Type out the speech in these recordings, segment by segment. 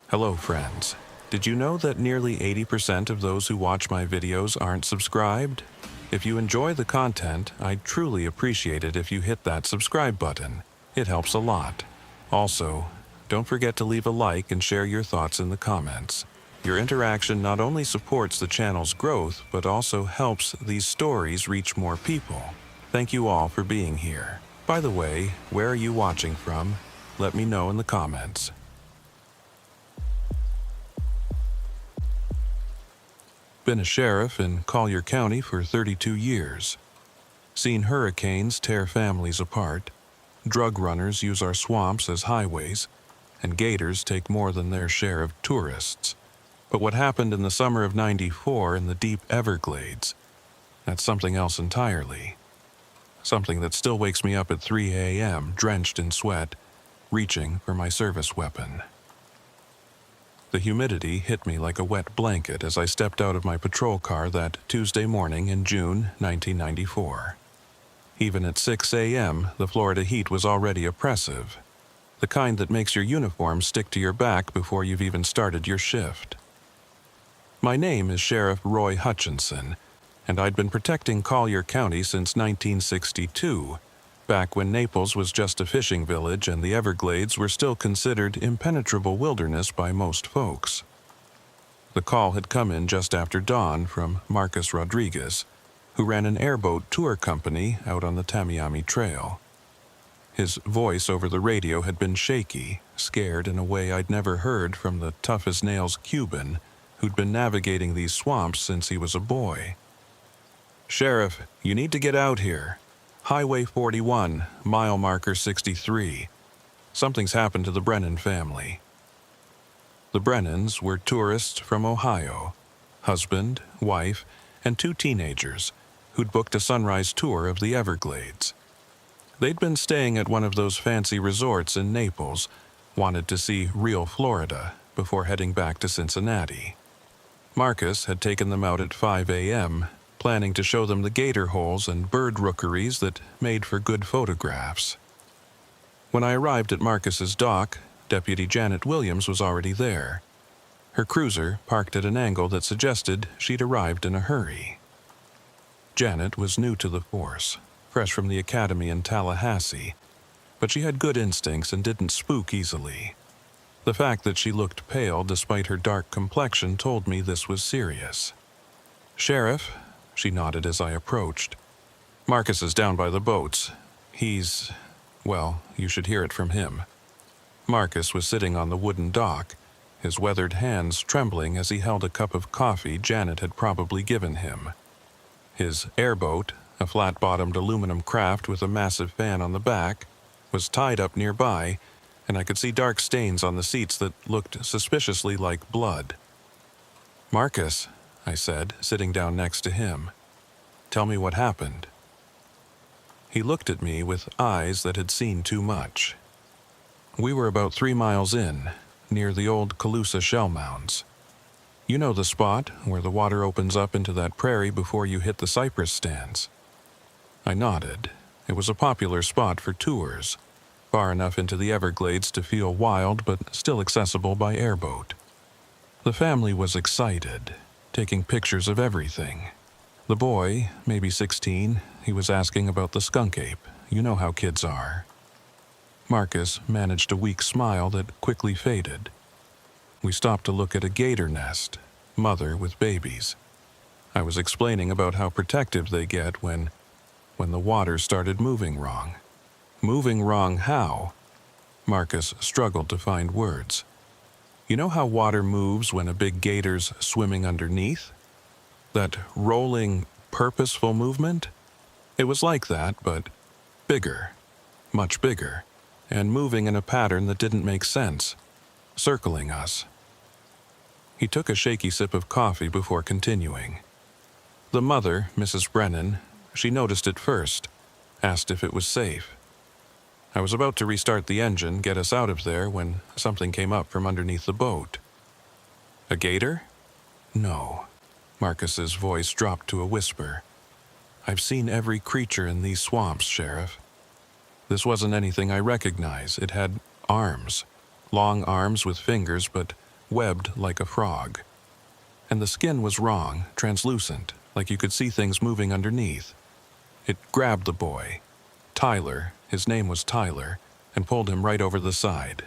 Hello, friends. Did you know that nearly 80% of those who watch my videos aren't subscribed? If you enjoy the content, I'd truly appreciate it if you hit that subscribe button. It helps a lot. Also, don't forget to leave a like and share your thoughts in the comments. Your interaction not only supports the channel's growth, but also helps these stories reach more people. Thank you all for being here. By the way, where are you watching from? Let me know in the comments. Been a sheriff in Collier County for 32 years. Seen hurricanes tear families apart, drug runners use our swamps as highways, and gators take more than their share of tourists. But what happened in the summer of '94 in the deep Everglades, that's something else entirely. Something that still wakes me up at 3 a.m., drenched in sweat, reaching for my service weapon. The humidity hit me like a wet blanket as I stepped out of my patrol car that Tuesday morning in June 1994. Even at 6 a.m., the Florida heat was already oppressive, the kind that makes your uniform stick to your back before you've even started your shift. My name is Sheriff Roy Hutchinson, and I'd been protecting Collier County since 1962, back when Naples was just a fishing village and the Everglades were still considered impenetrable wilderness by most folks. The call had come in just after dawn from Marcus Rodriguez, who ran an airboat tour company out on the Tamiami Trail. His voice over the radio had been shaky, scared in a way I'd never heard from the tough-as-nails Cuban who'd been navigating these swamps since he was a boy. "Sheriff, you need to get out here. Highway 41, mile marker 63. Something's happened to the Brennan family." The Brennans were tourists from Ohio, husband, wife, and 2 teenagers who'd booked a sunrise tour of the Everglades. They'd been staying at one of those fancy resorts in Naples, wanted to see real Florida before heading back to Cincinnati. Marcus had taken them out at 5 a.m., planning to show them the gator holes and bird rookeries that made for good photographs. When I arrived at Marcus's dock, Deputy Janet Williams was already there. Her cruiser parked at an angle that suggested she'd arrived in a hurry. Janet was new to the force, fresh from the academy in Tallahassee, but she had good instincts and didn't spook easily. The fact that she looked pale despite her dark complexion told me this was serious. "Sheriff," she nodded as I approached. "Marcus is down by the boats. Well, you should hear it from him." Marcus was sitting on the wooden dock, his weathered hands trembling as he held a cup of coffee Janet had probably given him. His airboat, a flat-bottomed aluminum craft with a massive fan on the back, was tied up nearby, and I could see dark stains on the seats that looked suspiciously like blood. "Marcus," I said, sitting down next to him, "tell me what happened." He looked at me with eyes that had seen too much. We were about 3 miles in, near the old Calusa shell mounds. You know the spot where the water opens up into that prairie before you hit the cypress stands. I nodded. It was a popular spot for tours, far enough into the Everglades to feel wild but still accessible by airboat. The family was excited, taking pictures of everything. The boy, maybe 16, he was asking about the skunk ape. You know how kids are. Marcus managed a weak smile that quickly faded. We stopped to look at a gator nest, mother with babies. I was explaining about how protective they get when the water started moving wrong. Moving wrong how? Marcus struggled to find words. You know how water moves when a big gator's swimming underneath? That rolling, purposeful movement? It was like that, but bigger, much bigger, and moving in a pattern that didn't make sense, circling us. He took a shaky sip of coffee before continuing. The mother, Mrs. Brennan, she noticed it first, asked if it was safe. I was about to restart the engine, get us out of there, when something came up from underneath the boat. "A gator?" "No." Marcus's voice dropped to a whisper. "I've seen every creature in these swamps, Sheriff. This wasn't anything I recognize. It had arms, long arms with fingers, but webbed like a frog. And the skin was wrong, translucent, like you could see things moving underneath. It grabbed the boy, Tyler, his name was Tyler, and pulled him right over the side.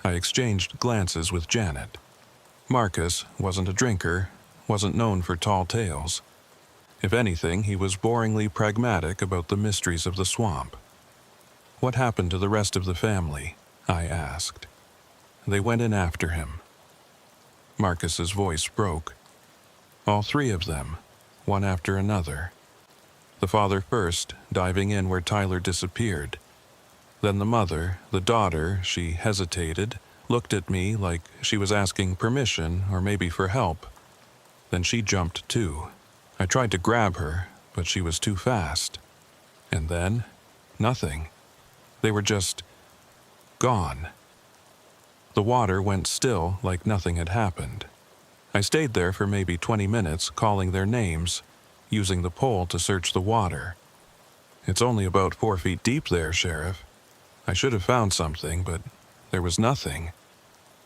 I exchanged glances with Janet. Marcus wasn't a drinker, wasn't known for tall tales. If anything, he was boringly pragmatic about the mysteries of the swamp. "What happened to the rest of the family?" I asked. "They went in after him." Marcus's voice broke. "All three of them, one after another. The father first, diving in where Tyler disappeared. Then the mother, the daughter, she hesitated, looked at me like she was asking permission or maybe for help. Then she jumped too. I tried to grab her, but she was too fast. And then, nothing. They were just gone." The water went still like nothing had happened. I stayed there for maybe 20 minutes, calling their names, using the pole to search the water. "It's only about 4 feet deep there, Sheriff. I should have found something, but there was nothing.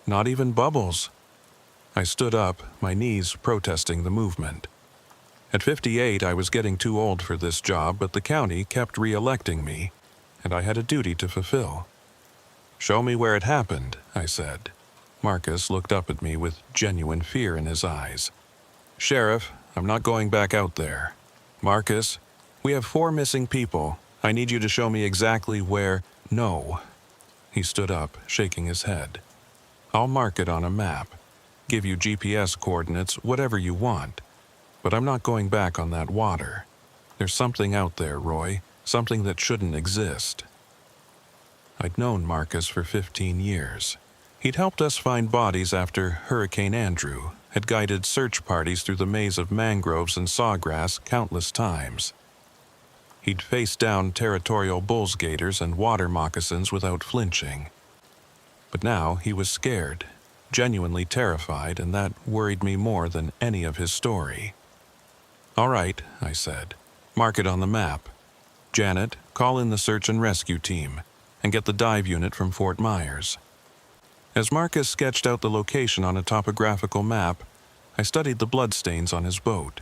Not even bubbles." I stood up, my knees protesting the movement. At 58, I was getting too old for this job, but the county kept re-electing me, and I had a duty to fulfill. "Show me where it happened," I said. Marcus looked up at me with genuine fear in his eyes. "Sheriff, I'm not going back out there." "Marcus, we have 4 missing people. I need you to show me exactly where—" "No." He stood up, shaking his head. "I'll mark it on a map, give you GPS coordinates, whatever you want. But I'm not going back on that water. There's something out there, Roy, something that shouldn't exist." I'd known Marcus for 15 years. He'd helped us find bodies after Hurricane Andrew, had guided search parties through the maze of mangroves and sawgrass countless times. He'd faced down territorial bulls gators and water moccasins without flinching. But now he was scared, genuinely terrified, and that worried me more than any of his story. "All right," I said. "Mark it on the map. Janet, call in the search and rescue team, and get the dive unit from Fort Myers." As Marcus sketched out the location on a topographical map, I studied the bloodstains on his boat.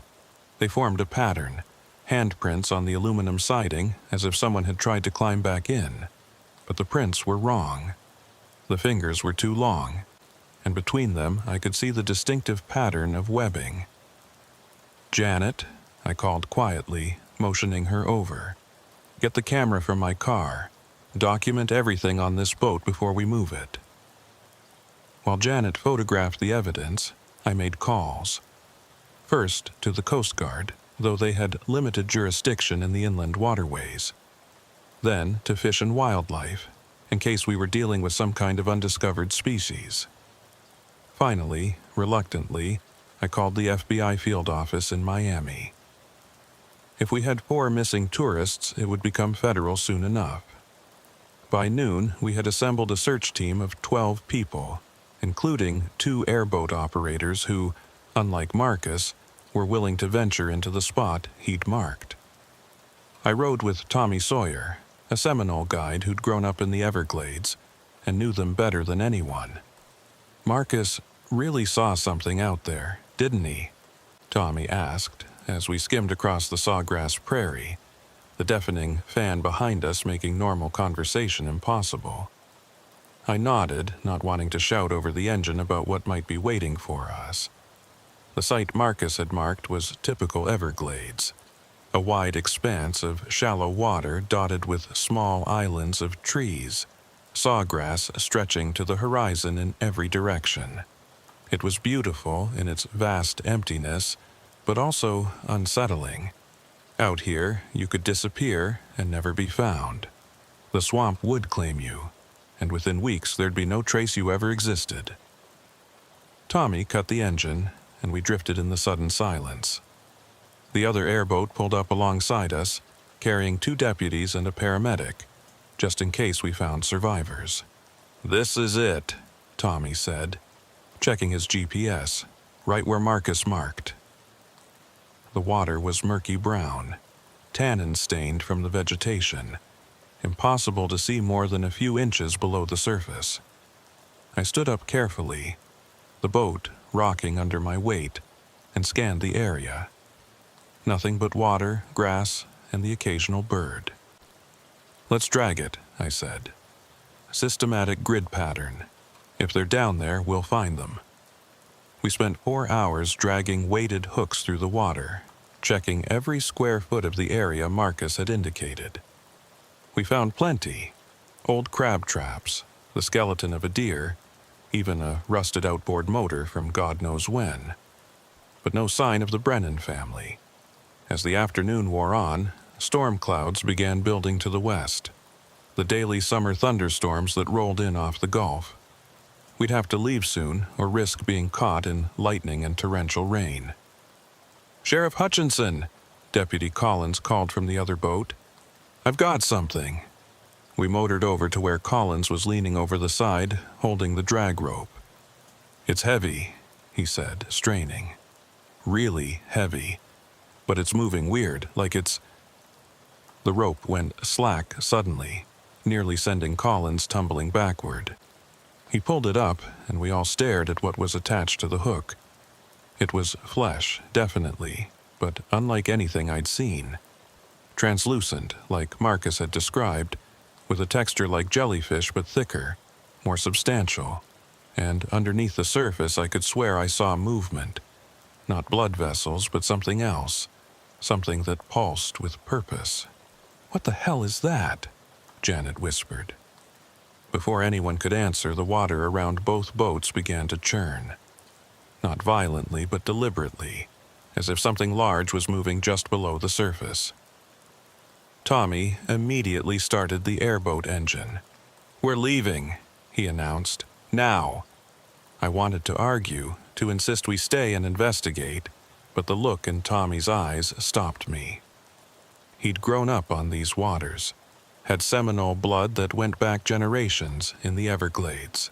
They formed a pattern, handprints on the aluminum siding, as if someone had tried to climb back in. But the prints were wrong. The fingers were too long, and between them I could see the distinctive pattern of webbing. "Janet," I called quietly, motioning her over. "Get the camera from my car. Document everything on this boat before we move it." While Janet photographed the evidence, I made calls. First to the Coast Guard, though they had limited jurisdiction in the inland waterways. Then to Fish and Wildlife, in case we were dealing with some kind of undiscovered species. Finally, reluctantly, I called the FBI field office in Miami. If we had 4 missing tourists, it would become federal soon enough. By noon, we had assembled a search team of 12 people, including 2 airboat operators who, unlike Marcus, were willing to venture into the spot he'd marked. I rode with Tommy Sawyer, a Seminole guide who'd grown up in the Everglades and knew them better than anyone. "Marcus really saw something out there, didn't he?" Tommy asked as we skimmed across the sawgrass prairie, the deafening fan behind us making normal conversation impossible. I nodded, not wanting to shout over the engine about what might be waiting for us. The site Marcus had marked was typical Everglades, a wide expanse of shallow water dotted with small islands of trees, sawgrass stretching to the horizon in every direction. It was beautiful in its vast emptiness, but also unsettling. Out here, you could disappear and never be found. The swamp would claim you, and within weeks there'd be no trace you ever existed. Tommy cut the engine, and we drifted in the sudden silence. The other airboat pulled up alongside us, carrying 2 deputies and a paramedic, just in case we found survivors. "This is it," Tommy said, checking his GPS, right where Marcus marked. The water was murky brown, tannin-stained from the vegetation, impossible to see more than a few inches below the surface. I stood up carefully, the boat rocking under my weight, and scanned the area. Nothing but water, grass, and the occasional bird. "Let's drag it," I said. "Systematic grid pattern. If they're down there, we'll find them." We spent 4 hours dragging weighted hooks through the water, checking every square foot of the area Marcus had indicated. We found plenty. Old crab traps, the skeleton of a deer, even a rusted outboard motor from God knows when. But no sign of the Brennan family. As the afternoon wore on, storm clouds began building to the west, the daily summer thunderstorms that rolled in off the Gulf. We'd have to leave soon or risk being caught in lightning and torrential rain. "Sheriff Hutchinson," Deputy Collins called from the other boat. "I've got something." We motored over to where Collins was leaning over the side, holding the drag rope. "It's heavy," he said, straining. "Really heavy. But it's moving weird, like it's—" The rope went slack suddenly, nearly sending Collins tumbling backward. He pulled it up, and we all stared at what was attached to the hook. It was flesh, definitely, but unlike anything I'd seen. Translucent, like Marcus had described, with a texture like jellyfish but thicker, more substantial, and underneath the surface I could swear I saw movement. Not blood vessels, but something else, something that pulsed with purpose. "What the hell is that?" Janet whispered. Before anyone could answer, the water around both boats began to churn. Not violently, but deliberately, as if something large was moving just below the surface. Tommy immediately started the airboat engine. "We're leaving," he announced. "Now." I wanted to argue, to insist we stay and investigate, but the look in Tommy's eyes stopped me. He'd grown up on these waters, had Seminole blood that went back generations in the Everglades.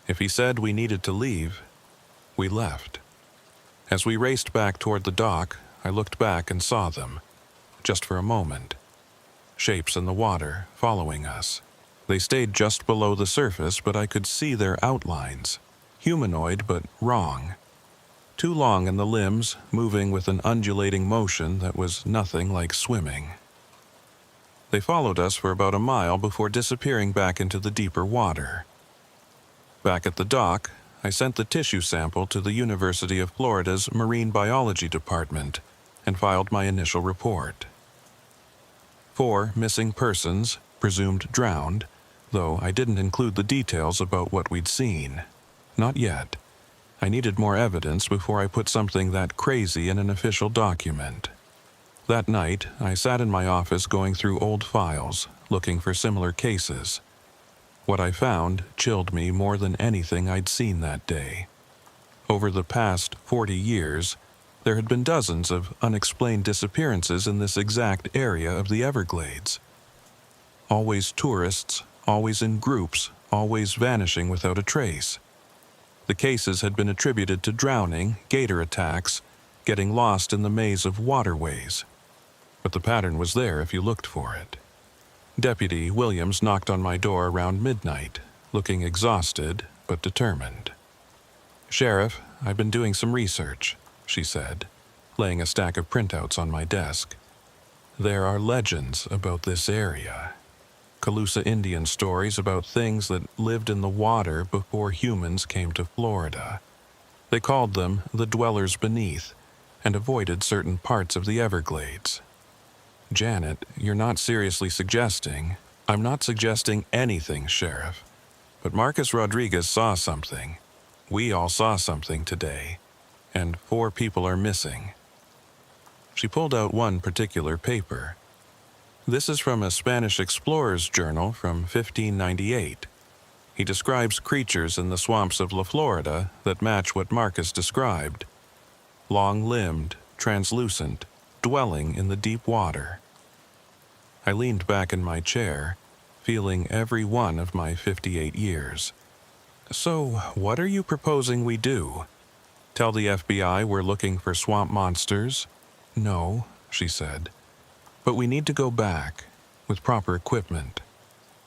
If he said we needed to leave, we left. As we raced back toward the dock, I looked back and saw them, just for a moment. Shapes in the water, following us. They stayed just below the surface, but I could see their outlines. Humanoid, but wrong. Too long in the limbs, moving with an undulating motion that was nothing like swimming. They followed us for about a mile before disappearing back into the deeper water. Back at the dock, I sent the tissue sample to the University of Florida's Marine Biology Department and filed my initial report. 4 missing persons, presumed drowned, though I didn't include the details about what we'd seen. Not yet. I needed more evidence before I put something that crazy in an official document. That night, I sat in my office going through old files, looking for similar cases. What I found chilled me more than anything I'd seen that day. Over the past 40 years, there had been dozens of unexplained disappearances in this exact area of the Everglades. Always tourists, always in groups, always vanishing without a trace. The cases had been attributed to drowning, gator attacks, getting lost in the maze of waterways. But the pattern was there if you looked for it. Deputy Williams knocked on my door around midnight, looking exhausted but determined. "Sheriff, I've been doing some research," she said, laying a stack of printouts on my desk. "There are legends about this area. Calusa Indian stories about things that lived in the water before humans came to Florida. They called them the Dwellers Beneath and avoided certain parts of the Everglades." "Janet, you're not seriously suggesting—" "I'm not suggesting anything, Sheriff. But Marcus Rodriguez saw something. We all saw something today. And 4 people are missing." She pulled out one particular paper. "This is from a Spanish explorer's journal from 1598. He describes creatures in the swamps of Florida that match what Marcus described. Long-limbed, translucent, dwelling in the deep water." I leaned back in my chair, feeling every one of my 58 years. "So, what are you proposing we do? Tell the FBI we're looking for swamp monsters?" "No," she said. "But we need to go back, with proper equipment.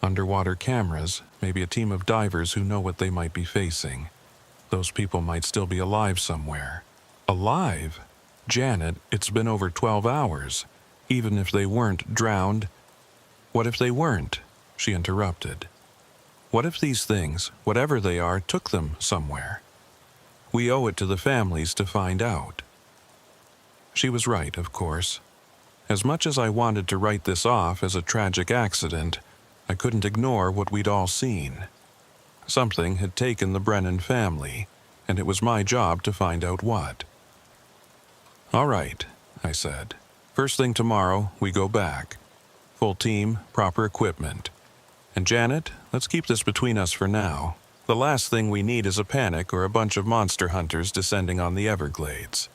Underwater cameras, maybe a team of divers who know what they might be facing. Those people might still be alive somewhere. Alive? Janet, it's been over 12 hours. Even if they weren't drowned. What if they weren't? She interrupted. What if these things, whatever they are, took them somewhere? We owe it to the families to find out. She was right, of course. As much as I wanted to write this off as a tragic accident, I couldn't ignore what we'd all seen. Something had taken the Brennan family, and it was my job to find out what. All right, I said. First thing tomorrow, we go back. Full team, proper equipment. And Janet, let's keep this between us for now. The last thing we need is a panic or a bunch of monster hunters descending on the Everglades.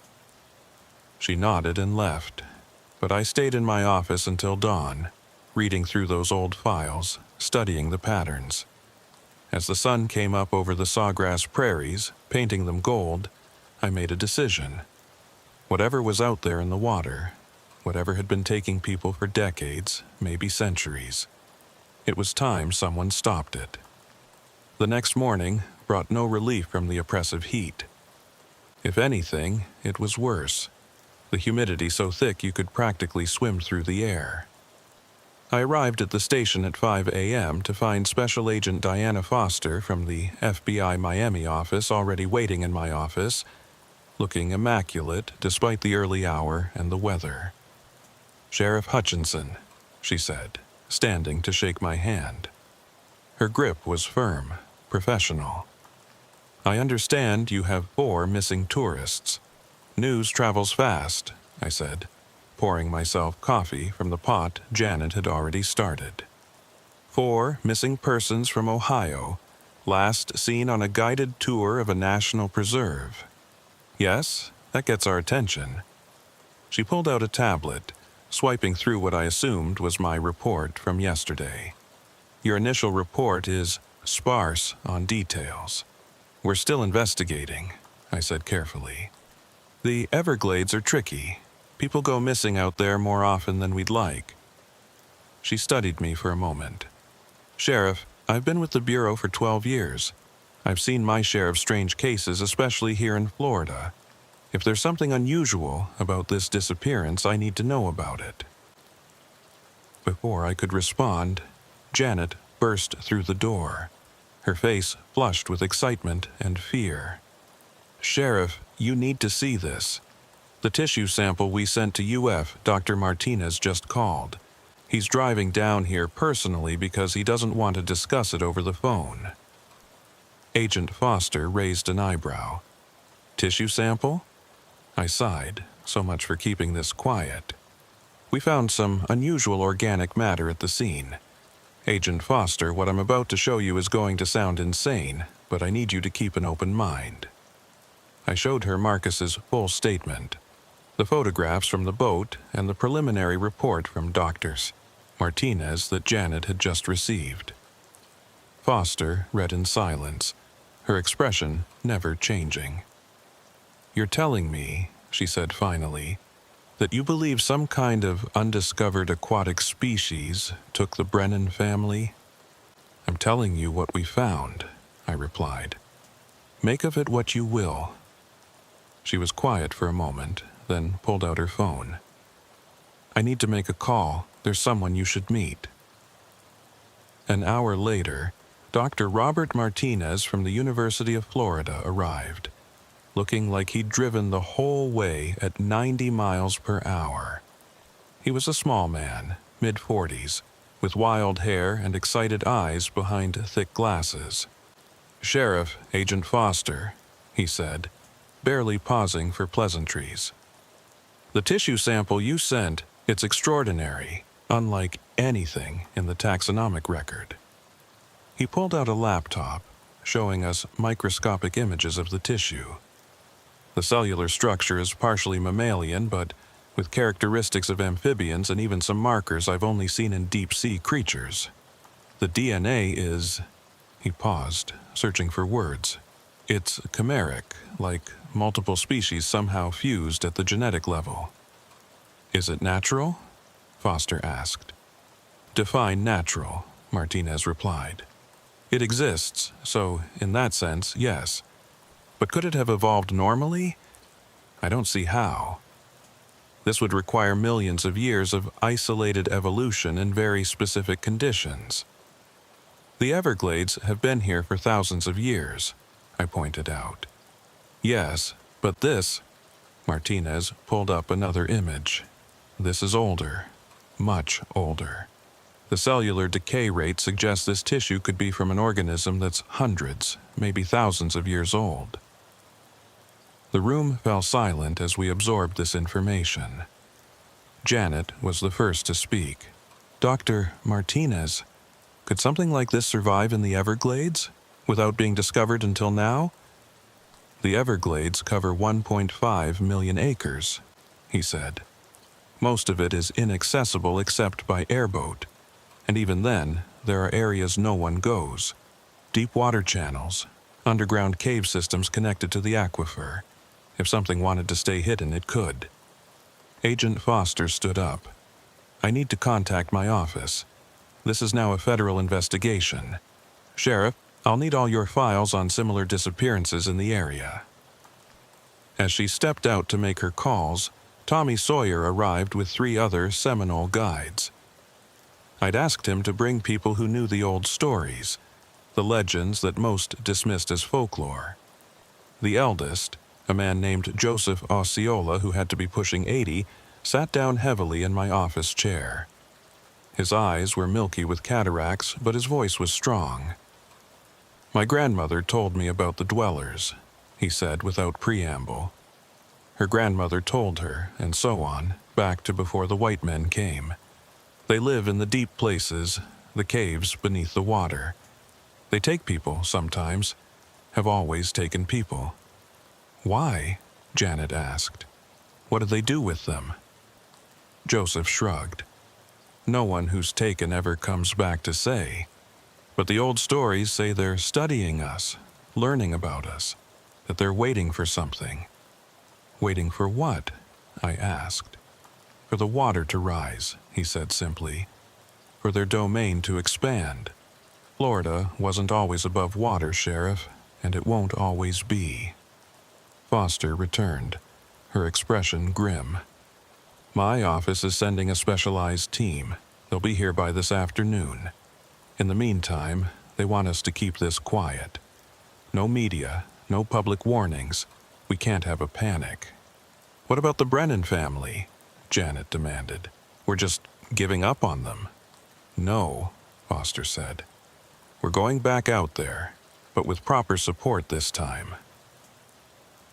She nodded and left, but I stayed in my office until dawn, reading through those old files, studying the patterns. As the sun came up over the sawgrass prairies, painting them gold, I made a decision. Whatever was out there in the water, whatever had been taking people for decades, maybe centuries, it was time someone stopped it. The next morning brought no relief from the oppressive heat. If anything, it was worse. The humidity so thick you could practically swim through the air. I arrived at the station at 5 a.m. to find Special Agent Diana Foster from the FBI Miami office already waiting in my office, looking immaculate despite the early hour and the weather. "Sheriff Hutchinson," she said, standing to shake my hand. Her grip was firm, professional. "I understand you have 4 missing tourists. News travels fast," I said, pouring myself coffee from the pot Janet had already started. 4 missing persons from Ohio, last seen on a guided tour of a national preserve. Yes, that gets our attention. She pulled out a tablet, swiping through what I assumed was my report from yesterday. "Your initial report is sparse on details. We're still investigating," I said carefully. "The Everglades are tricky. People go missing out there more often than we'd like." She studied me for a moment. "Sheriff, I've been with the Bureau for 12 years. I've seen my share of strange cases, especially here in Florida. If there's something unusual about this disappearance, I need to know about it." Before I could respond, Janet burst through the door, her face flushed with excitement and fear. "Sheriff, you need to see this. The tissue sample we sent to UF, Dr. Martinez just called. He's driving down here personally because he doesn't want to discuss it over the phone." Agent Foster raised an eyebrow. "Tissue sample?" I sighed, so much for keeping this quiet. "We found some unusual organic matter at the scene. Agent Foster, what I'm about to show you is going to sound insane, but I need you to keep an open mind." I showed her Marcus's full statement, the photographs from the boat and the preliminary report from Drs. Martinez that Janet had just received. Foster read in silence, her expression never changing. "You're telling me," she said finally, "that you believe some kind of undiscovered aquatic species took the Brennan family?" "I'm telling you what we found," I replied. "Make of it what you will." She was quiet for a moment, then pulled out her phone. "I need to make a call. There's someone you should meet." An hour later, Dr. Robert Martinez from the University of Florida arrived, looking like he'd driven the whole way at 90 miles per hour. He was a small man, mid-40s, with wild hair and excited eyes behind thick glasses. "Sheriff, Agent Foster," he said, barely pausing for pleasantries. "The tissue sample you sent, it's extraordinary, unlike anything in the taxonomic record." He pulled out a laptop, showing us microscopic images of the tissue. The cellular structure is partially mammalian, but with characteristics of amphibians and even some markers I've only seen in deep-sea creatures. The DNA is... He paused, searching for words. "It's chimeric, like multiple species somehow fused at the genetic level." "Is it natural?" Foster asked. "Define natural," Martinez replied. "It exists, so in that sense, yes. But could it have evolved normally? I don't see how. This would require millions of years of isolated evolution in very specific conditions. The Everglades have been here for thousands of years, I pointed out. Yes, but this, Martinez pulled up another image. This is older, much older. The cellular decay rate suggests this tissue could be from an organism that's hundreds, maybe thousands of years old. The room fell silent as we absorbed this information. Janet was the first to speak. Dr. Martinez, could something like this survive in the Everglades without being discovered until now? The Everglades cover 1.5 million acres, he said. Most of it is inaccessible except by airboat, and even then, there are areas no one goes. Deep water channels, underground cave systems connected to the aquifer. If something wanted to stay hidden, it could. Agent Foster stood up. I need to contact my office. This is now a federal investigation. Sheriff, I'll need all your files on similar disappearances in the area. As she stepped out to make her calls, Tommy Sawyer arrived with 3 other Seminole guides. I'd asked him to bring people who knew the old stories, the legends that most dismissed as folklore. The eldest, a man named Joseph Osceola, who had to be pushing 80, sat down heavily in my office chair. His eyes were milky with cataracts, but his voice was strong. My grandmother told me about the dwellers, he said without preamble. Her grandmother told her, and so on, back to before the white men came. They live in the deep places, the caves beneath the water. They take people sometimes, have always taken people. Why? Janet asked. What do they do with them? Joseph shrugged. No one who's taken ever comes back to say. But the old stories say they're studying us, learning about us, that they're waiting for something. Waiting for what? I asked. For the water to rise, he said simply. For their domain to expand. Florida wasn't always above water, Sheriff, and it won't always be. Foster returned, her expression grim. My office is sending a specialized team. They'll be here by this afternoon. In the meantime, they want us to keep this quiet. No media, no public warnings. We can't have a panic. What about the Brennan family? Janet demanded. We're just giving up on them. No, Foster said. We're going back out there, but with proper support this time.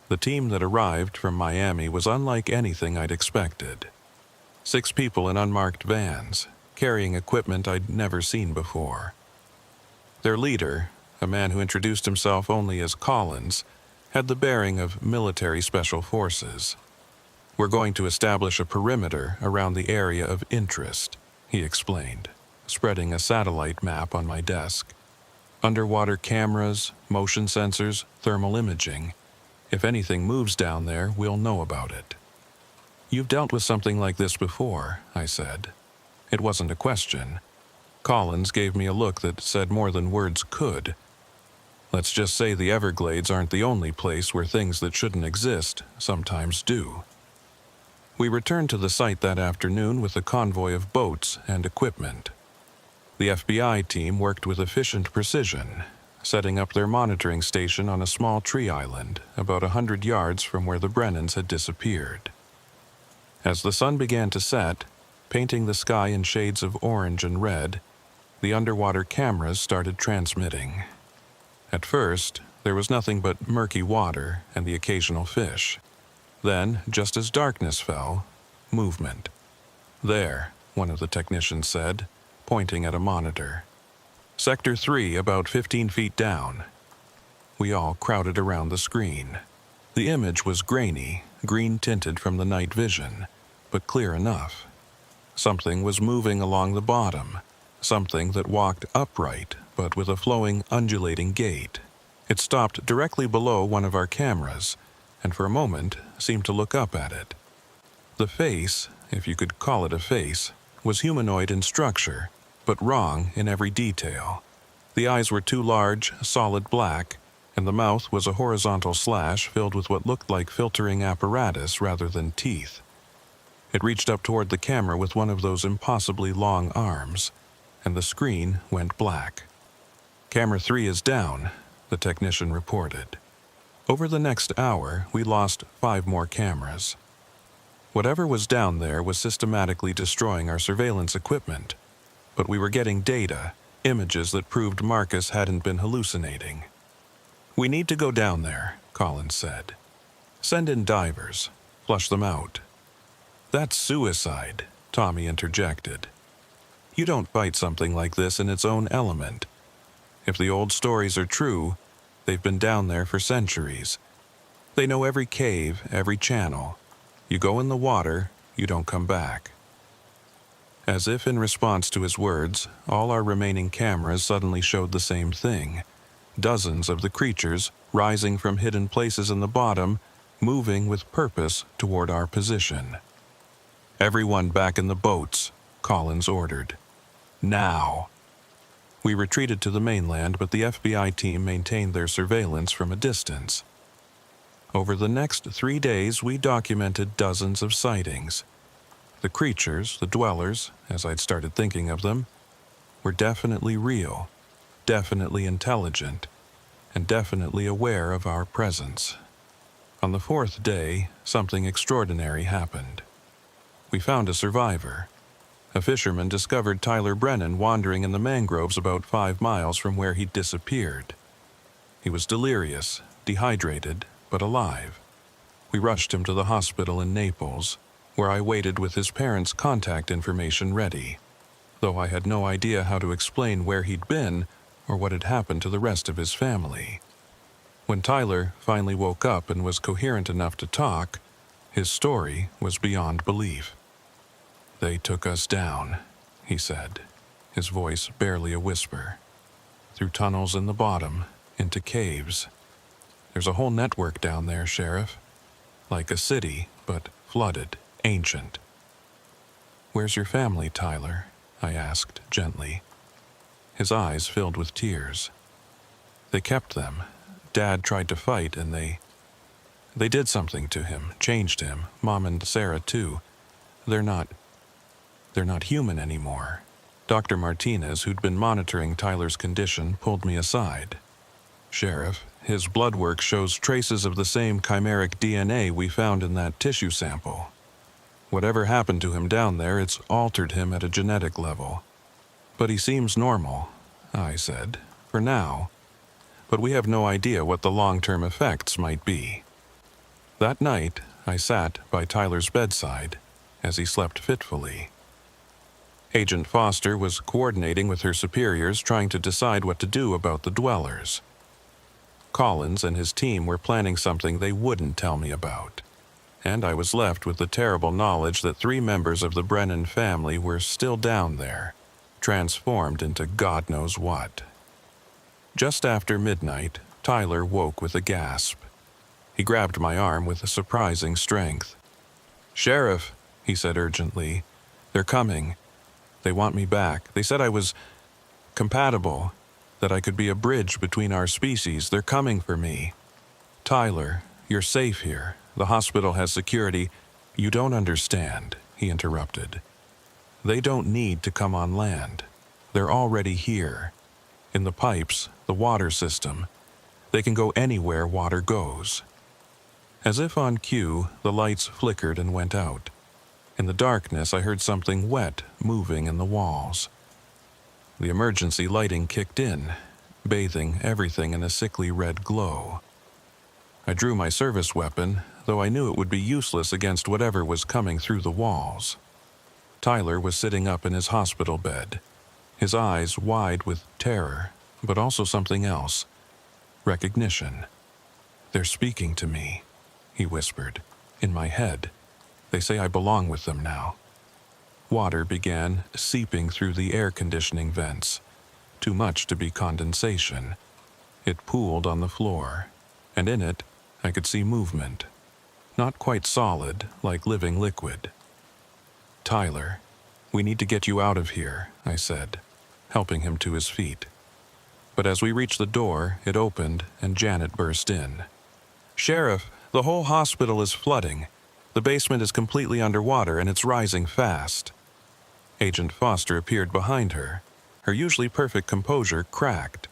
The team that arrived from Miami was unlike anything I'd expected. 6 people in unmarked vans, carrying equipment I'd never seen before. Their leader, a man who introduced himself only as Collins, had the bearing of military special forces. We're going to establish a perimeter around the area of interest, he explained, spreading a satellite map on my desk. Underwater cameras, motion sensors, thermal imaging. If anything moves down there, we'll know about it. You've dealt with something like this before, I said. It wasn't a question. Collins gave me a look that said more than words could. Let's just say the Everglades aren't the only place where things that shouldn't exist sometimes do. We returned to the site that afternoon with a convoy of boats and equipment. The FBI team worked with efficient precision, setting up their monitoring station on a small tree island about 100 yards from where the Brennans had disappeared. As the sun began to set, painting the sky in shades of orange and red, the underwater cameras started transmitting. At first, there was nothing but murky water and the occasional fish. Then, just as darkness fell, movement. There, one of the technicians said, pointing at a monitor. Sector 3, about 15 feet down. We all crowded around the screen. The image was grainy, green-tinted from the night vision, but clear enough. Something was moving along the bottom, something that walked upright, but with a flowing, undulating gait. It stopped directly below one of our cameras, and for a moment seemed to look up at it. The face, if you could call it a face, was humanoid in structure, but wrong in every detail. The eyes were too large, solid black, and the mouth was a horizontal slash filled with what looked like filtering apparatus rather than teeth. It reached up toward the camera with one of those impossibly long arms, and the screen went black. "Camera 3 is down," the technician reported. Over the next hour, we lost 5 more cameras. Whatever was down there was systematically destroying our surveillance equipment, but we were getting data, images that proved Marcus hadn't been hallucinating. "We need to go down there," Collins said. "Send in divers. Flush them out." "That's suicide," Tommy interjected. "You don't fight something like this in its own element. If the old stories are true, they've been down there for centuries. They know every cave, every channel. You go in the water, you don't come back." As if in response to his words, all our remaining cameras suddenly showed the same thing. Dozens of the creatures, rising from hidden places in the bottom, moving with purpose toward our position. "Everyone back in the boats," Collins ordered. "Now." We retreated to the mainland, but the FBI team maintained their surveillance from a distance. Over the next 3 days, we documented dozens of sightings. The creatures, the dwellers, as I'd started thinking of them, were definitely real, definitely intelligent, and definitely aware of our presence. On the 4th day, something extraordinary happened. We found a survivor. A fisherman discovered Tyler Brennan wandering in the mangroves about 5 miles from where he'd disappeared. He was delirious, dehydrated, but alive. We rushed him to the hospital in Naples, where I waited with his parents' contact information ready, though I had no idea how to explain where he'd been or what had happened to the rest of his family. When Tyler finally woke up and was coherent enough to talk, his story was beyond belief. "They took us down," he said, his voice barely a whisper. "Through tunnels in the bottom, into caves. There's a whole network down there, Sheriff. Like a city, but flooded, ancient." "Where's your family, Tyler?" I asked gently. His eyes filled with tears. "They kept them. Dad tried to fight, and they did something to him, changed him, Mom and Sarah too. They're not human anymore." Dr. Martinez, who'd been monitoring Tyler's condition, pulled me aside. "Sheriff, his blood work shows traces of the same chimeric DNA we found in that tissue sample. Whatever happened to him down there, it's altered him at a genetic level. But he seems normal," I said, "for now. But we have no idea what the long-term effects might be." That night, I sat by Tyler's bedside as he slept fitfully. Agent Foster was coordinating with her superiors, trying to decide what to do about the dwellers. Collins and his team were planning something they wouldn't tell me about, and I was left with the terrible knowledge that 3 members of the Brennan family were still down there, transformed into God knows what. Just after midnight, Tyler woke with a gasp. He grabbed my arm with a surprising strength. "Sheriff," he said urgently, "they're coming. They want me back. They said I was compatible, that I could be a bridge between our species. They're coming for me." "Tyler, you're safe here. The hospital has security." "You don't understand," he interrupted. "They don't need to come on land. They're already here. In the pipes, the water system. They can go anywhere water goes." As if on cue, the lights flickered and went out. In the darkness, I heard something wet moving in the walls. The emergency lighting kicked in, bathing everything in a sickly red glow. I drew my service weapon, though I knew it would be useless against whatever was coming through the walls. Tyler was sitting up in his hospital bed, his eyes wide with terror, but also something else. Recognition. "They're speaking to me," he whispered, "in my head. They say I belong with them now." Water began seeping through the air conditioning vents, too much to be condensation. It pooled on the floor, and in it I could see movement. Not quite solid, like living liquid. "Tyler, we need to get you out of here," I said, helping him to his feet. but as we reached the door, it opened and Janet burst in. "Sheriff, the whole hospital is flooding. The basement is completely underwater and it's rising fast." Agent Foster appeared behind her. Her usually perfect composure cracked.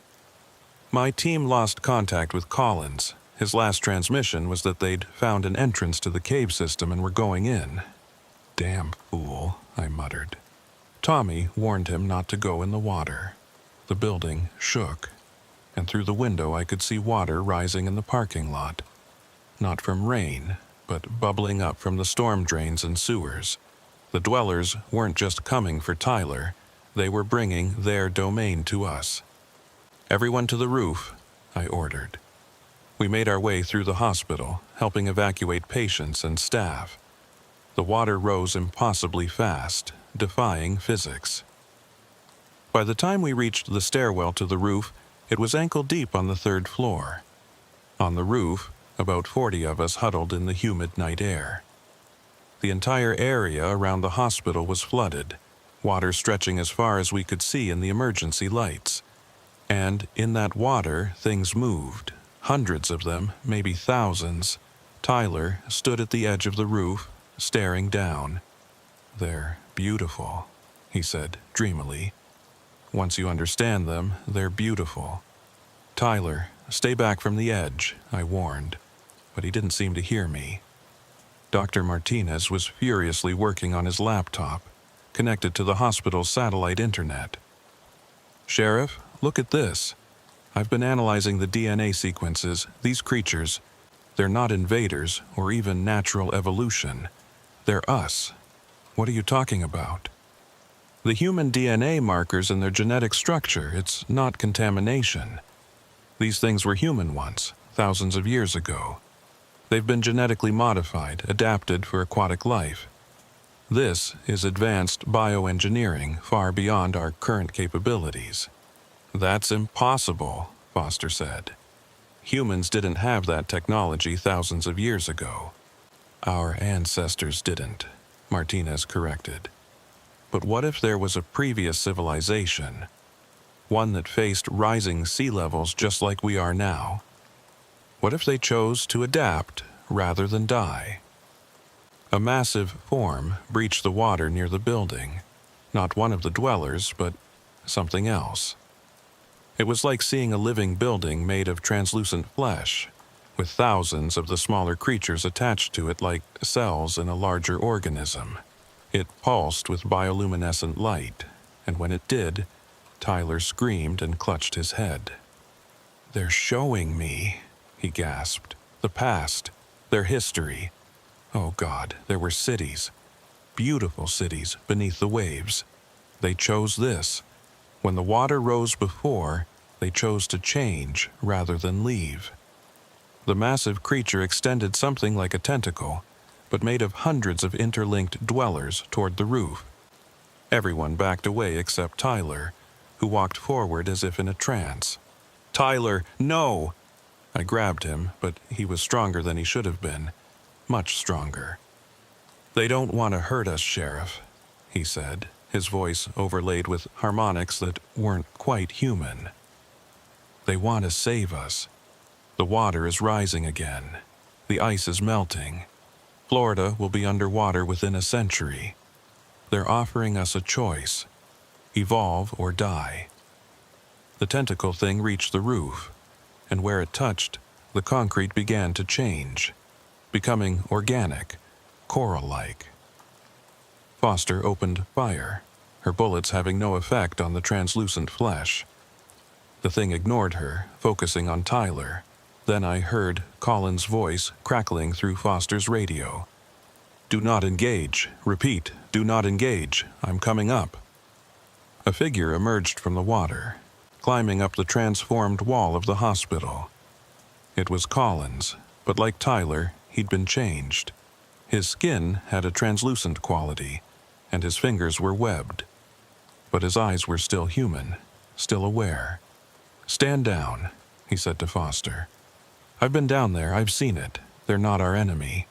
"My team lost contact with Collins. His last transmission was that they'd found an entrance to the cave system and were going in." "Damn fool," I muttered. Tommy warned him not to go in the water. The building shook, and through the window I could see water rising in the parking lot. Not from rain, but bubbling up from the storm drains and sewers. The dwellers weren't just coming for Tyler, they were bringing their domain to us. "Everyone to the roof," I ordered. We made our way through the hospital, helping evacuate patients and staff. The water rose impossibly fast, defying physics. By the time we reached the stairwell to the roof, it was ankle-deep on the 3rd floor. On the roof, about 40 of us huddled in the humid night air. The entire area around the hospital was flooded, water stretching as far as we could see in the emergency lights. And in that water, things moved. Hundreds of them, maybe thousands. Tyler stood at the edge of the roof, staring down. "They're beautiful," he said dreamily. "Once you understand them, they're beautiful." "Tyler, stay back from the edge," I warned, but he didn't seem to hear me. Dr. Martinez was furiously working on his laptop, connected to the hospital's satellite internet. "Sheriff, look at this. I've been analyzing the DNA sequences. These creatures, they're not invaders or even natural evolution. They're us." "What are you talking about?" "The human DNA markers in their genetic structure. It's not contamination. These things were human once, thousands of years ago. They've been genetically modified, adapted for aquatic life. This is advanced bioengineering far beyond our current capabilities." "That's impossible," Foster said. "Humans didn't have that technology thousands of years ago." "Our ancestors didn't," Martinez corrected. "But what if there was a previous civilization? One that faced rising sea levels just like we are now? What if they chose to adapt rather than die?" A massive form breached the water near the building. Not one of the dwellers, but something else. It was like seeing a living building made of translucent flesh, with thousands of the smaller creatures attached to it like cells in a larger organism. It pulsed with bioluminescent light, and when it did, Tyler screamed and clutched his head. "They're showing me," he gasped. "The past, their history. Oh God, there were cities, beautiful cities beneath the waves. They chose this. When the water rose before, they chose to change rather than leave." The massive creature extended something like a tentacle, but made of hundreds of interlinked dwellers toward the roof. Everyone backed away except Tyler, who walked forward as if in a trance. "Tyler, no!" I grabbed him, but he was stronger than he should have been. Much stronger. "They don't want to hurt us, Sheriff," he said, his voice overlaid with harmonics that weren't quite human. "They want to save us. The water is rising again. The ice is melting. Florida will be underwater within a century. They're offering us a choice. Evolve or die." The tentacle thing reached the roof, and where it touched, the concrete began to change, becoming organic, coral-like. Foster opened fire, her bullets having no effect on the translucent flesh. The thing ignored her, focusing on Tyler. Then I heard Colin's voice crackling through Foster's radio. "Do not engage. Repeat, do not engage. I'm coming up." A figure emerged from the water, climbing up the transformed wall of the hospital. It was Collins, but like Tyler, he'd been changed. His skin had a translucent quality, and his fingers were webbed. But his eyes were still human, still aware. "Stand down," he said to Foster. "I've been down there, I've seen it. They're not our enemy."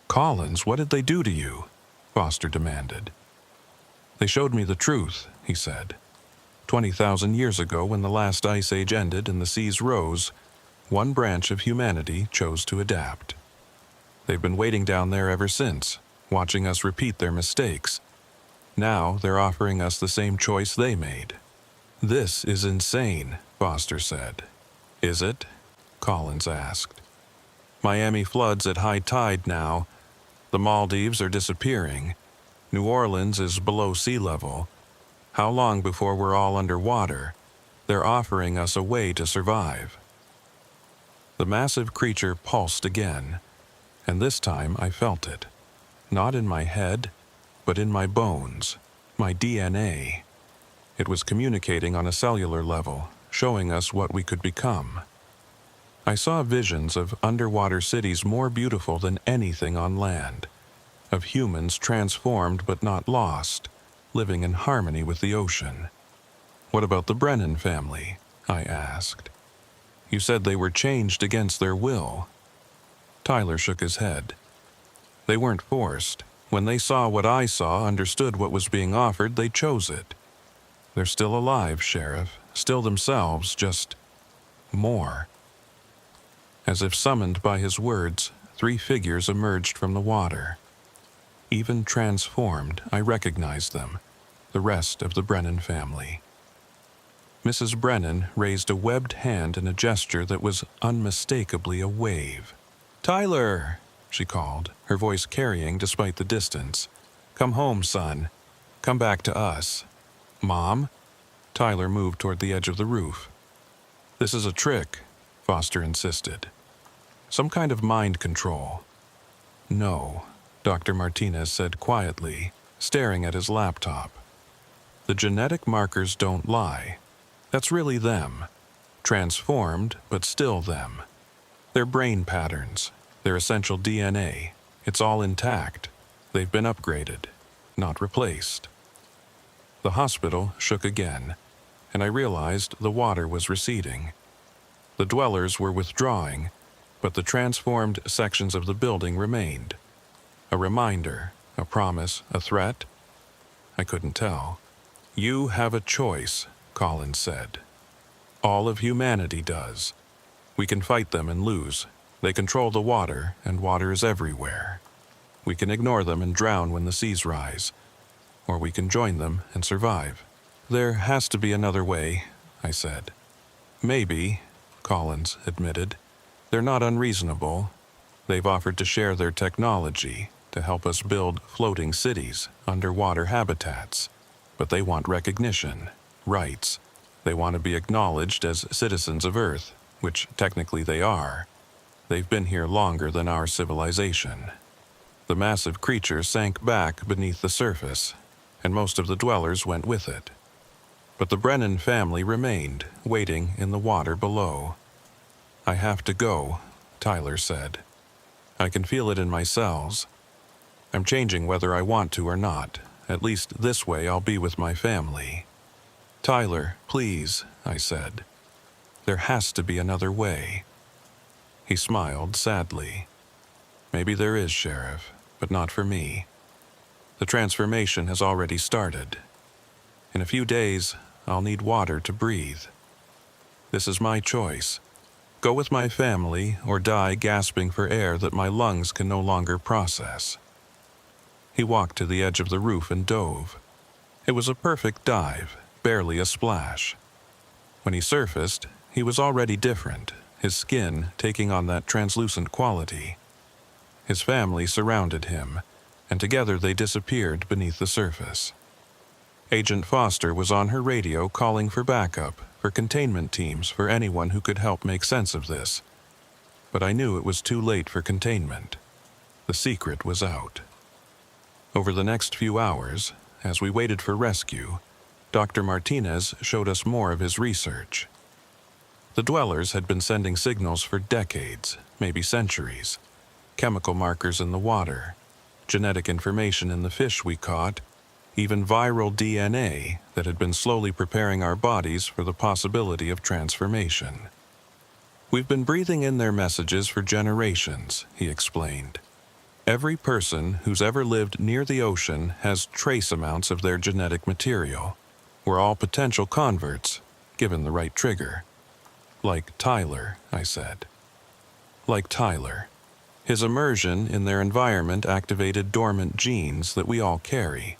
"Collins, what did they do to you?" Foster demanded. "They showed me the truth," he said. 20,000 years ago, when the last ice age ended and the seas rose, one branch of humanity chose to adapt. They've been waiting down there ever since, watching us repeat their mistakes. Now they're offering us the same choice they made. "This is insane," Foster said. "Is it?" Collins asked. "Miami floods at high tide now. The Maldives are disappearing. New Orleans is below sea level. How long before we're all underwater? They're offering us a way to survive." The massive creature pulsed again, and this time I felt it. Not in my head, but in my bones, my DNA. It was communicating on a cellular level, showing us what we could become. I saw visions of underwater cities more beautiful than anything on land, of humans transformed but not lost, living in harmony with the ocean. "What about the Brennan family?" I asked. "You said they were changed against their will." Tyler shook his head. "They weren't forced. When they saw what I saw, understood what was being offered, they chose it. They're still alive, Sheriff, still themselves, just more." As if summoned by his words, 3 figures emerged from the water. Even transformed, I recognized them, the rest of the Brennan family. Mrs. Brennan raised a webbed hand in a gesture that was unmistakably a wave. "Tyler!" she called, her voice carrying despite the distance. "Come home, son. Come back to us." "Mom?" Tyler moved toward the edge of the roof. "This is a trick," Foster insisted. "Some kind of mind control." "No," Dr. Martinez said quietly, staring at his laptop. "The genetic markers don't lie. That's really them. Transformed, but still them. Their brain patterns, their essential DNA, it's all intact. They've been upgraded, not replaced." The hospital shook again, and I realized the water was receding. The dwellers were withdrawing, but the transformed sections of the building remained. A reminder, a promise, a threat? I couldn't tell. "You have a choice," Collins said. "All of humanity does. We can fight them and lose. They control the water, and water is everywhere. We can ignore them and drown when the seas rise, or we can join them and survive." "There has to be another way," I said. "Maybe," Collins admitted. "They're not unreasonable. They've offered to share their technology, to help us build floating cities, underwater habitats. But they want recognition, rights. They want to be acknowledged as citizens of Earth, which technically they are. They've been here longer than our civilization." The massive creature sank back beneath the surface, and most of the dwellers went with it. But the Brennan family remained, waiting in the water below. "I have to go," Tyler said. "I can feel it in my cells. I'm changing whether I want to or not. At least this way I'll be with my family." "Tyler, please," I said. "There has to be another way." He smiled sadly. "Maybe there is, Sheriff, but not for me. The transformation has already started. In a few days, I'll need water to breathe. This is my choice. Go with my family or die gasping for air that my lungs can no longer process." He walked to the edge of the roof and dove. It was a perfect dive, barely a splash. When he surfaced, he was already different, his skin taking on that translucent quality. His family surrounded him, and together they disappeared beneath the surface. Agent Foster was on her radio calling for backup, for containment teams, for anyone who could help make sense of this. But I knew it was too late for containment. The secret was out. Over the next few hours, as we waited for rescue, Dr. Martinez showed us more of his research. The dwellers had been sending signals for decades, maybe centuries. Chemical markers in the water, genetic information in the fish we caught, even viral DNA that had been slowly preparing our bodies for the possibility of transformation. "We've been breathing in their messages for generations," he explained. "Every person who's ever lived near the ocean has trace amounts of their genetic material. We're all potential converts, given the right trigger. Like Tyler, I said. Like Tyler. His immersion in their environment activated dormant genes that we all carry.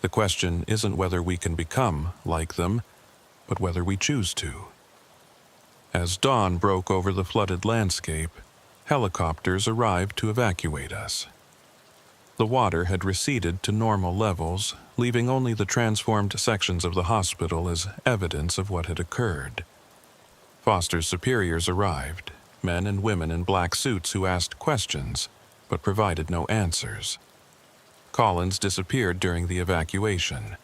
The question isn't whether we can become like them, but whether we choose to. As dawn broke over the flooded landscape, helicopters arrived to evacuate us. The water had receded to normal levels, leaving only the transformed sections of the hospital as evidence of what had occurred. Foster's superiors arrived, men and women in black suits who asked questions, but provided no answers. Collins disappeared during the evacuation.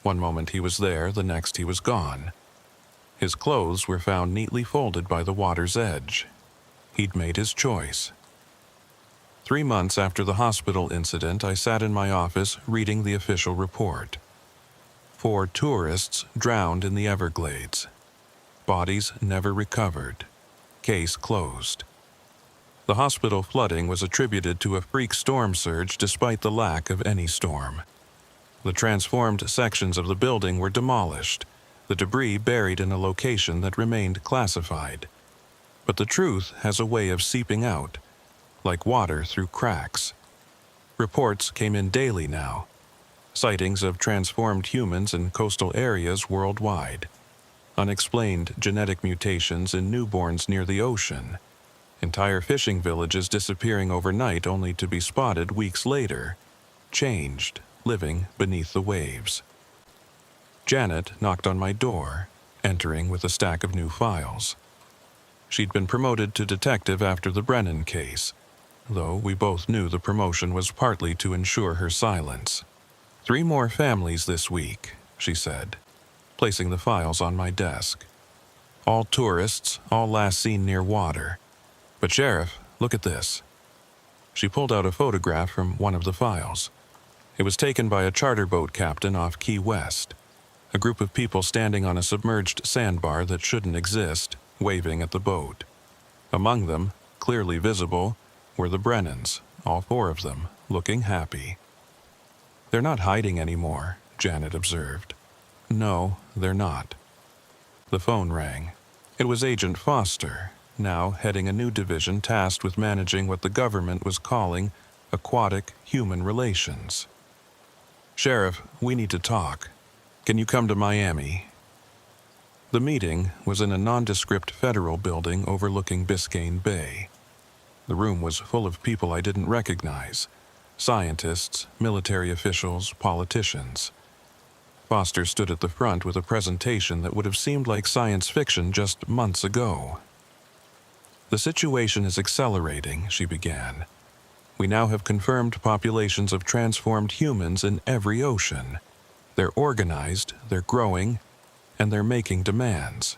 One moment he was there, the next he was gone. His clothes were found neatly folded by the water's edge. He'd made his choice. 3 months after the hospital incident, I sat in my office reading the official report. 4 tourists drowned in the Everglades. Bodies never recovered. Case closed. The hospital flooding was attributed to a freak storm surge despite the lack of any storm. The transformed sections of the building were demolished, the debris buried in a location that remained classified. But the truth has a way of seeping out, like water through cracks. Reports came in daily now. Sightings of transformed humans in coastal areas worldwide. Unexplained genetic mutations in newborns near the ocean. Entire fishing villages disappearing overnight only to be spotted weeks later. Changed, living beneath the waves. Janet knocked on my door, entering with a stack of new files. She'd been promoted to detective after the Brennan case, though we both knew the promotion was partly to ensure her silence. 3 more families this week, she said, placing the files on my desk. All tourists, all last seen near water. But Sheriff, look at this. She pulled out a photograph from one of the files. It was taken by a charter boat captain off Key West. A group of people standing on a submerged sandbar that shouldn't exist, waving at the boat. Among them, clearly visible, were the Brennans, all 4 of them, looking happy. They're not hiding anymore, Janet observed. No, they're not. The phone rang. It was Agent Foster, now heading a new division tasked with managing what the government was calling aquatic human relations. Sheriff, we need to talk. Can you come to Miami? The meeting was in a nondescript federal building overlooking Biscayne Bay. The room was full of people I didn't recognize. Scientists, military officials, politicians. Foster stood at the front with a presentation that would have seemed like science fiction just months ago. The situation is accelerating, she began. We now have confirmed populations of transformed humans in every ocean. They're organized, they're growing, and they're making demands.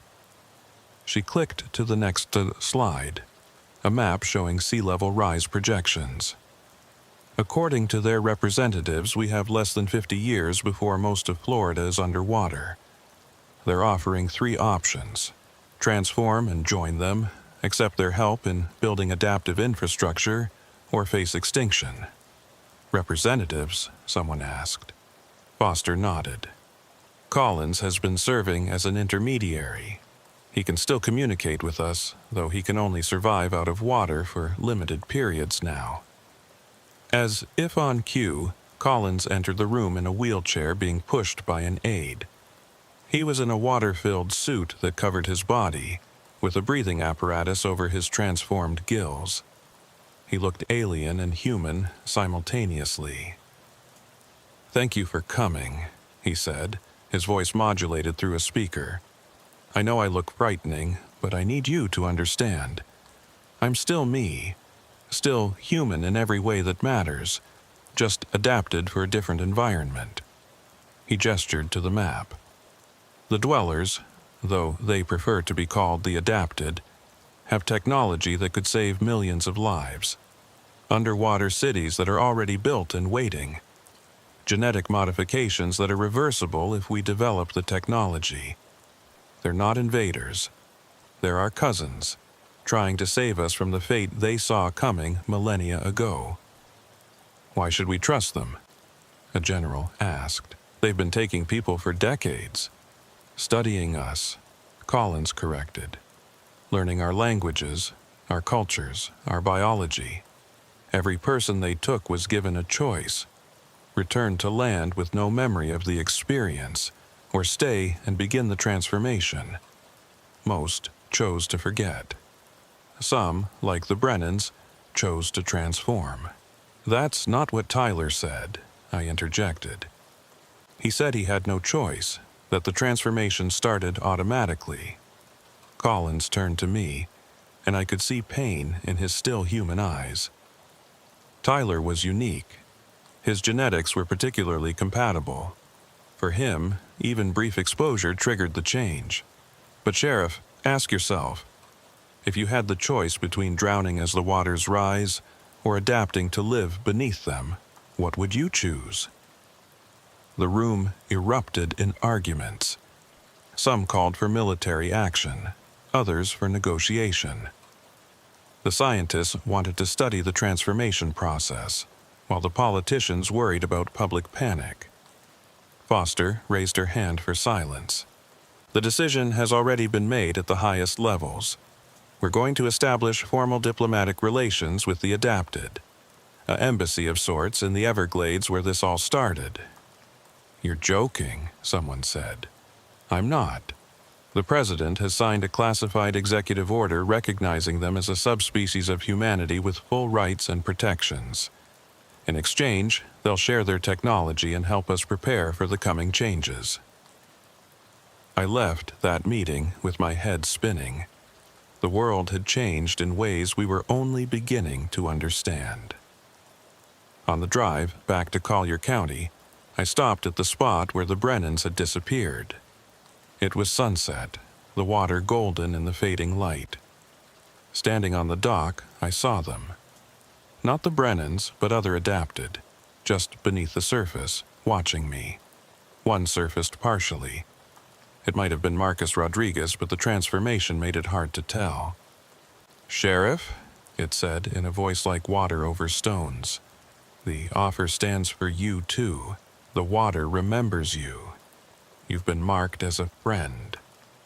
She clicked to the next slide, a map showing sea level rise projections. According to their representatives, we have less than 50 years before most of Florida is underwater. They're offering 3 options: transform and join them, accept their help in building adaptive infrastructure, or face extinction. Representatives? Someone asked. Foster nodded. Collins has been serving as an intermediary. He can still communicate with us, though he can only survive out of water for limited periods now. As if on cue, Collins entered the room in a wheelchair being pushed by an aide. He was in a water-filled suit that covered his body, with a breathing apparatus over his transformed gills. He looked alien and human simultaneously. "Thank you for coming," he said, his voice modulated through a speaker. "I know I look frightening, but I need you to understand. I'm still me, still human in every way that matters, just adapted for a different environment." He gestured to the map. The dwellers, though they prefer to be called the adapted, have technology that could save millions of lives. Underwater cities that are already built and waiting. Genetic modifications that are reversible if we develop the technology. They're not invaders. They're our cousins, trying to save us from the fate they saw coming millennia ago. "Why should we trust them?" a general asked. They've been taking people for decades, studying us, Collins corrected, learning our languages, our cultures, our biology. Every person they took was given a choice: return to land with no memory of the experience, or stay and begin the transformation. Most chose to forget. Some, like the Brennans, chose to transform. That's not what Tyler said, I interjected. He said he had no choice, that the transformation started automatically. Collins turned to me, and I could see pain in his still human eyes. Tyler was unique. His genetics were particularly compatible. For him, even brief exposure triggered the change. But Sheriff, ask yourself, if you had the choice between drowning as the waters rise or adapting to live beneath them, what would you choose? The room erupted in arguments. Some called for military action, others for negotiation. The scientists wanted to study the transformation process, while the politicians worried about public panic. Foster raised her hand for silence. The decision has already been made at the highest levels. We're going to establish formal diplomatic relations with the adapted. An embassy of sorts in the Everglades where this all started. You're joking, someone said. I'm not. The president has signed a classified executive order recognizing them as a subspecies of humanity with full rights and protections. In exchange, they'll share their technology and help us prepare for the coming changes. I left that meeting with my head spinning. The world had changed in ways we were only beginning to understand. On the drive back to Collier County, I stopped at the spot where the Brennans had disappeared. It was sunset, the water golden in the fading light. Standing on the dock, I saw them. Not the Brennans, but other adapted, just beneath the surface, watching me. One surfaced partially. It might have been Marcus Rodriguez, but the transformation made it hard to tell. Sheriff, it said in a voice like water over stones. The offer stands for you too. The water remembers you. You've been marked as a friend.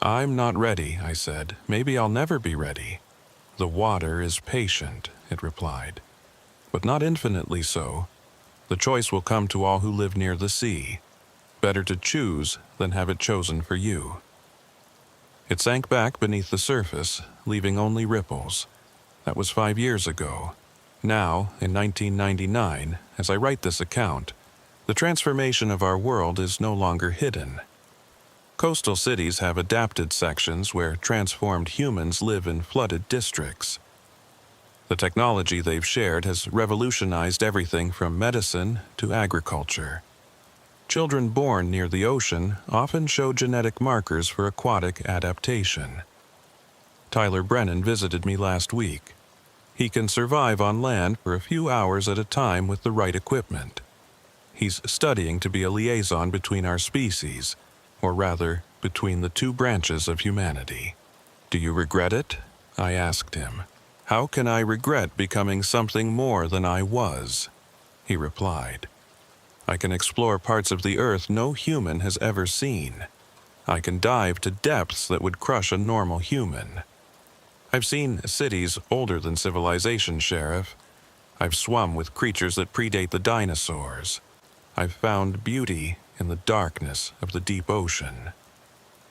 I'm not ready, I said. Maybe I'll never be ready. The water is patient, it replied. But not infinitely so. The choice will come to all who live near the sea. Better to choose than have it chosen for you. It sank back beneath the surface, leaving only ripples. That was 5 years ago. Now, in 1999, as I write this account, the transformation of our world is no longer hidden. Coastal cities have adapted sections where transformed humans live in flooded districts. The technology they've shared has revolutionized everything from medicine to agriculture. Children born near the ocean often show genetic markers for aquatic adaptation. Tyler Brennan visited me last week. He can survive on land for a few hours at a time with the right equipment. He's studying to be a liaison between our species, or rather, between the two branches of humanity. Do you regret it? I asked him. How can I regret becoming something more than I was? He replied. I can explore parts of the earth no human has ever seen. I can dive to depths that would crush a normal human. I've seen cities older than civilization, Sheriff. I've swum with creatures that predate the dinosaurs. I've found beauty in the darkness of the deep ocean.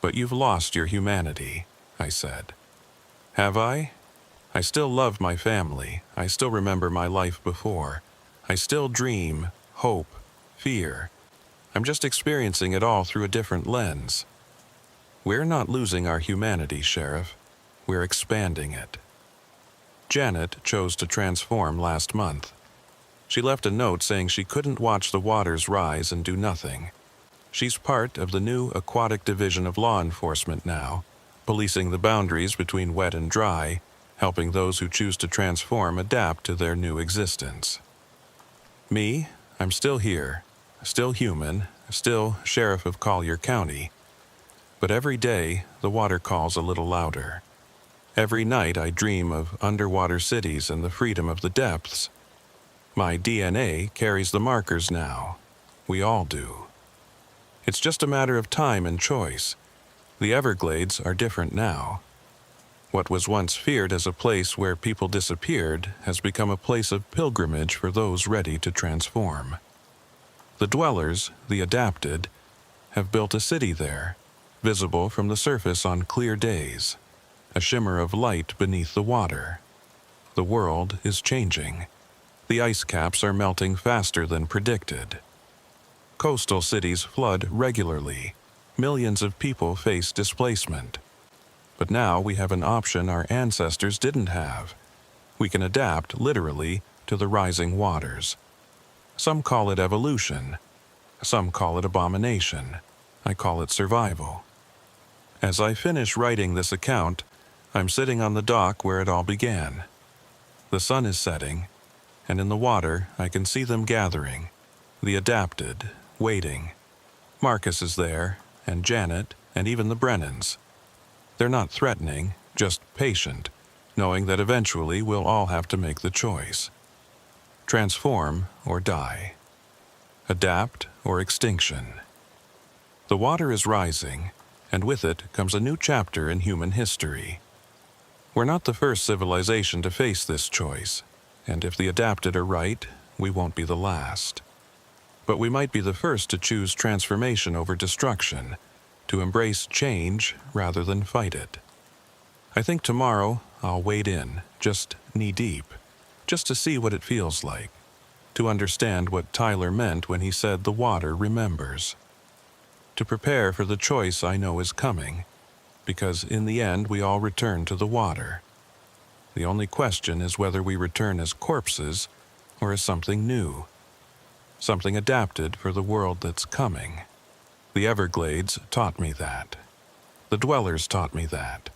But you've lost your humanity, I said. Have I? I still love my family. I still remember my life before. I still dream, hope, fear. I'm just experiencing it all through a different lens. We're not losing our humanity, Sheriff. We're expanding it. Janet chose to transform last month. She left a note saying she couldn't watch the waters rise and do nothing. She's part of the new aquatic division of law enforcement now, policing the boundaries between wet and dry, helping those who choose to transform adapt to their new existence. Me, I'm still here, still human, still Sheriff of Collier County. But every day, the water calls a little louder. Every night I dream of underwater cities and the freedom of the depths. My DNA carries the markers now. We all do. It's just a matter of time and choice. The Everglades are different now. What was once feared as a place where people disappeared has become a place of pilgrimage for those ready to transform. The dwellers, the adapted, have built a city there, visible from the surface on clear days, a shimmer of light beneath the water. The world is changing. The ice caps are melting faster than predicted. Coastal cities flood regularly. Millions of people face displacement. But now we have an option our ancestors didn't have. We can adapt, literally, to the rising waters. Some call it evolution. Some call it abomination. I call it survival. As I finish writing this account, I'm sitting on the dock where it all began. The sun is setting, and in the water I can see them gathering, the adapted, waiting. Marcus is there, and Janet, and even the Brennans. They're not threatening, just patient, knowing that eventually we'll all have to make the choice. Transform or die. Adapt or extinction. The water is rising, and with it comes a new chapter in human history. We're not the first civilization to face this choice, and if the adapted are right, we won't be the last. But we might be the first to choose transformation over destruction, to embrace change rather than fight it. I think tomorrow I'll wade in, just knee-deep, just to see what it feels like, to understand what Tyler meant when he said the water remembers, to prepare for the choice I know is coming, because in the end we all return to the water. The only question is whether we return as corpses or as something new, something adapted for the world that's coming. The Everglades taught me that. The dwellers taught me that.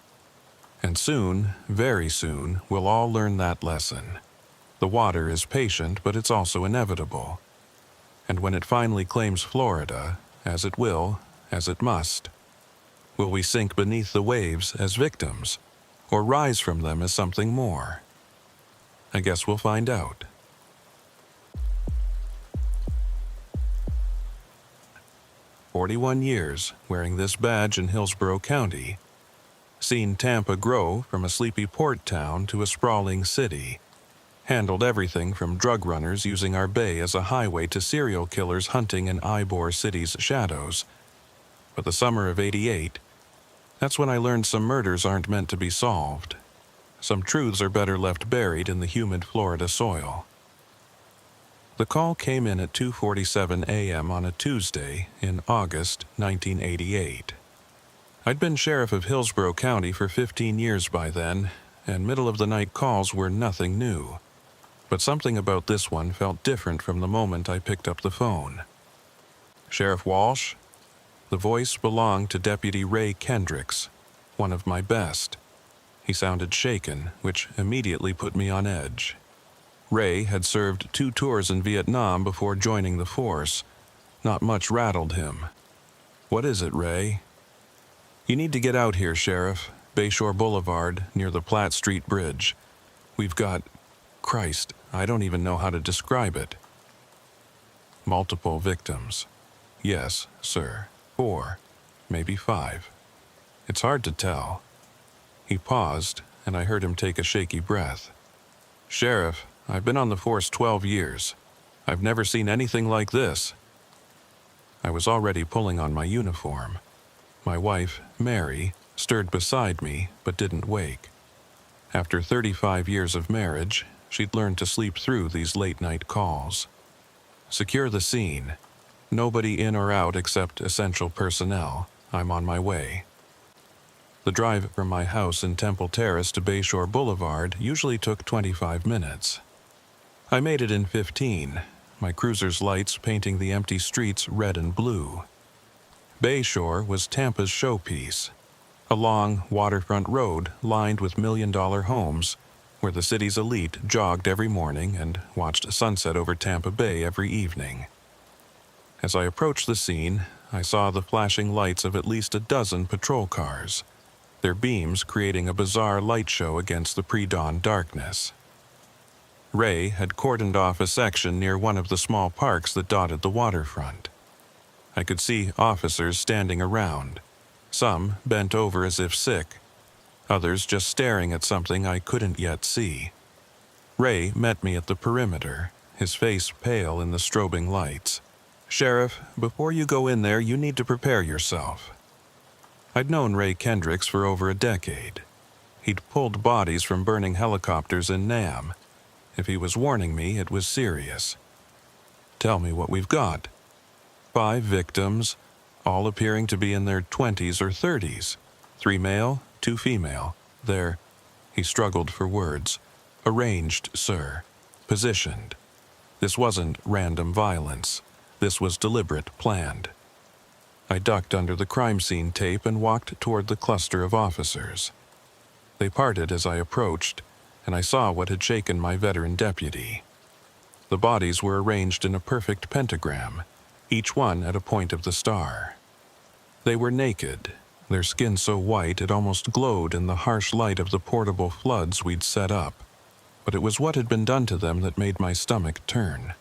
And soon, very soon, we'll all learn that lesson. The water is patient, but it's also inevitable. And when it finally claims Florida, as it will, as it must, will we sink beneath the waves as victims, or rise from them as something more? I guess we'll find out. 41 years wearing this badge in Hillsborough County. Seen Tampa grow from a sleepy port town to a sprawling city. Handled everything from drug runners using our bay as a highway to serial killers hunting in Ybor City's shadows. But the summer of '88, that's when I learned some murders aren't meant to be solved. Some truths are better left buried in the humid Florida soil. The call came in at 2:47 a.m. on a Tuesday in August 1988. I'd been sheriff of Hillsborough County for 15 years by then, and middle-of-the-night calls were nothing new. But something about this one felt different from the moment I picked up the phone. "Sheriff Walsh?" The voice belonged to Deputy Ray Kendricks, one of my best. He sounded shaken, which immediately put me on edge. Ray had served 2 tours in Vietnam before joining the force. Not much rattled him. "What is it, Ray?" "You need to get out here, Sheriff. Bayshore Boulevard, near the Platte Street Bridge. We've got... Christ, I don't even know how to describe it." "Multiple victims." "Yes, sir. 4, maybe 5. It's hard to tell." He paused, and I heard him take a shaky breath. "Sheriff, I've been on the force 12 years. I've never seen anything like this." I was already pulling on my uniform. My wife, Mary, stirred beside me but didn't wake. After 35 years of marriage, she'd learned to sleep through these late-night calls. "Secure the scene. Nobody in or out except essential personnel. I'm on my way." The drive from my house in Temple Terrace to Bayshore Boulevard usually took 25 minutes. I made it in 15, my cruiser's lights painting the empty streets red and blue. Bayshore was Tampa's showpiece, a long waterfront road lined with million-dollar homes where the city's elite jogged every morning and watched sunset over Tampa Bay every evening. As I approached the scene, I saw the flashing lights of at least a dozen patrol cars, their beams creating a bizarre light show against the pre-dawn darkness. Ray had cordoned off a section near one of the small parks that dotted the waterfront. I could see officers standing around, some bent over as if sick, others just staring at something I couldn't yet see. Ray met me at the perimeter, his face pale in the strobing lights. "Sheriff, before you go in there, you need to prepare yourself." I'd known Ray Kendricks for over a decade. He'd pulled bodies from burning helicopters in Nam. If he was warning me, it was serious. "Tell me what we've got." 5 victims, all appearing to be in their 20s or 30s. 3 male, 2 female. They're, he struggled for words, arranged, sir, positioned. This wasn't random violence. This was deliberate, planned. I ducked under the crime scene tape and walked toward the cluster of officers. They parted as I approached, and I saw what had shaken my veteran deputy. The bodies were arranged in a perfect pentagram, each one at a point of the star. They were naked, their skin so white it almost glowed in the harsh light of the portable floods we'd set up. But it was what had been done to them that made my stomach turn.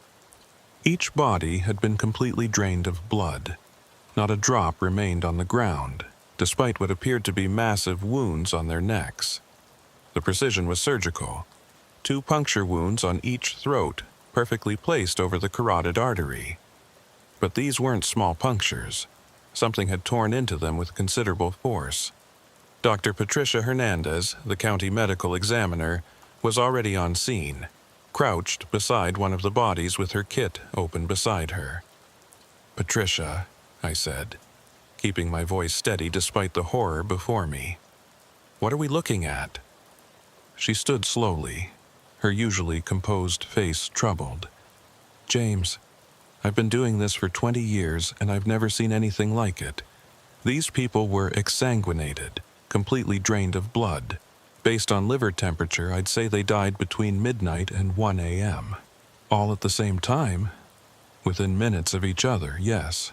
Each body had been completely drained of blood. Not a drop remained on the ground, despite what appeared to be massive wounds on their necks. The precision was surgical. 2 puncture wounds on each throat, perfectly placed over the carotid artery. But these weren't small punctures. Something had torn into them with considerable force. Dr. Patricia Hernandez, the county medical examiner, was already on scene, crouched beside one of the bodies with her kit open beside her. "Patricia," I said, keeping my voice steady despite the horror before me. "What are we looking at?" She stood slowly, her usually composed face troubled. "James, I've been doing this for 20 years and I've never seen anything like it. These people were exsanguinated, completely drained of blood. Based on liver temperature, I'd say they died between midnight and 1 a.m. All at the same time? Within minutes of each other, yes."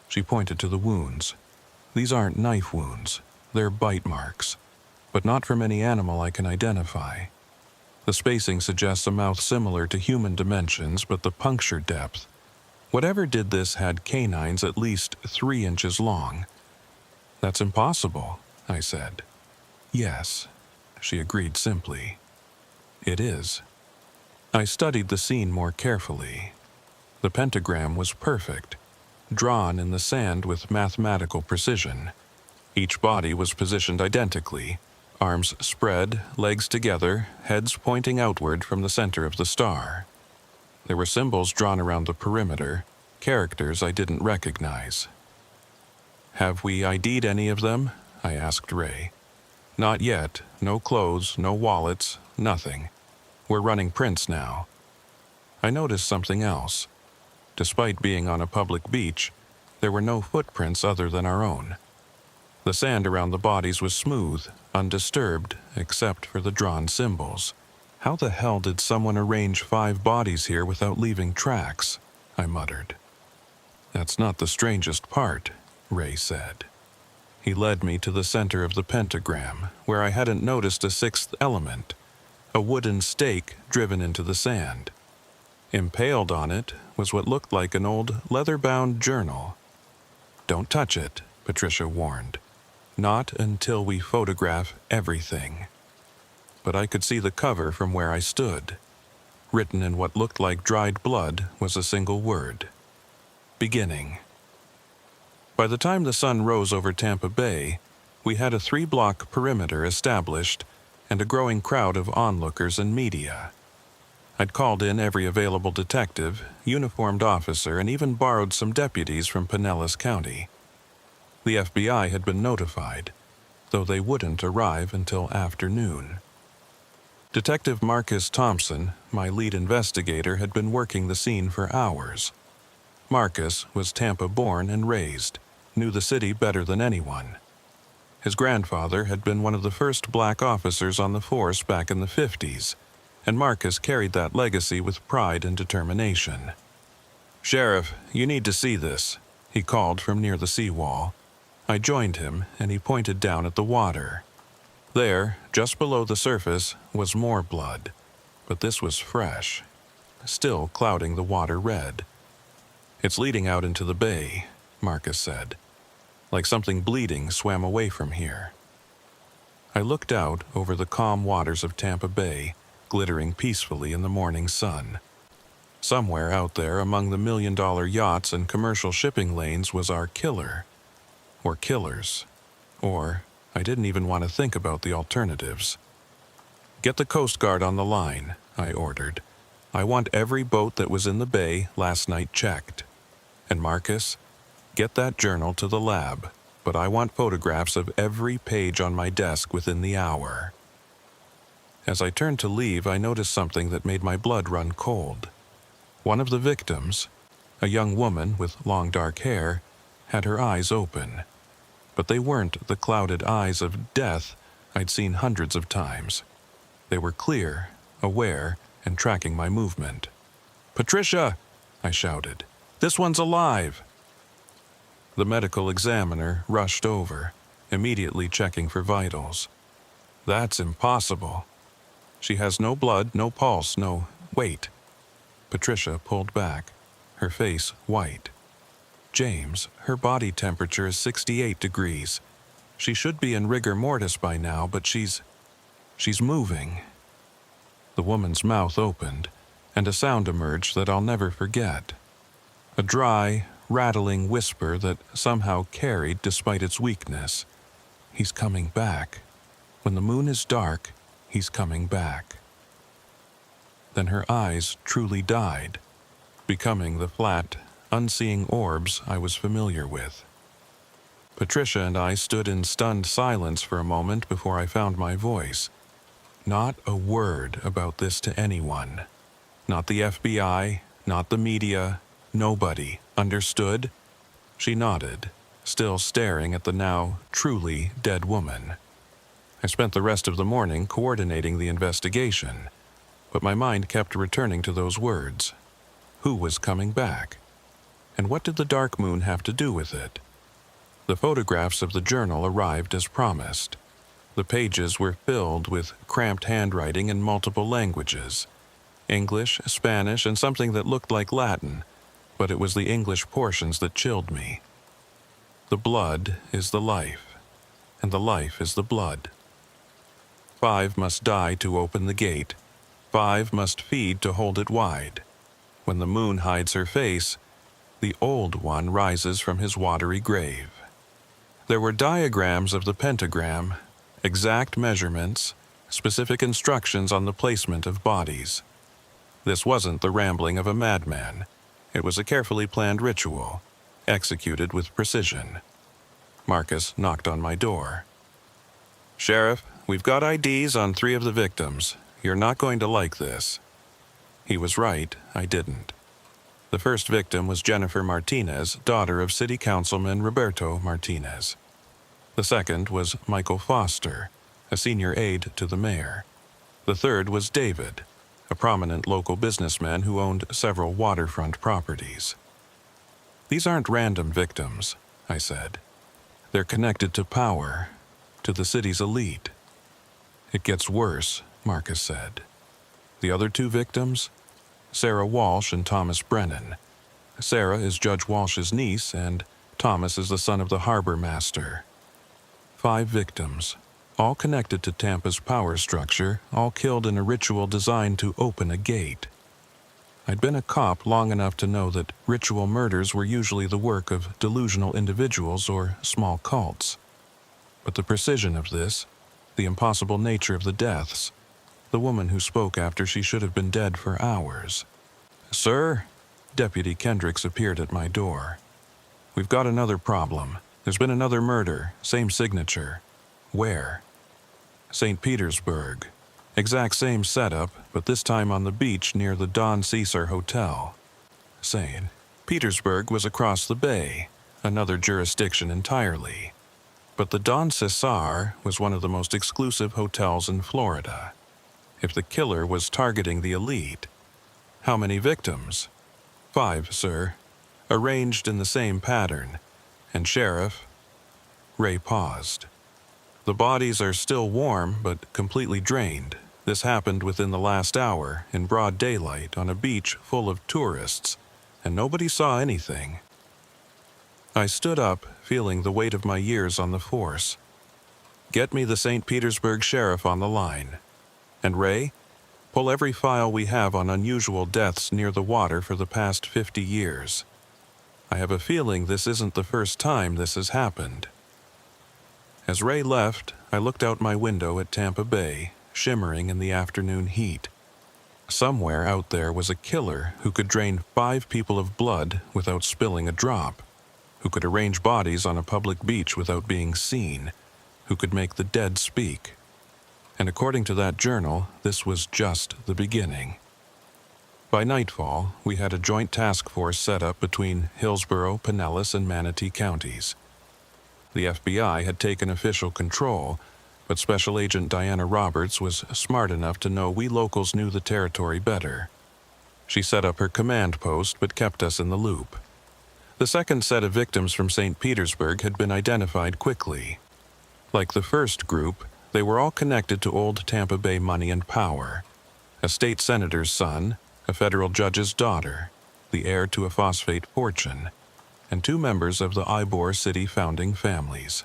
She pointed to the wounds. "These aren't knife wounds. They're bite marks. But not from any animal I can identify. The spacing suggests a mouth similar to human dimensions, but the puncture depth. Whatever did this had canines at least 3 inches long." "That's impossible," I said. "Yes," she agreed simply. "It is." I studied the scene more carefully. The pentagram was perfect, drawn in the sand with mathematical precision. Each body was positioned identically, arms spread, legs together, heads pointing outward from the center of the star. There were symbols drawn around the perimeter, characters I didn't recognize. "Have we ID'd any of them?" I asked Ray. "Not yet. No clothes, no wallets, nothing. We're running prints now." I noticed something else. Despite being on a public beach, there were no footprints other than our own. The sand around the bodies was smooth, undisturbed, except for the drawn symbols. "How the hell did someone arrange 5 bodies here without leaving tracks?" I muttered. "That's not the strangest part," Ray said. He led me to the center of the pentagram, where I hadn't noticed a 6th element, a wooden stake driven into the sand. Impaled on it was what looked like an old leather-bound journal. "Don't touch it," Patricia warned. "Not until we photograph everything." But I could see the cover from where I stood. Written in what looked like dried blood was a single word: "Beginning." By the time the sun rose over Tampa Bay, we had a 3-block perimeter established and a growing crowd of onlookers and media. I'd called in every available detective, uniformed officer, and even borrowed some deputies from Pinellas County. The FBI had been notified, though they wouldn't arrive until afternoon. Detective Marcus Thompson, my lead investigator, had been working the scene for hours. Marcus was Tampa-born and raised, knew the city better than anyone. His grandfather had been one of the first black officers on the force back in the 50s, and Marcus carried that legacy with pride and determination. "Sheriff, you need to see this," he called from near the seawall. I joined him, and he pointed down at the water. There, just below the surface, was more blood, but this was fresh, still clouding the water red. "It's leading out into the bay. Marcus said. Like something bleeding swam away from here. I looked out over the calm waters of Tampa Bay, glittering peacefully in the morning sun. Somewhere out there among the million-dollar yachts and commercial shipping lanes was our killer. Or killers. Or, I didn't even want to think about the alternatives. "Get the Coast Guard on the line," I ordered. "I want every boat that was in the bay last night checked. And Marcus, get that journal to the lab, but I want photographs of every page on my desk within the hour." As I turned to leave, I noticed something that made my blood run cold. One of the victims, a young woman with long dark hair, had her eyes open. But they weren't the clouded eyes of death I'd seen hundreds of times. They were clear, aware, and tracking my movement. "Patricia!" I shouted. "This one's alive!" The medical examiner rushed over, immediately checking for vitals. "That's impossible. She has no blood, no pulse, no... Wait." Patricia pulled back, her face white. "James, her body temperature is 68 degrees. She should be in rigor mortis by now, but she's moving." The woman's mouth opened, and a sound emerged that I'll never forget. A dry, rattling whisper that somehow carried despite its weakness. "He's coming back. When the moon is dark, he's coming back." Then her eyes truly died, becoming the flat, unseeing orbs I was familiar with. Patricia and I stood in stunned silence for a moment before I found my voice. Not a word about this to anyone. Not the FBI, not the media, nobody. Understood? She nodded, still staring at the now truly dead woman. I spent the rest of the morning coordinating the investigation, but my mind kept returning to those words. Who was coming back? And what did the dark moon have to do with it? The photographs of the journal arrived as promised. The pages were filled with cramped handwriting in multiple languages. English, Spanish, and something that looked like Latin, but it was the English portions that chilled me. The blood is the life, and the life is the blood. 5 must die to open the gate. 5 must feed to hold it wide. When the moon hides her face, the old one rises from his watery grave. There were diagrams of the pentagram, exact measurements, specific instructions on the placement of bodies. This wasn't the rambling of a madman. It was a carefully planned ritual, executed with precision. Marcus knocked on my door. "Sheriff, we've got IDs on 3 of the victims. You're not going to like this." He was right, I didn't. The first victim was Jennifer Martinez, daughter of City Councilman Roberto Martinez. The second was Michael Foster, a senior aide to the mayor. The third was David, a prominent local businessman who owned several waterfront properties. "These aren't random victims," I said. "They're connected to power, to the city's elite." "It gets worse," Marcus said. "The other 2 victims? Sarah Walsh and Thomas Brennan. Sarah is Judge Walsh's niece, and Thomas is the son of the harbor master. 5 victims, all connected to Tampa's power structure, all killed in a ritual designed to open a gate." I'd been a cop long enough to know that ritual murders were usually the work of delusional individuals or small cults. But the precision of this, the impossible nature of the deaths, the woman who spoke after she should have been dead for hours. "Sir?" Deputy Kendricks appeared at my door. "We've got another problem. There's been another murder, same signature." "Where?" "St. Petersburg. Exact same setup, but this time on the beach near the Don Cesar Hotel." St. Petersburg was across the bay, another jurisdiction entirely. But the Don Cesar was one of the most exclusive hotels in Florida. If the killer was targeting the elite, how many victims? 5, sir, arranged in the same pattern. And Sheriff... Ray paused. "The bodies are still warm, but completely drained. This happened within the last hour, in broad daylight, on a beach full of tourists, and nobody saw anything." I stood up, feeling the weight of my years on the force. Get me the St. Petersburg sheriff on the line. And Ray, pull every file we have on unusual deaths near the water for the past 50 years. I have a feeling this isn't the first time this has happened. As Ray left, I looked out my window at Tampa Bay, shimmering in the afternoon heat. Somewhere out there was a killer who could drain 5 people of blood without spilling a drop, who could arrange bodies on a public beach without being seen, who could make the dead speak. And according to that journal, this was just the beginning. By nightfall, we had a joint task force set up between Hillsborough, Pinellas, and Manatee counties. The FBI had taken official control, but Special Agent Diana Roberts was smart enough to know we locals knew the territory better. She set up her command post but kept us in the loop. The second set of victims from St. Petersburg had been identified quickly. Like the first group, they were all connected to old Tampa Bay money and power. A state senator's son, a federal judge's daughter, the heir to a phosphate fortune, and 2 members of the Ybor City founding families.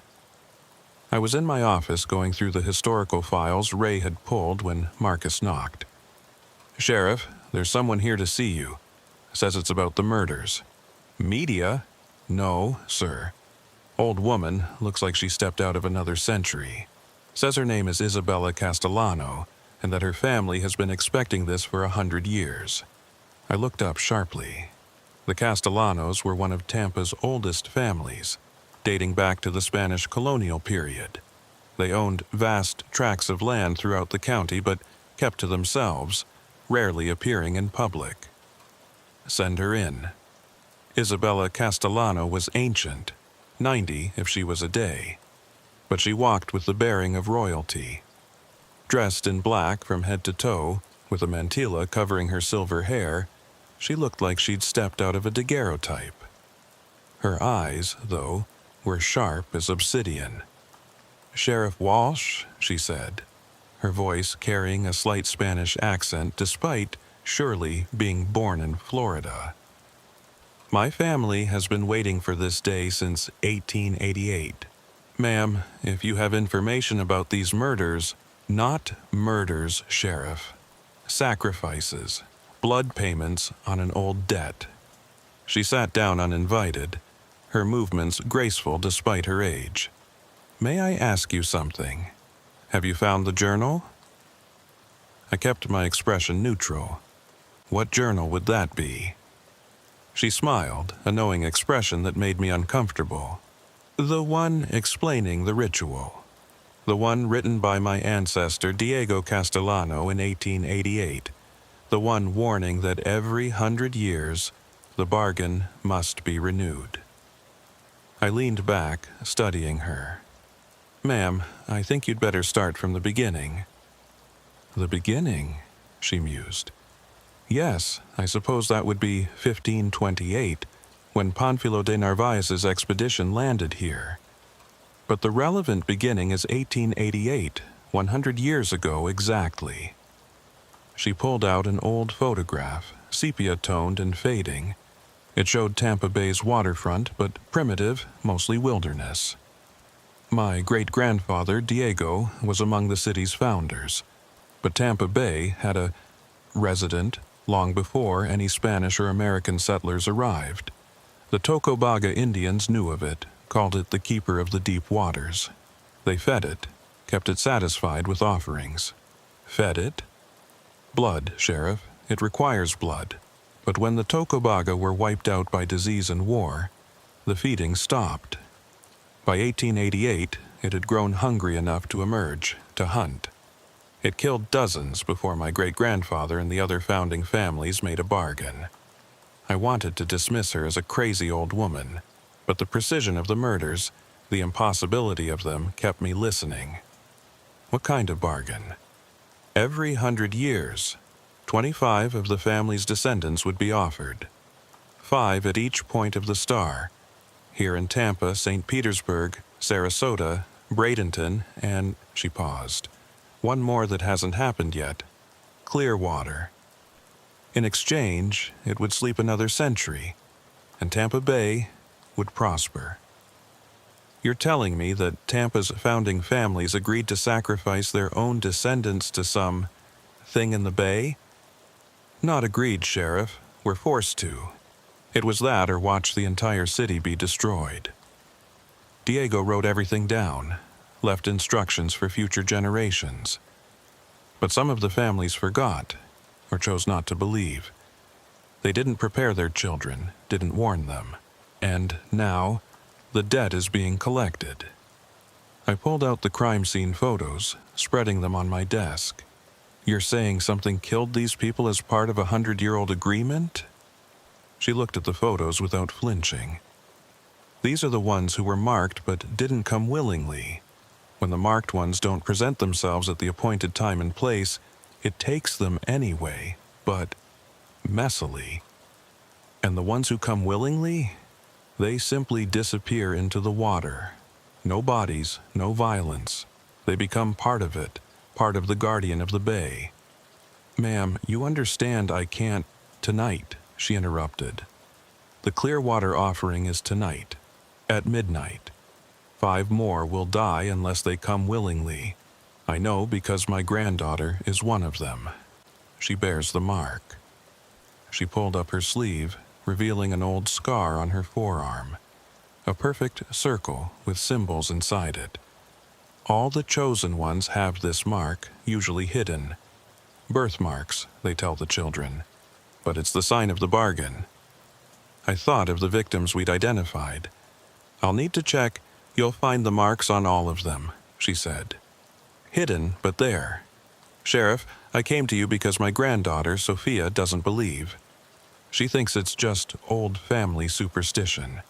I was in my office going through the historical files Ray had pulled when Marcus knocked. "Sheriff, there's someone here to see you. Says it's about the murders." "Media?" "No, sir. Old woman, looks like she stepped out of another century. Says her name is Isabella Castellano, and that her family has been expecting this for 100 years. I looked up sharply. The Castellanos were one of Tampa's oldest families, dating back to the Spanish colonial period. They owned vast tracts of land throughout the county, but kept to themselves, rarely appearing in public. "Send her in." Isabella Castellano was ancient, 90 if she was a day, but she walked with the bearing of royalty. Dressed in black from head to toe, with a mantilla covering her silver hair, she looked like she'd stepped out of a daguerreotype. Her eyes, though, were sharp as obsidian. "Sheriff Walsh," she said, her voice carrying a slight Spanish accent despite surely being born in Florida. "My family has been waiting for this day since 1888. Ma'am, if you have information about these murders—" "Not murders, Sheriff. Sacrifices, blood payments on an old debt." She sat down uninvited, her movements graceful despite her age. "May I ask you something? Have you found the journal?" I kept my expression neutral. What journal would that be? She smiled, a knowing expression that made me uncomfortable. "The one explaining the ritual. The one written by my ancestor Diego Castellano in 1888. The one warning that every 100 years, the bargain must be renewed." I leaned back, studying her. "Ma'am, I think you'd better start from the beginning." "The beginning?" she mused. "Yes, I suppose that would be 1528, when Panfilo de Narvaez's expedition landed here. But the relevant beginning is 1888, 100 years ago exactly." She pulled out an old photograph, sepia-toned and fading. It showed Tampa Bay's waterfront, but primitive, mostly wilderness. My great-grandfather, Diego, was among the city's founders, but Tampa Bay had a resident long before any Spanish or American settlers arrived. The Tocobaga Indians knew of it, called it the Keeper of the Deep Waters. They fed it, kept it satisfied with offerings. Fed it? Blood, Sheriff. It requires blood. But when the Tocobaga were wiped out by disease and war, the feeding stopped. By 1888, it had grown hungry enough to emerge, to hunt. It killed dozens before my great-grandfather and the other founding families made a bargain. I wanted to dismiss her as a crazy old woman, but the precision of the murders, the impossibility of them, kept me listening. What kind of bargain? Every 100 years, 25 of the family's descendants would be offered. 5 at each point of the star. Here in Tampa, St. Petersburg, Sarasota, Bradenton, and, she paused, one more that hasn't happened yet, Clearwater. In exchange, it would sleep another century, and Tampa Bay, would prosper. You're telling me that Tampa's founding families agreed to sacrifice their own descendants to some thing in the bay? Not agreed, Sheriff. We're forced to. It was that or watch the entire city be destroyed. Diego wrote everything down, left instructions for future generations. But some of the families forgot, or chose not to believe. They didn't prepare their children, didn't warn them. And now, the debt is being collected. I pulled out the crime scene photos, spreading them on my desk. You're saying something killed these people as part of a 100-year-old agreement? She looked at the photos without flinching. These are the ones who were marked but didn't come willingly. When the marked ones don't present themselves at the appointed time and place, it takes them anyway, but messily. And the ones who come willingly? They simply disappear into the water. No bodies, no violence. They become part of it, part of the guardian of the bay. Ma'am, you understand I can't— Tonight, she interrupted. The Clearwater offering is tonight, at midnight. 5 more will die unless they come willingly. I know because my granddaughter is one of them. She bears the mark. She pulled up her sleeve, revealing an old scar on her forearm. A perfect circle with symbols inside it. All the chosen ones have this mark, usually hidden. Birthmarks, they tell the children. But it's the sign of the bargain. I thought of the victims we'd identified. I'll need to check. You'll find the marks on all of them, she said. Hidden, but there. Sheriff, I came to you because my granddaughter, Sophia, doesn't believe. She thinks it's just old family superstition.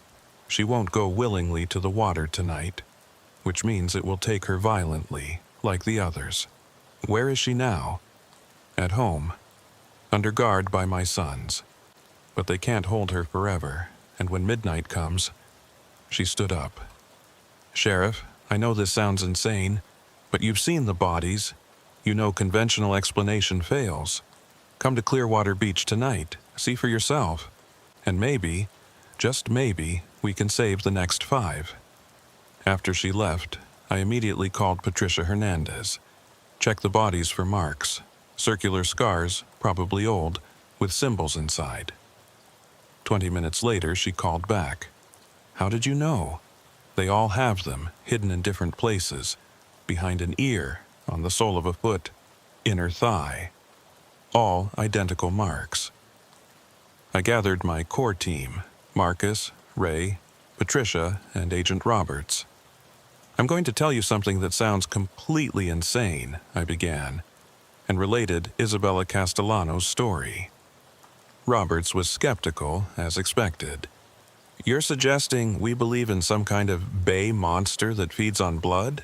She won't go willingly to the water tonight, which means it will take her violently, like the others. Where is she now? At home, under guard by my sons. But they can't hold her forever, and when midnight comes— She stood up. Sheriff, I know this sounds insane, but you've seen the bodies. You know conventional explanation fails. Come to Clearwater Beach tonight, see for yourself. And maybe, just maybe, we can save the next 5. After she left, I immediately called Patricia Hernandez. Check the bodies for marks. Circular scars, probably old, with symbols inside. 20 minutes later, she called back. How did you know? They all have them, hidden in different places. Behind an ear, on the sole of a foot, inner thigh. All identical marks. I gathered my core team, Marcus, Ray, Patricia, and Agent Roberts. I'm going to tell you something that sounds completely insane, I began, and related Isabella Castellano's story. Roberts was skeptical, as expected. You're suggesting we believe in some kind of bay monster that feeds on blood?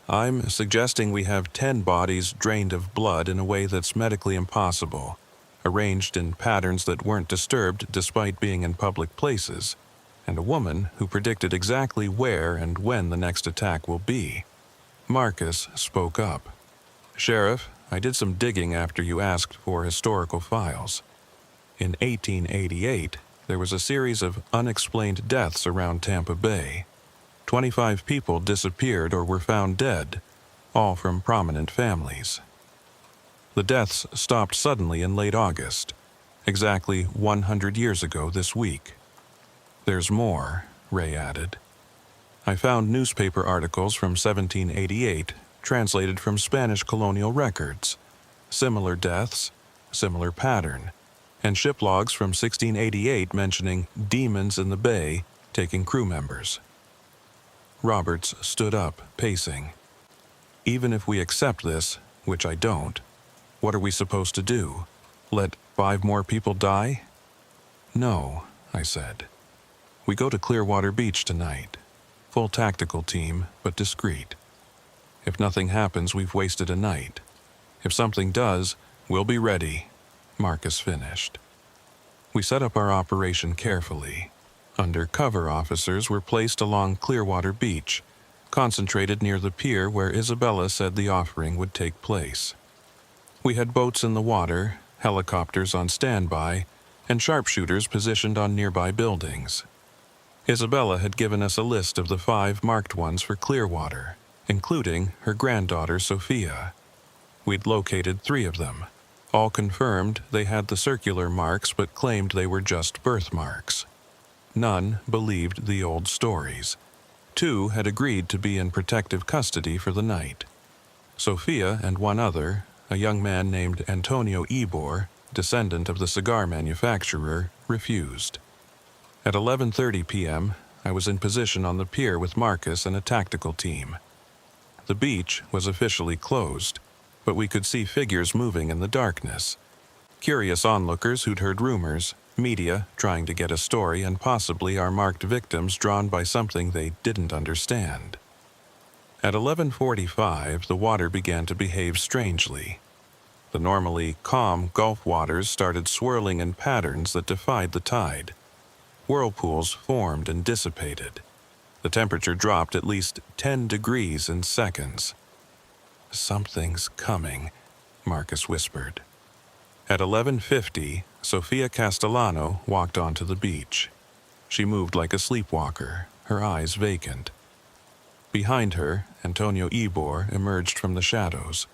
I'm suggesting we have 10 bodies drained of blood in a way that's medically impossible, arranged in patterns that weren't disturbed despite being in public places, and a woman who predicted exactly where and when the next attack will be. Marcus spoke up. Sheriff, I did some digging after you asked for historical files. In 1888, there was a series of unexplained deaths around Tampa Bay. 25 people disappeared or were found dead, all from prominent families. The deaths stopped suddenly in late August, exactly 100 years ago this week. There's more, Ray added. I found newspaper articles from 1788, translated from Spanish colonial records. Similar deaths, similar pattern, and ship logs from 1688 mentioning demons in the bay taking crew members. Roberts stood up, pacing. Even if we accept this, which I don't, what are we supposed to do? Let 5 more people die? No, I said. We go to Clearwater Beach tonight. Full tactical team, but discreet. If nothing happens, we've wasted a night. If something does, we'll be ready, Marcus finished. We set up our operation carefully. Undercover officers were placed along Clearwater Beach, concentrated near the pier where Isabella said the offering would take place. We had boats in the water, helicopters on standby, and sharpshooters positioned on nearby buildings. Isabella had given us a list of the 5 marked ones for Clearwater, including her granddaughter Sophia. We'd located 3 of them. All confirmed they had the circular marks but claimed they were just birthmarks. None believed the old stories. 2 had agreed to be in protective custody for the night. Sophia and one other, a young man named Antonio Ebor, descendant of the cigar manufacturer, refused. At 11:30 p.m., I was in position on the pier with Marcus and a tactical team. The beach was officially closed, but we could see figures moving in the darkness. Curious onlookers who'd heard rumors, media trying to get a story, and possibly our marked victims drawn by something they didn't understand. At 11:45, the water began to behave strangely. The normally calm Gulf waters started swirling in patterns that defied the tide. Whirlpools formed and dissipated. The temperature dropped at least 10 degrees in seconds. "Something's coming," Marcus whispered. At 11:50, Sophia Castellano walked onto the beach. She moved like a sleepwalker, her eyes vacant. Behind her, Antonio Ebor emerged from the shadows,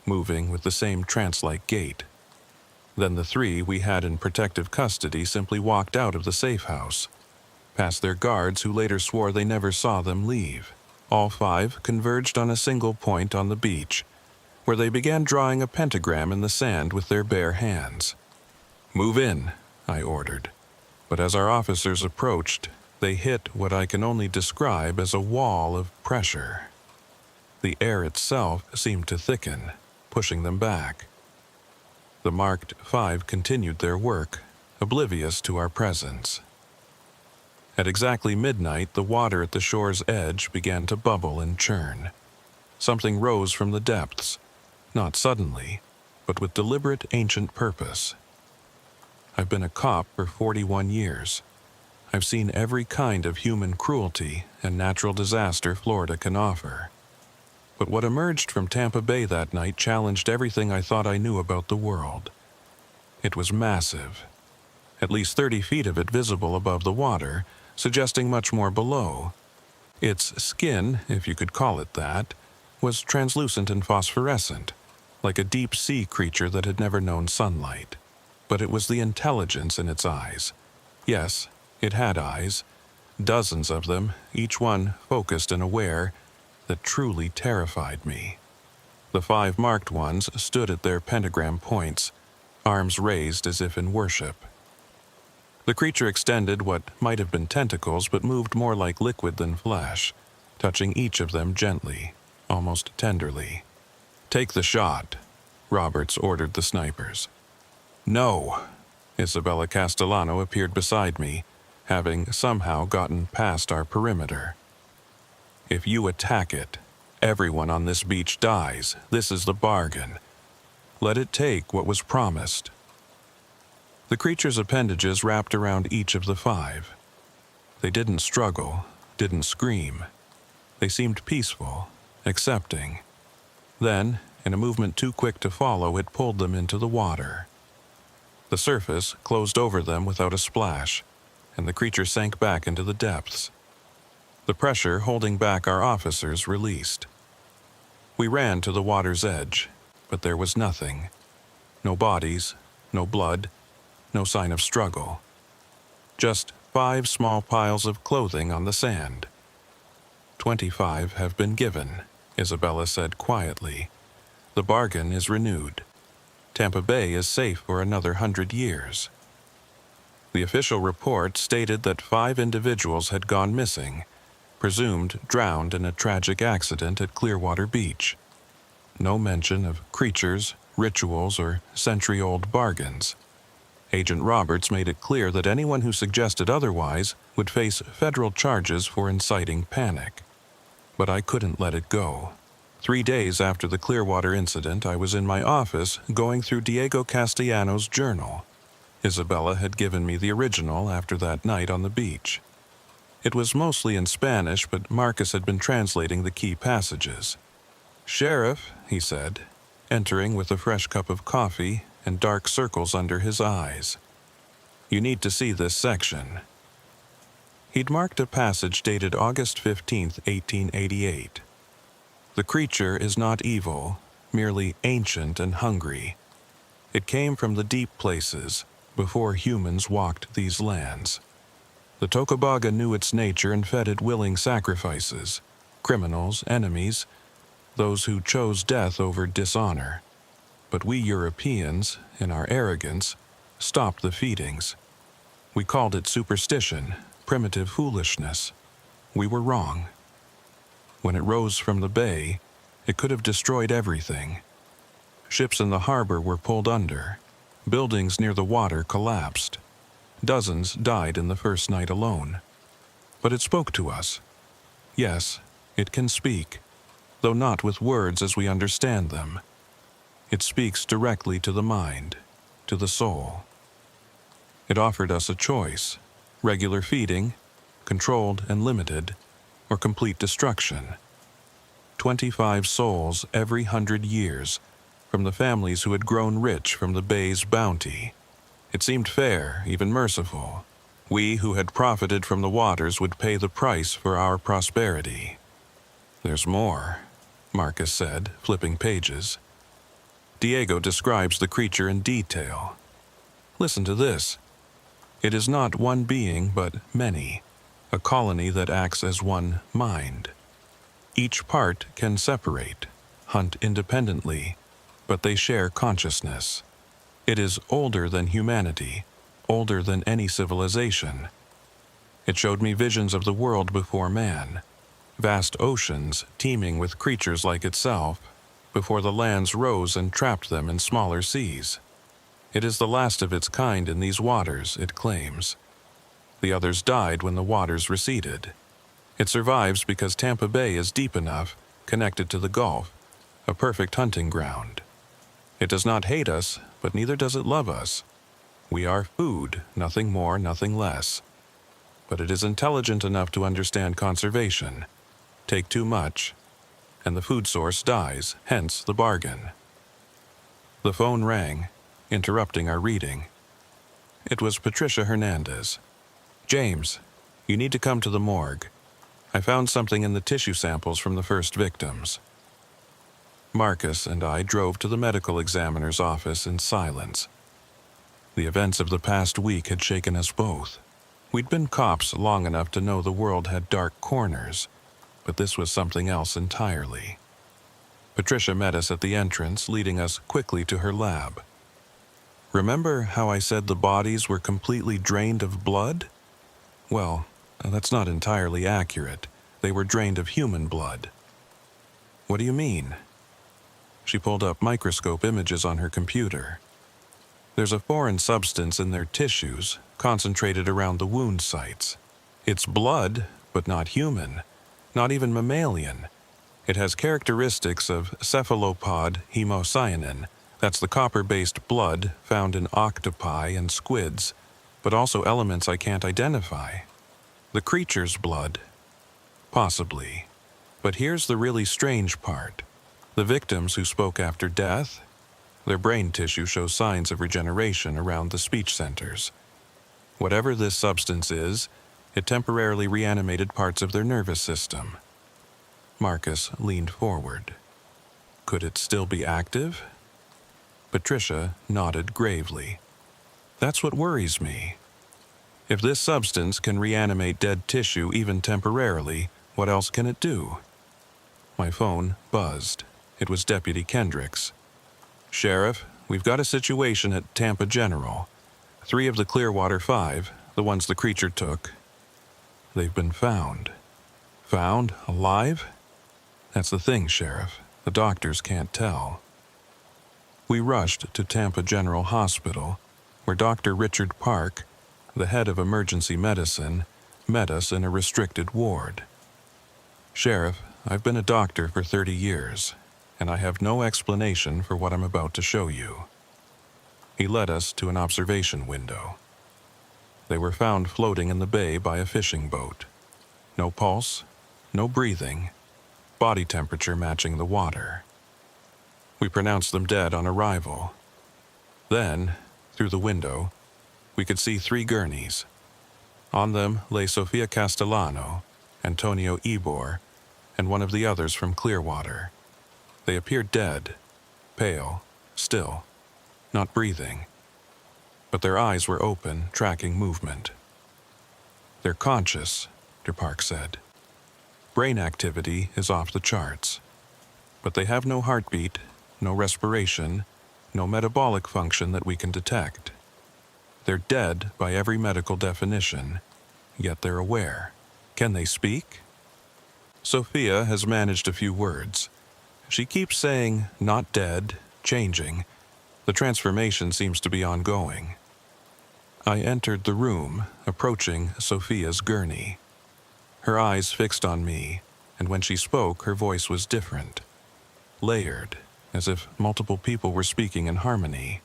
moving with the same trance-like gait. Then the 3 we had in protective custody simply walked out of the safe house, past their guards who later swore they never saw them leave. All 5 converged on a single point on the beach, where they began drawing a pentagram in the sand with their bare hands. "Move in," I ordered. But as our officers approached, they hit what I can only describe as a wall of pressure. The air itself seemed to thicken, pushing them back. The marked 5 continued their work, oblivious to our presence. At exactly midnight, the water at the shore's edge began to bubble and churn. Something rose from the depths, not suddenly, but with deliberate ancient purpose. I've been a cop for 41 years. I've seen every kind of human cruelty and natural disaster Florida can offer. But what emerged from Tampa Bay that night challenged everything I thought I knew about the world. It was massive. At least 30 feet of it visible above the water, suggesting much more below. Its skin, if you could call it that, was translucent and phosphorescent, like a deep-sea creature that had never known sunlight. But it was the intelligence in its eyes. Yes, it had eyes, dozens of them, each one focused and aware, that truly terrified me. The 5 marked ones stood at their pentagram points, arms raised as if in worship. The creature extended what might have been tentacles but moved more like liquid than flesh, touching each of them gently, almost tenderly. "Take the shot," Roberts ordered the snipers. "No." Isabella Castellano appeared beside me, having somehow gotten past our perimeter. "If you attack it, everyone on this beach dies. This is the bargain. Let it take what was promised." The creature's appendages wrapped around each of the 5. They didn't struggle, didn't scream. They seemed peaceful, accepting. Then, in a movement too quick to follow, it pulled them into the water. The surface closed over them without a splash, and the creature sank back into the depths. The pressure holding back our officers released. We ran to the water's edge, but there was nothing. No bodies, no blood, no sign of struggle. Just 5 small piles of clothing on the sand. 25 have been given, Isabella said quietly. The bargain is renewed. Tampa Bay is safe for another 100 years. The official report stated that 5 individuals had gone missing, presumed drowned in a tragic accident at Clearwater Beach. No mention of creatures, rituals, or century-old bargains. Agent Roberts made it clear that anyone who suggested otherwise would face federal charges for inciting panic. But I couldn't let it go. 3 days after the Clearwater incident, I was in my office going through Diego Castellano's journal. Isabella had given me the original after that night on the beach. It was mostly in Spanish, but Marcus had been translating the key passages. "Sheriff," he said, entering with a fresh cup of coffee and dark circles under his eyes. "You need to see this section." He'd marked a passage dated August 15, 1888. The creature is not evil, merely ancient and hungry. It came from the deep places, before humans walked these lands. The Tocobaga knew its nature and fed it willing sacrifices, criminals, enemies, those who chose death over dishonor. But we Europeans, in our arrogance, stopped the feedings. We called it superstition, primitive foolishness. We were wrong. When it rose from the bay, it could have destroyed everything. Ships in the harbor were pulled under. Buildings near the water collapsed. Dozens died in the first night alone. But it spoke to us. Yes, it can speak, though not with words as we understand them. It speaks directly to the mind, to the soul. It offered us a choice: regular feeding, controlled and limited, or complete destruction. 25 souls every 100 years, from the families who had grown rich from the bay's bounty. It seemed fair, even merciful. We who had profited from the waters would pay the price for our prosperity. "There's more," Marcus said, flipping pages. Diego describes the creature in detail. Listen to this. It is not one being, but many, a colony that acts as one mind. Each part can separate, hunt independently, but they share consciousness. It is older than humanity, older than any civilization. It showed me visions of the world before man, vast oceans teeming with creatures like itself, before the lands rose and trapped them in smaller seas. It is the last of its kind in these waters, it claims. The others died when the waters receded. It survives because Tampa Bay is deep enough, connected to the Gulf, a perfect hunting ground. It does not hate us, but neither does it love us. We are food, nothing more, nothing less. But it is intelligent enough to understand conservation. Take too much, and the food source dies, hence the bargain. The phone rang, interrupting our reading. It was Patricia Hernandez. "James, you need to come to the morgue. I found something in the tissue samples from the first victims." Marcus and I drove to the medical examiner's office in silence. The events of the past week had shaken us both. We'd been cops long enough to know the world had dark corners, but this was something else entirely. Patricia met us at the entrance, leading us quickly to her lab. "Remember how I said the bodies were completely drained of blood? Well, that's not entirely accurate. They were drained of human blood." "What do you mean?" She pulled up microscope images on her computer. "There's a foreign substance in their tissues, concentrated around the wound sites. It's blood, but not human, not even mammalian. It has characteristics of cephalopod hemocyanin, that's the copper-based blood found in octopi and squids, but also elements I can't identify. The creature's blood? Possibly. But here's the really strange part. The victims who spoke after death, their brain tissue shows signs of regeneration around the speech centers. Whatever this substance is, it temporarily reanimated parts of their nervous system." Marcus leaned forward. "Could it still be active?" Patricia nodded gravely. "That's what worries me. If this substance can reanimate dead tissue even temporarily, what else can it do?" My phone buzzed. It was Deputy Kendricks. "Sheriff, we've got a situation at Tampa General. 3 of the Clearwater 5, the ones the creature took, they've been found." "Found? Alive?" "That's the thing, Sheriff. The doctors can't tell." We rushed to Tampa General Hospital, where Dr. Richard Park, the head of emergency medicine, met us in a restricted ward. "Sheriff, I've been a doctor for 30 years, and I have no explanation for what I'm about to show you." He led us to an observation window. They were found floating in the bay by a fishing boat. No pulse, no breathing, body temperature matching the water. We pronounced them dead on arrival. Then, through the window, we could see 3 gurneys. On them lay Sofia Castellano, Antonio Ebor, and one of the others from Clearwater. They appeared dead, pale, still, not breathing. But their eyes were open, tracking movement. "They're conscious," DePark said. "Brain activity is off the charts. But they have no heartbeat, no respiration, no metabolic function that we can detect. They're dead by every medical definition, yet they're aware. Can they speak?" Sophia has managed a few words. She keeps saying, "not dead," changing. The transformation seems to be ongoing. I entered the room, approaching Sophia's gurney. Her eyes fixed on me, and when she spoke, her voice was different. Layered, as if multiple people were speaking in harmony.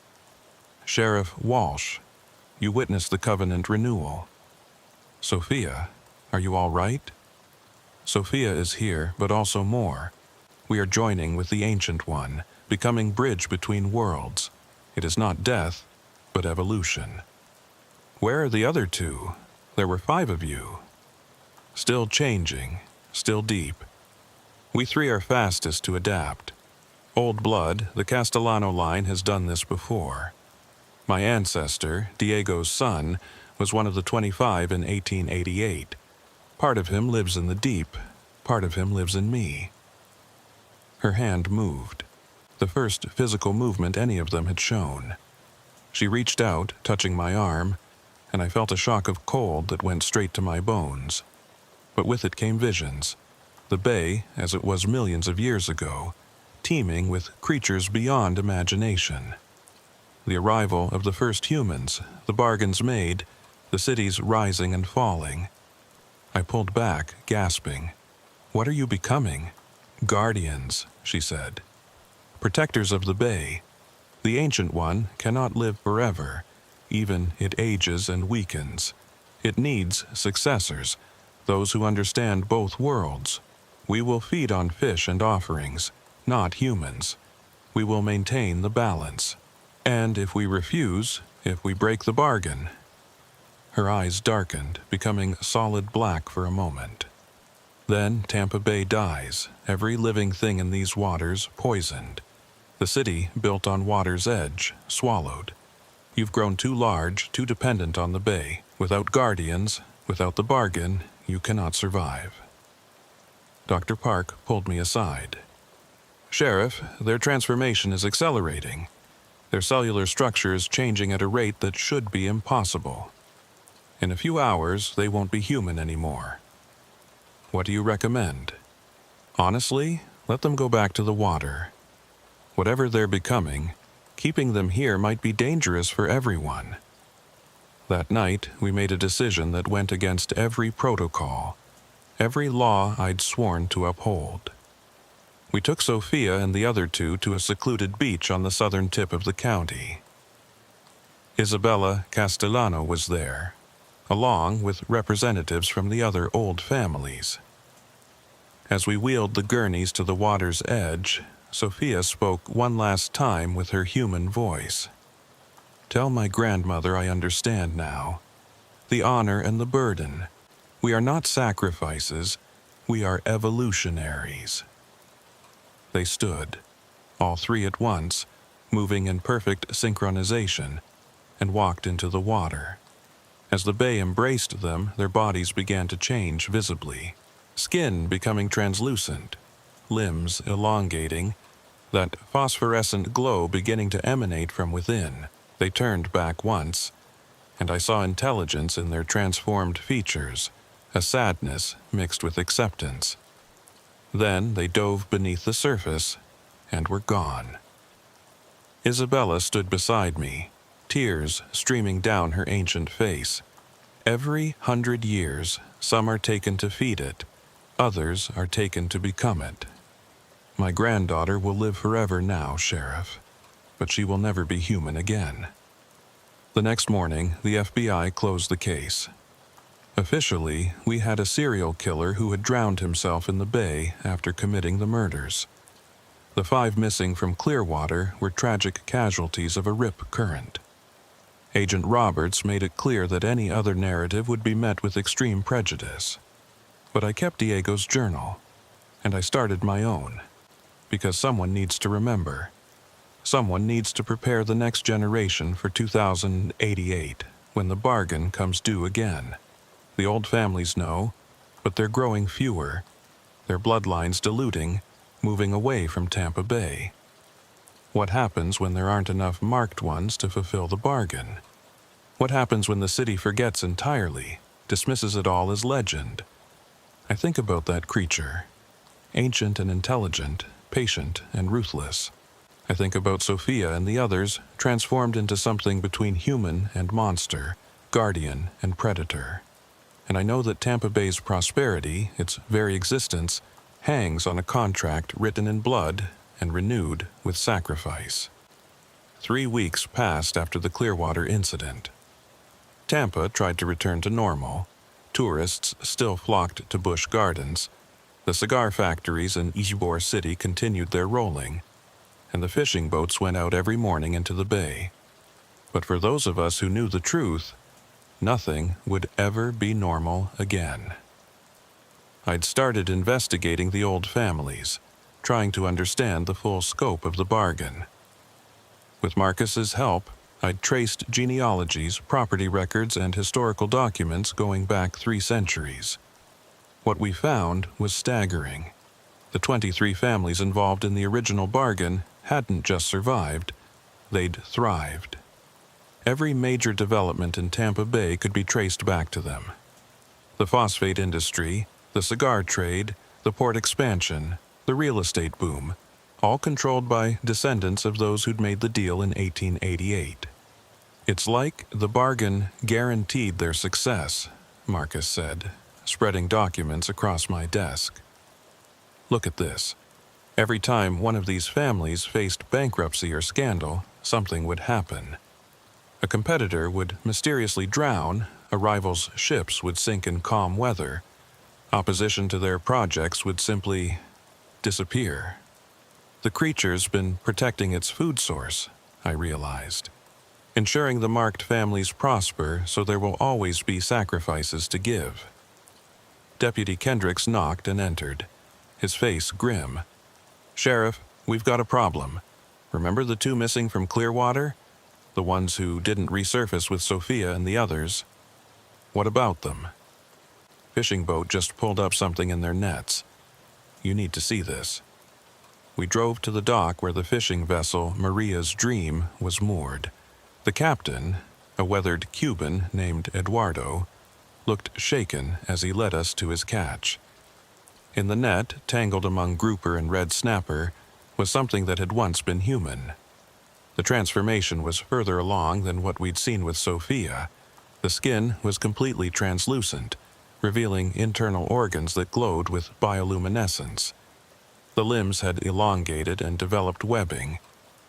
"Sheriff Walsh, you witnessed the covenant renewal. Sophia, are you all right? Sophia is here, but also more. We are joining with the Ancient One, becoming bridge between worlds. It is not death, but evolution. Where are the other two? There were 5 of you. Still changing, still deep. We 3 are fastest to adapt. Old blood, the Castellano line has done this before. My ancestor, Diego's son, was one of the 25 in 1888. Part of him lives in the deep, part of him lives in me." Her hand moved, the first physical movement any of them had shown. She reached out, touching my arm, and I felt a shock of cold that went straight to my bones. But with it came visions. The bay, as it was millions of years ago, teeming with creatures beyond imagination. The arrival of the first humans, the bargains made, the cities rising and falling. I pulled back, gasping. "What are you becoming?" "Guardians," she said. "Protectors of the bay. The Ancient One cannot live forever. Even it ages and weakens. It needs successors, those who understand both worlds. We will feed on fish and offerings, not humans. We will maintain the balance. And if we refuse, if we break the bargain..." Her eyes darkened, becoming solid black for a moment. "Then Tampa Bay dies, every living thing in these waters poisoned. The city, built on water's edge, swallowed. You've grown too large, too dependent on the bay. Without guardians, without the bargain, you cannot survive." Dr. Park pulled me aside. "Sheriff, their transformation is accelerating. Their cellular structure is changing at a rate that should be impossible. In a few hours, they won't be human anymore. What do you recommend? Honestly, let them go back to the water. Whatever they're becoming, keeping them here might be dangerous for everyone." That night, we made a decision that went against every protocol, every law I'd sworn to uphold. We took Sophia and the other 2 to a secluded beach on the southern tip of the county. Isabella Castellano was there, along with representatives from the other old families. As we wheeled the gurneys to the water's edge, Sophia spoke one last time with her human voice. "Tell my grandmother I understand now. The honor and the burden. We are not sacrifices, we are evolutionaries." They stood, all 3 at once, moving in perfect synchronization, and walked into the water. As the bay embraced them, their bodies began to change visibly. Skin becoming translucent, limbs elongating, that phosphorescent glow beginning to emanate from within. They turned back once, and I saw intelligence in their transformed features, a sadness mixed with acceptance. Then they dove beneath the surface and were gone. Isabella stood beside me, tears streaming down her ancient face. Every 100 years, some are taken to feed it, others are taken to become it. My granddaughter will live forever now, Sheriff, but she will never be human again. The next morning, the FBI closed the case. Officially, we had a serial killer who had drowned himself in the bay after committing the murders. The 5 missing from Clearwater were tragic casualties of a rip current. Agent Roberts made it clear that any other narrative would be met with extreme prejudice. But I kept Diego's journal, and I started my own, because someone needs to remember. Someone needs to prepare the next generation for 2088, when the bargain comes due again. The old families know, but they're growing fewer, their bloodlines diluting, moving away from Tampa Bay. What happens when there aren't enough marked ones to fulfill the bargain? What happens when the city forgets entirely, dismisses it all as legend? I think about that creature, ancient and intelligent, patient and ruthless. I think about Sophia and the others, transformed into something between human and monster, guardian and predator. And I know that Tampa Bay's prosperity, its very existence, hangs on a contract written in blood and renewed with sacrifice. 3 weeks passed after the Clearwater incident. Tampa tried to return to normal. Tourists still flocked to Busch Gardens. The cigar factories in Ybor City continued their rolling, and the fishing boats went out every morning into the bay. But for those of us who knew the truth, nothing would ever be normal again. I'd started investigating the old families, trying to understand the full scope of the bargain. With Marcus's help, I'd traced genealogies, property records, and historical documents going back 3 centuries. What we found was staggering. The 23 families involved in the original bargain hadn't just survived, they'd thrived. Every major development in Tampa Bay could be traced back to them. The phosphate industry, the cigar trade, the port expansion, the real estate boom, all controlled by descendants of those who'd made the deal in 1888. It's like the bargain guaranteed their success, Marcus said, spreading documents across my desk. Look at this. Every time one of these families faced bankruptcy or scandal, something would happen. A competitor would mysteriously drown, a rival's ships would sink in calm weather, opposition to their projects would simply disappear. The creature's been protecting its food source, I realized, ensuring the marked families prosper so there will always be sacrifices to give. Deputy Kendricks knocked and entered, his face grim. "Sheriff, we've got a problem. Remember the 2 missing from Clearwater? The ones who didn't resurface with Sophia and the others? What about them?" Fishing boat just pulled up something in their nets. You need to see this. We drove to the dock where the fishing vessel Maria's Dream was moored. The captain, a weathered Cuban named Eduardo, looked shaken as he led us to his catch. In the net, tangled among grouper and red snapper, was something that had once been human. The transformation was further along than what we'd seen with Sophia. The skin was completely translucent, revealing internal organs that glowed with bioluminescence. The limbs had elongated and developed webbing,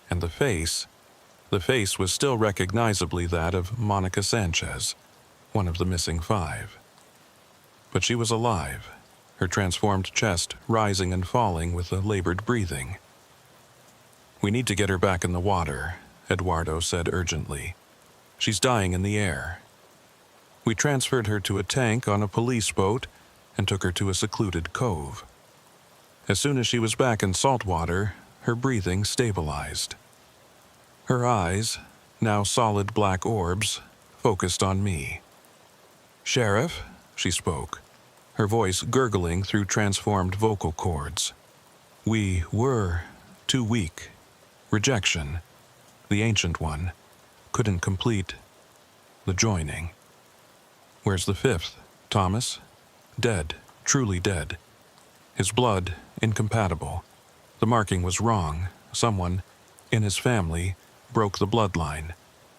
and the face was still recognizably that of Monica Sanchez, one of the missing 5. But she was alive, her transformed chest rising and falling with a labored breathing. "We need to get her back in the water," Eduardo said urgently. "She's dying in the air." We transferred her to a tank on a police boat and took her to a secluded cove. As soon as she was back in salt water, her breathing stabilized. Her eyes, now solid black orbs, focused on me. "Sheriff," she spoke, her voice gurgling through transformed vocal cords. "We were too weak. Rejection, the ancient one, couldn't complete the joining. Where's the 5th, Thomas? Dead, truly dead. His blood incompatible. The marking was wrong. Someone, in his family, broke the bloodline,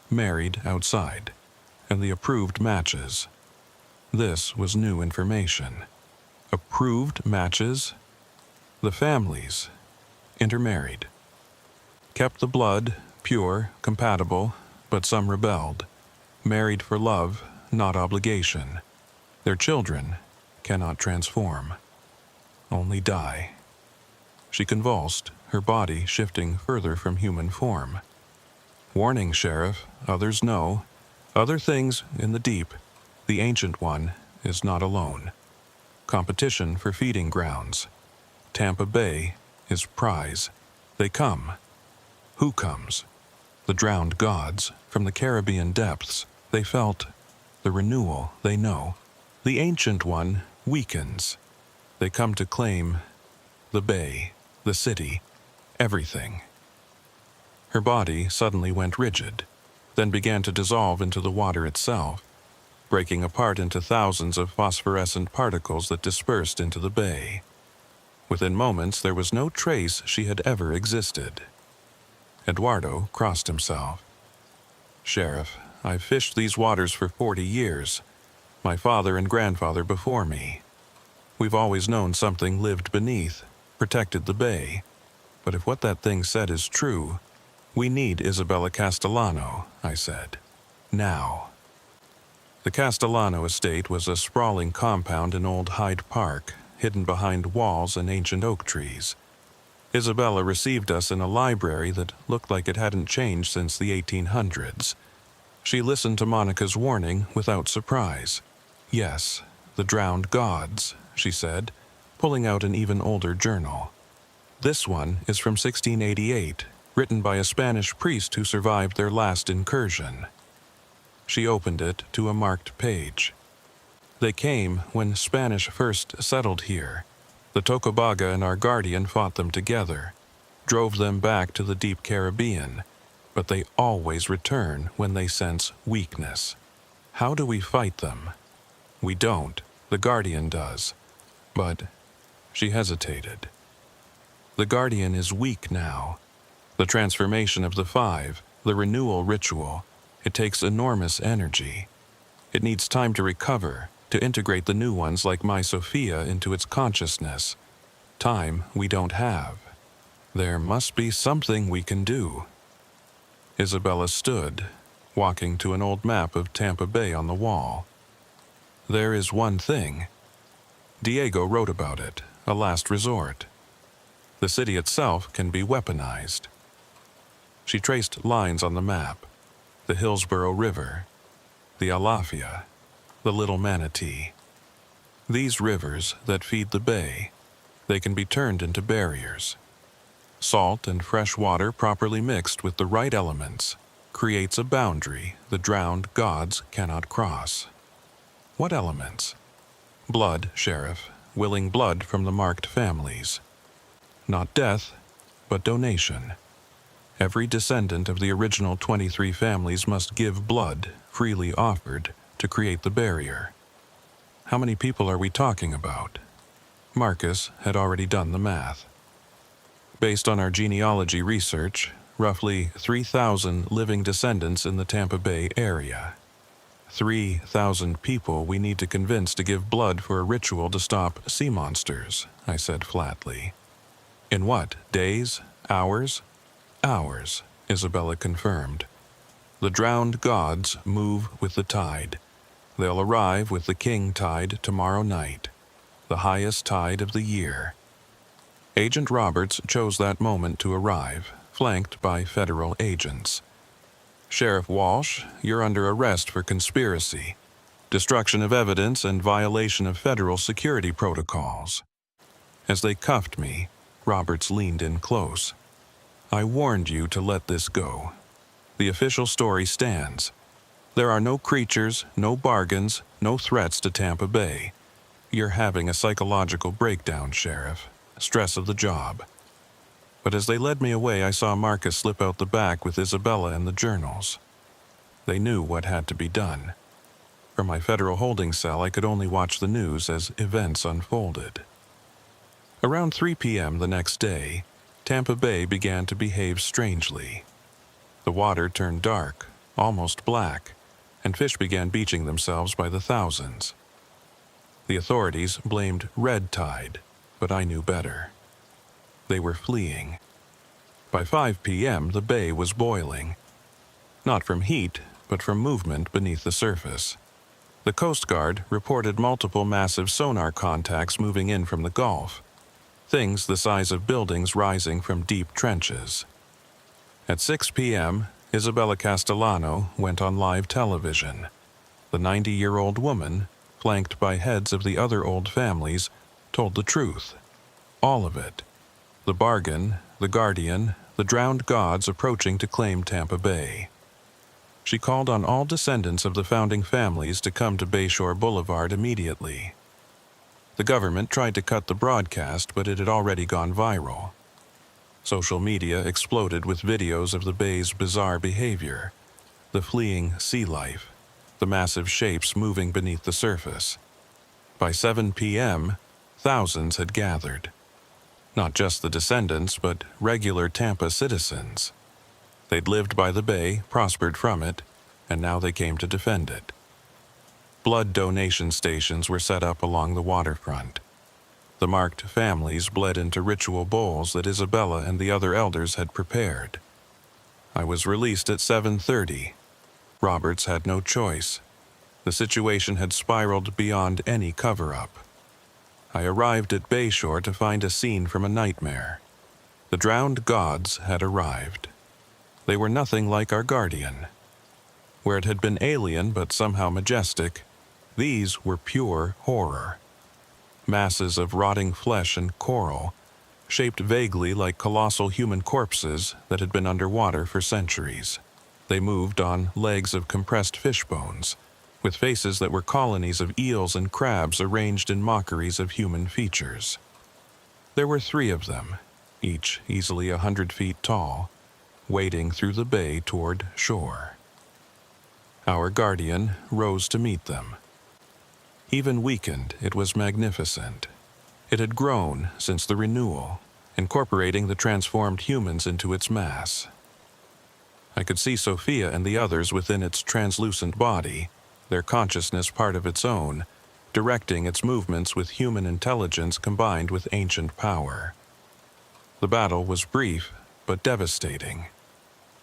married outside, and the approved matches. This was new information. Approved matches? The families, intermarried. Kept the blood, pure, compatible, but some rebelled. Married for love, not obligation. Their children cannot transform. Only die." She convulsed, her body shifting further from human form. "Warning, Sheriff, others know. Other things in the deep, the Ancient One is not alone. Competition for feeding grounds. Tampa Bay is prize. They come. Who comes? The drowned gods from the Caribbean depths. They felt the renewal they know. The Ancient One weakens. They come to claim the bay, the city, everything. Her body suddenly went rigid, then began to dissolve into the water itself, breaking apart into thousands of phosphorescent particles that dispersed into the bay. Within moments, there was no trace she had ever existed. Eduardo crossed himself. "Sheriff, I've fished these waters for 40 years. My father and grandfather before me. We've always known something lived beneath, protected the bay. But if what that thing said is true, we need Isabella Castellano," I said. "Now." The Castellano estate was a sprawling compound in Old Hyde Park, hidden behind walls and ancient oak trees. Isabella received us in a library that looked like it hadn't changed since the 1800s. She listened to Monica's warning without surprise. "Yes, the drowned gods," she said, pulling out an even older journal. "This one is from 1688, written by a Spanish priest who survived their last incursion." She opened it to a marked page. "They came when Spanish first settled here. The Tocobaga and our guardian fought them together, drove them back to the deep Caribbean, but they always return when they sense weakness. How do we fight them? We don't. The guardian does. But..." She hesitated. "The guardian is weak now. The transformation of the five, the renewal ritual, it takes enormous energy. It needs time to recover, to integrate the new ones like my Sophia into its consciousness. Time we don't have. There must be something we can do." Isabella stood, walking to an old map of Tampa Bay on the wall. "There is one thing. Diego wrote about it, a last resort. The city itself can be weaponized." She traced lines on the map. The Hillsborough River, the Alafia, the Little Manatee. These rivers that feed the bay, they can be turned into barriers. Salt and fresh water properly mixed with the right elements creates a boundary the drowned gods cannot cross. What elements? Blood, Sheriff, willing blood from the marked families. Not death, but donation. Every descendant of the original 23 families must give blood, freely offered, to create the barrier. How many people are we talking about? Marcus had already done the math. Based on our genealogy research, roughly 3,000 living descendants in the Tampa Bay area. 3,000 people we need to convince to give blood for a ritual to stop sea monsters, I said flatly. In what, days? Hours? Hours, Isabella confirmed. The drowned gods move with the tide. They'll arrive with the king tide tomorrow night, the highest tide of the year. Agent Roberts chose that moment to arrive, flanked by federal agents. "Sheriff Walsh, you're under arrest for conspiracy, destruction of evidence, and violation of federal security protocols." As they cuffed me, Roberts leaned in close. "I warned you to let this go. The official story stands. There are no creatures, no bargains, no threats to Tampa Bay. You're having a psychological breakdown, Sheriff. Stress of the job." But as they led me away, I saw Marcus slip out the back with Isabella and the journals. They knew what had to be done. From my federal holding cell, I could only watch the news as events unfolded. Around 3 p.m. the next day, Tampa Bay began to behave strangely. The water turned dark, almost black, and fish began beaching themselves by the thousands. The authorities blamed red tide, but I knew better. They were fleeing. By 5 p.m., the bay was boiling. Not from heat, but from movement beneath the surface. The Coast Guard reported multiple massive sonar contacts moving in from the Gulf, things the size of buildings rising from deep trenches. At 6 p.m., Isabella Castellano went on live television. The 90-year-old woman, flanked by heads of the other old families, told the truth. All of it. The bargain, the guardian, the drowned gods approaching to claim Tampa Bay. She called on all descendants of the founding families to come to Bayshore Boulevard immediately. The government tried to cut the broadcast, but it had already gone viral. Social media exploded with videos of the bay's bizarre behavior, the fleeing sea life, the massive shapes moving beneath the surface. By 7 p.m., thousands had gathered. Not just the descendants, but regular Tampa citizens. They'd lived by the bay, prospered from it, and now they came to defend it. Blood donation stations were set up along the waterfront. The marked families bled into ritual bowls that Isabella and the other elders had prepared. I was released at 7:30. Roberts had no choice. The situation had spiraled beyond any cover-up. I arrived at Bayshore to find a scene from a nightmare. The drowned gods had arrived. They were nothing like our guardian. Where it had been alien but somehow majestic, these were pure horror. Masses of rotting flesh and coral, shaped vaguely like colossal human corpses that had been underwater for centuries. They moved on legs of compressed fish bones, with faces that were colonies of eels and crabs arranged in mockeries of human features. There were 3 of them, each easily 100 feet tall, wading through the bay toward shore. Our guardian rose to meet them. Even weakened, it was magnificent. It had grown since the renewal, incorporating the transformed humans into its mass. I could see Sophia and the others within its translucent body, their consciousness part of its own, directing its movements with human intelligence combined with ancient power. The battle was brief, but devastating.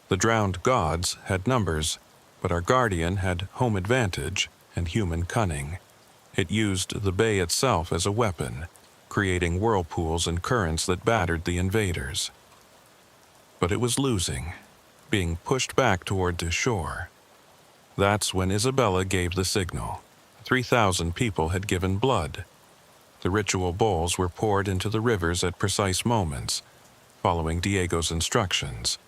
The drowned gods had numbers, but our guardian had home advantage and human cunning. It used the bay itself as a weapon, creating whirlpools and currents that battered the invaders. But it was losing, being pushed back toward the shore. That's when Isabella gave the signal. 3,000 people had given blood. The ritual bowls were poured into the rivers at precise moments, following Diego's instructions.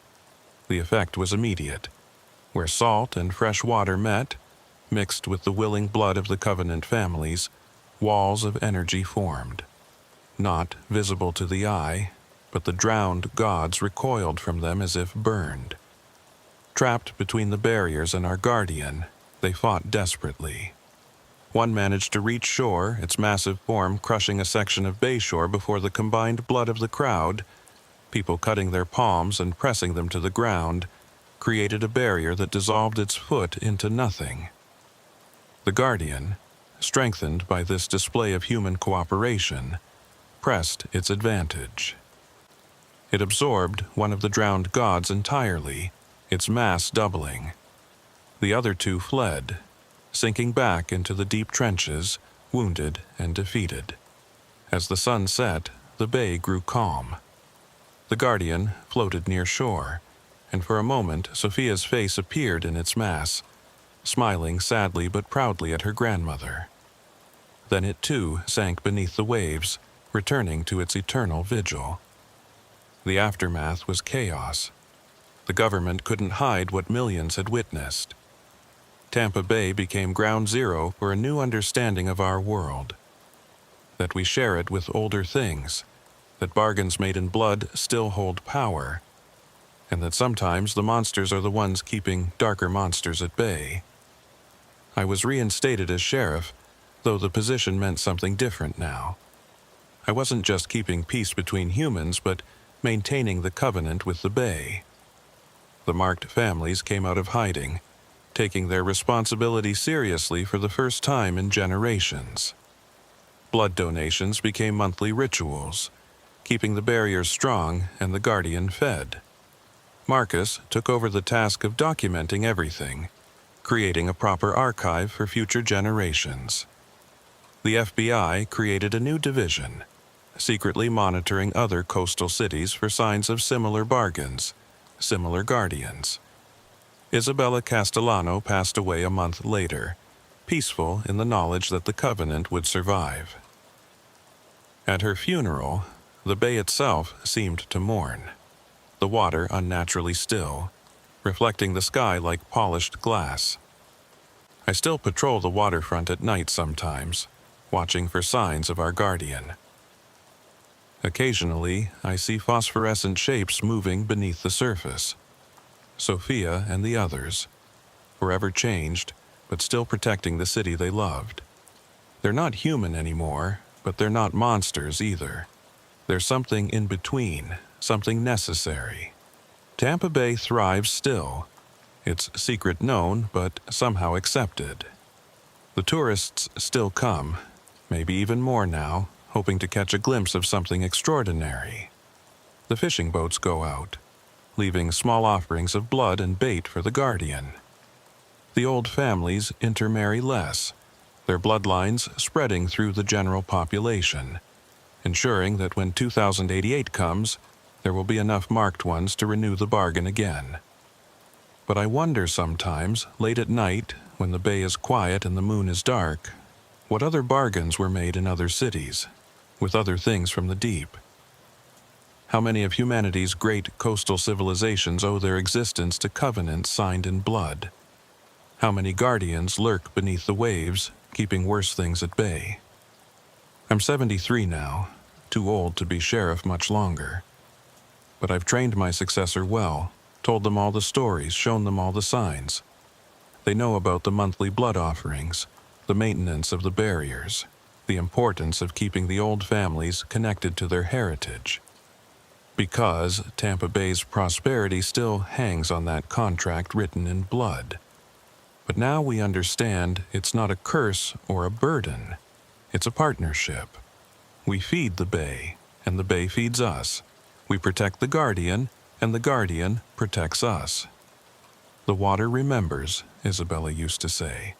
The effect was immediate. Where salt and fresh water met, mixed with the willing blood of the covenant families, walls of energy formed. Not visible to the eye, but the drowned gods recoiled from them as if burned. Trapped between the barriers and our guardian, they fought desperately. One managed to reach shore, its massive form crushing a section of Bayshore before the combined blood of the crowd, people cutting their palms and pressing them to the ground, created a barrier that dissolved its foot into nothing. The guardian, strengthened by this display of human cooperation, pressed its advantage. It absorbed one of the drowned gods entirely, its mass doubling. The other 2 fled, sinking back into the deep trenches, wounded and defeated. As the sun set, the bay grew calm. The guardian floated near shore, and for a moment Sophia's face appeared in its mass, smiling sadly but proudly at her grandmother. Then it too sank beneath the waves, returning to its eternal vigil. The aftermath was chaos. The government couldn't hide what millions had witnessed. Tampa Bay became ground zero for a new understanding of our world. That we share it with older things, that bargains made in blood still hold power, and that sometimes the monsters are the ones keeping darker monsters at bay. I was reinstated as sheriff, though the position meant something different now. I wasn't just keeping peace between humans, but maintaining the covenant with the bay. The marked families came out of hiding, taking their responsibility seriously for the first time in generations. Blood donations became monthly rituals, keeping the barriers strong and the guardian fed. Marcus took over the task of documenting everything, creating a proper archive for future generations. The FBI created a new division, secretly monitoring other coastal cities for signs of similar bargains, similar guardians. Isabella Castellano passed away a month later, peaceful in the knowledge that the covenant would survive. At her funeral, the bay itself seemed to mourn, the water unnaturally still, reflecting the sky like polished glass. I still patrol the waterfront at night sometimes, watching for signs of our guardian. Occasionally, I see phosphorescent shapes moving beneath the surface. Sophia and the others, forever changed, but still protecting the city they loved. They're not human anymore, but they're not monsters either. There's something in between, something necessary. Tampa Bay thrives still. Its secret known, but somehow accepted. The tourists still come, maybe even more now, hoping to catch a glimpse of something extraordinary. The fishing boats go out, leaving small offerings of blood and bait for the guardian. The old families intermarry less, their bloodlines spreading through the general population, ensuring that when 2088 comes, there will be enough marked ones to renew the bargain again. But I wonder sometimes, late at night, when the bay is quiet and the moon is dark, what other bargains were made in other cities, with other things from the deep. How many of humanity's great coastal civilizations owe their existence to covenants signed in blood? How many guardians lurk beneath the waves, keeping worse things at bay? I'm 73 now, too old to be sheriff much longer. But I've trained my successor well, told them all the stories, shown them all the signs. They know about the monthly blood offerings, the maintenance of the barriers, the importance of keeping the old families connected to their heritage. Because Tampa Bay's prosperity still hangs on that contract written in blood. But now we understand it's not a curse or a burden. It's a partnership. We feed the bay, and the bay feeds us. We protect the guardian, and the guardian protects us. The water remembers, Isabella used to say.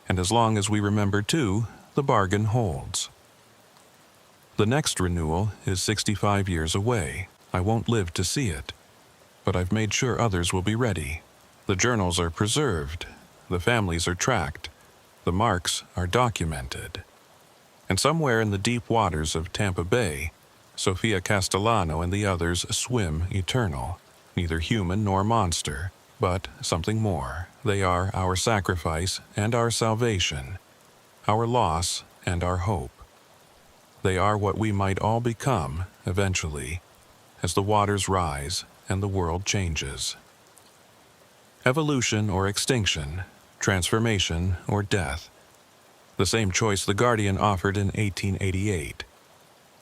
And as long as we remember too, the bargain holds. The next renewal is 65 years away. I won't live to see it. But I've made sure others will be ready. The journals are preserved. The families are tracked. The marks are documented. And somewhere in the deep waters of Tampa Bay, Sophia Castellano and the others swim eternal, neither human nor monster, but something more. They are our sacrifice and our salvation, our loss and our hope. They are what we might all become, eventually, as the waters rise and the world changes. Evolution or extinction, transformation or death. The same choice the Guardian offered in 1888.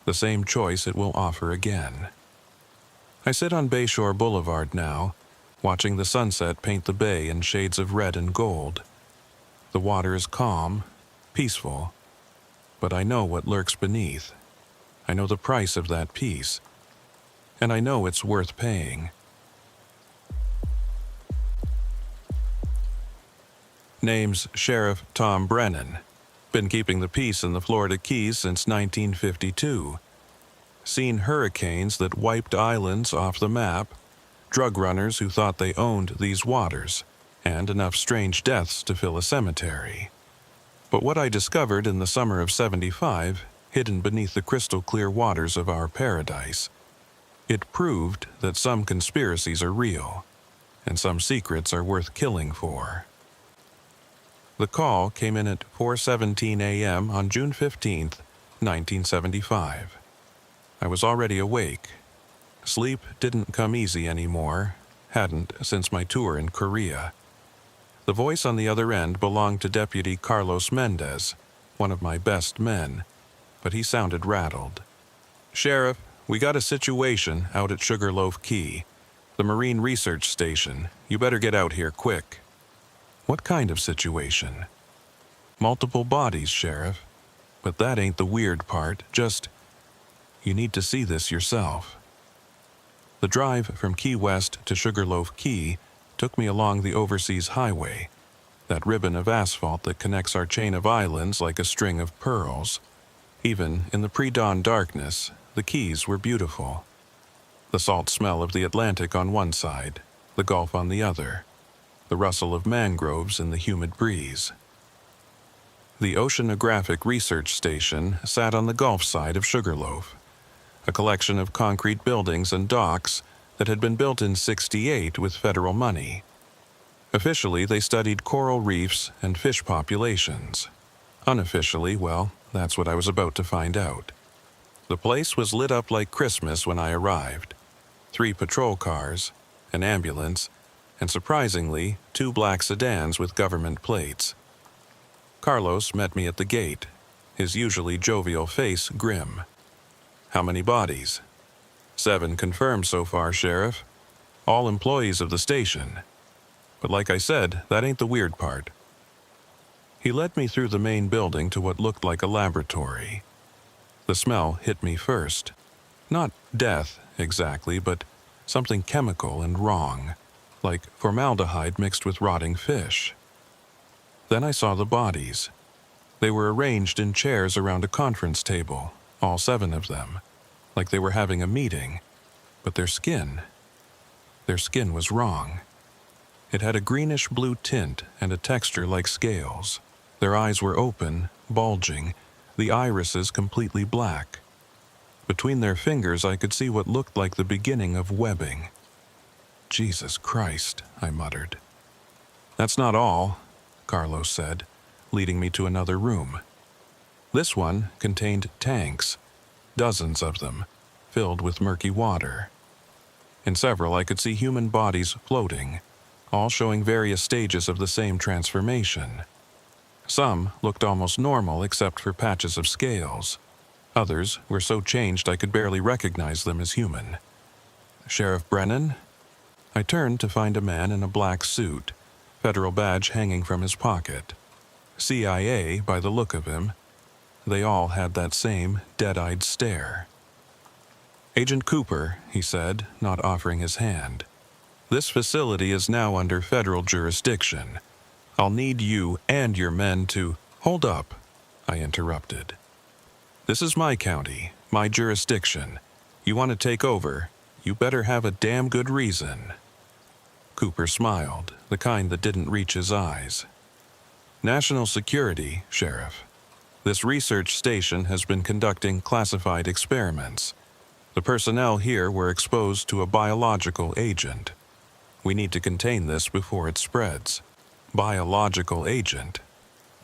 The same choice it will offer again. I sit on Bayshore Boulevard now, watching the sunset paint the bay in shades of red and gold. The water is calm, peaceful, but I know what lurks beneath. I know the price of that peace, and I know it's worth paying. Name's Sheriff Tom Brennan. Been keeping the peace in the Florida Keys since 1952. Seen hurricanes that wiped islands off the map, drug runners who thought they owned these waters, and enough strange deaths to fill a cemetery. But what I discovered in the summer of '75, hidden beneath the crystal-clear waters of our paradise, it proved that some conspiracies are real, and some secrets are worth killing for. The call came in at 4:17 a.m. on June 15th, 1975. I was already awake. Sleep didn't come easy anymore, hadn't since my tour in Korea. The voice on the other end belonged to Deputy Carlos Mendez, one of my best men, but he sounded rattled. "Sheriff, we got a situation out at Sugarloaf Key, the Marine Research Station. You better get out here quick." "What kind of situation?" "Multiple bodies, Sheriff. But that ain't the weird part, just, you need to see this yourself." The drive from Key West to Sugarloaf Key took me along the overseas highway, that ribbon of asphalt that connects our chain of islands like a string of pearls. Even in the pre-dawn darkness, the Keys were beautiful. The salt smell of the Atlantic on one side, the Gulf on the other. the rustle of mangroves in the humid breeze. The Oceanographic Research Station sat on the Gulf side of Sugarloaf, a collection of concrete buildings and docks that had been built in '68 with federal money. Officially, they studied coral reefs and fish populations. Unofficially, well, that's what I was about to find out. The place was lit up like Christmas when I arrived. 3 patrol cars, an ambulance, and surprisingly, 2 black sedans with government plates. Carlos met me at the gate, his usually jovial face grim. "How many bodies?" "7 confirmed so far, Sheriff. All employees of the station. But like I said, that ain't the weird part." He led me through the main building to what looked like a laboratory. The smell hit me first. Not death, exactly, but something chemical and wrong, like formaldehyde mixed with rotting fish. Then I saw the bodies. They were arranged in chairs around a conference table, all 7 of them, like they were having a meeting. But their skin was wrong. It had a greenish-blue tint and a texture like scales. Their eyes were open, bulging, the irises completely black. Between their fingers I could see what looked like the beginning of webbing. "Jesus Christ," I muttered. "That's not all," Carlos said, leading me to another room. This one contained tanks, dozens of them, filled with murky water. In several I could see human bodies floating, all showing various stages of the same transformation. Some looked almost normal except for patches of scales. Others were so changed I could barely recognize them as human. "Sheriff Brennan?" I turned to find a man in a black suit, federal badge hanging from his pocket. CIA by the look of him. They all had that same dead-eyed stare. "Agent Cooper," he said, not offering his hand. "This facility is now under federal jurisdiction. I'll need you and your men to—" "Hold up," I interrupted. "This is my county, my jurisdiction. You want to take over, you better have a damn good reason." Cooper smiled, the kind that didn't reach his eyes. "National security, Sheriff. This research station has been conducting classified experiments. The personnel here were exposed to a biological agent. We need to contain this before it spreads." Biological agent?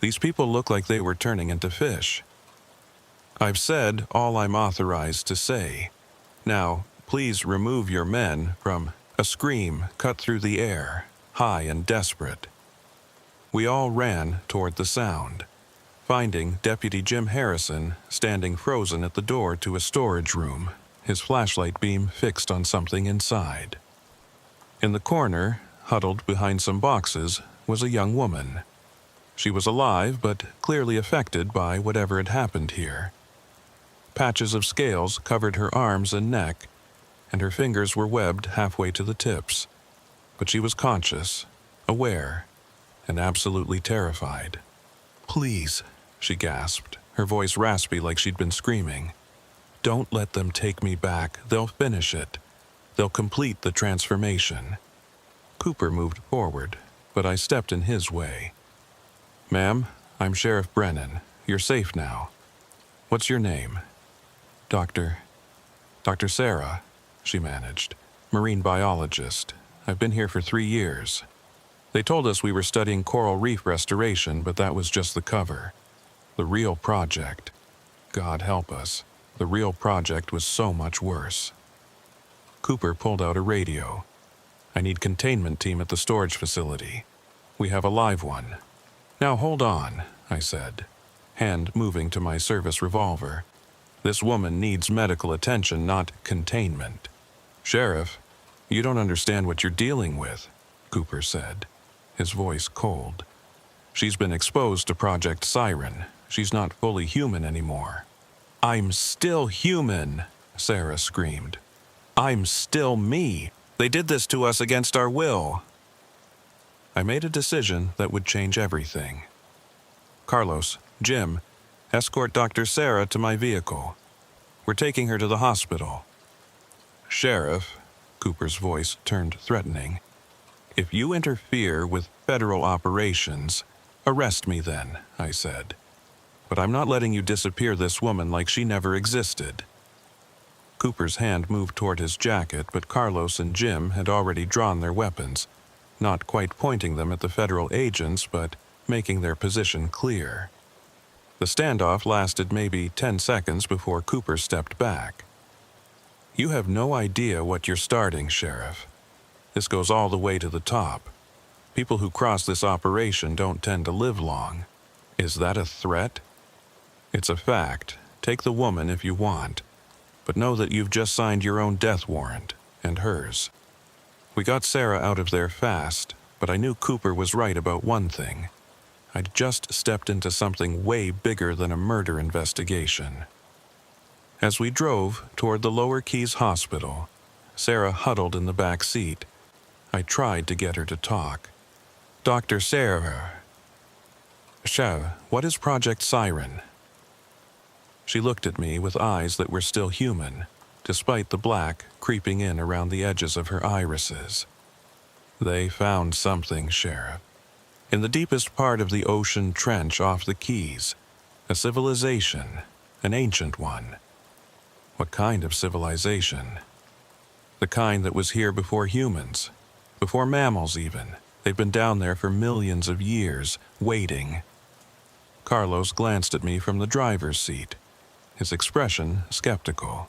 These people look like they were turning into fish. "I've said all I'm authorized to say. Now, please remove your men from—" A scream cut through the air, high and desperate. We all ran toward the sound, finding Deputy Jim Harrison standing frozen at the door to a storage room, his flashlight beam fixed on something inside. In the corner, huddled behind some boxes, was a young woman. She was alive, but clearly affected by whatever had happened here. Patches of scales covered her arms and neck, and her fingers were webbed halfway to the tips. But she was conscious, aware, and absolutely terrified. "Please," she gasped, her voice raspy like she'd been screaming. "Don't let them take me back. They'll finish it. They'll complete the transformation." Cooper moved forward, but I stepped in his way. "Ma'am, I'm Sheriff Brennan. You're safe now. What's your name?" Dr. Sarah," she managed. "Marine biologist. I've been here for 3 years. They told us we were studying coral reef restoration, but that was just the cover. The real project, God help us, the real project was so much worse." Cooper pulled out a radio. "I need containment team at the storage facility. We have a live one." "Now hold on," I said, hand moving to my service revolver. "This woman needs medical attention, not containment." "Sheriff, you don't understand what you're dealing with," Cooper said, his voice cold. "She's been exposed to Project Siren. She's not fully human anymore." "I'm still human," Sarah screamed. "I'm still me. They did this to us against our will." I made a decision that would change everything. "Carlos, Jim, escort Dr. Sarah to my vehicle. We're taking her to the hospital." "Sheriff," Cooper's voice turned threatening, If you interfere with federal operations, arrest me then, I said. But I'm not letting you disappear this woman like she never existed. Cooper's hand moved toward his jacket, but Carlos and Jim had already drawn their weapons, not quite pointing them at the federal agents, but making their position clear. The standoff lasted maybe 10 seconds before Cooper stepped back. You have no idea what you're starting, Sheriff. This goes all the way to the top. People who cross this operation don't tend to live long. Is that a threat? It's a fact. Take the woman if you want. But know that you've just signed your own death warrant, and hers. We got Sarah out of there fast, but I knew Cooper was right about one thing. I'd just stepped into something way bigger than a murder investigation. As we drove toward the Lower Keys Hospital, Sarah huddled in the back seat. I tried to get her to talk. Dr. Sarah. What is Project Siren? She looked at me with eyes that were still human, despite the black creeping in around the edges of her irises. They found something, Sheriff. In the deepest part of the ocean trench off the Keys, a civilization, an ancient one. What kind of civilization? The kind that was here before humans, before mammals even. They'd been down there for millions of years, waiting. Carlos glanced at me from the driver's seat, his expression skeptical.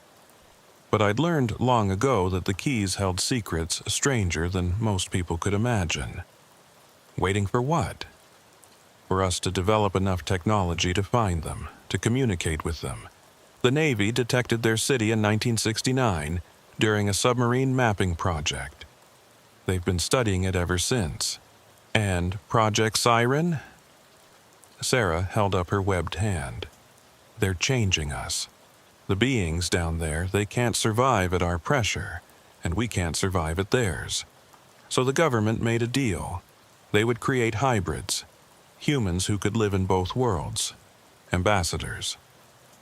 But I'd learned long ago that the Keys held secrets stranger than most people could imagine. Waiting for what? For us to develop enough technology to find them, to communicate with them. The Navy detected their city in 1969 during a submarine mapping project. They've been studying it ever since. And Project Siren? Sarah held up her webbed hand. They're changing us. The beings down there, they can't survive at our pressure, and we can't survive at theirs. So the government made a deal. They would create hybrids, humans who could live in both worlds. Ambassadors.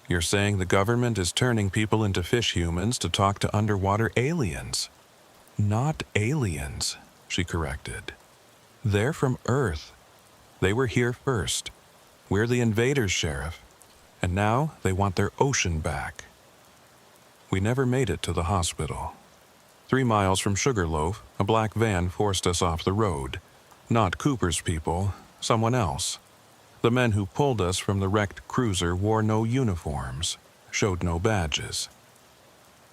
You're saying the government is turning people into fish humans to talk to underwater aliens? Not aliens, she corrected. They're from Earth. They were here first. We're the invaders, Sheriff. And now they want their ocean back. We never made it to the hospital. 3 miles from Sugarloaf, a black van forced us off the road. Not Cooper's people, someone else. The men who pulled us from the wrecked cruiser wore no uniforms, showed no badges.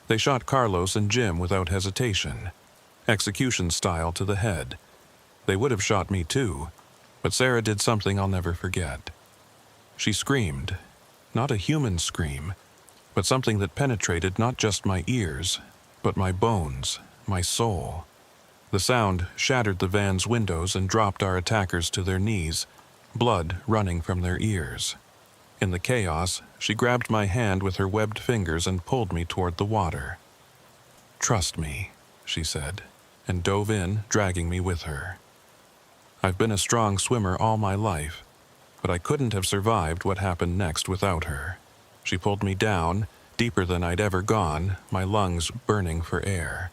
They shot Carlos and Jim without hesitation, execution style to the head. They would have shot me too, but Sarah did something I'll never forget. She screamed, not a human scream, but something that penetrated not just my ears, but my bones, my soul. The sound shattered the van's windows and dropped our attackers to their knees, blood running from their ears. In the chaos, she grabbed my hand with her webbed fingers and pulled me toward the water. "Trust me," she said, and dove in, dragging me with her. I've been a strong swimmer all my life, but I couldn't have survived what happened next without her. She pulled me down, deeper than I'd ever gone, my lungs burning for air.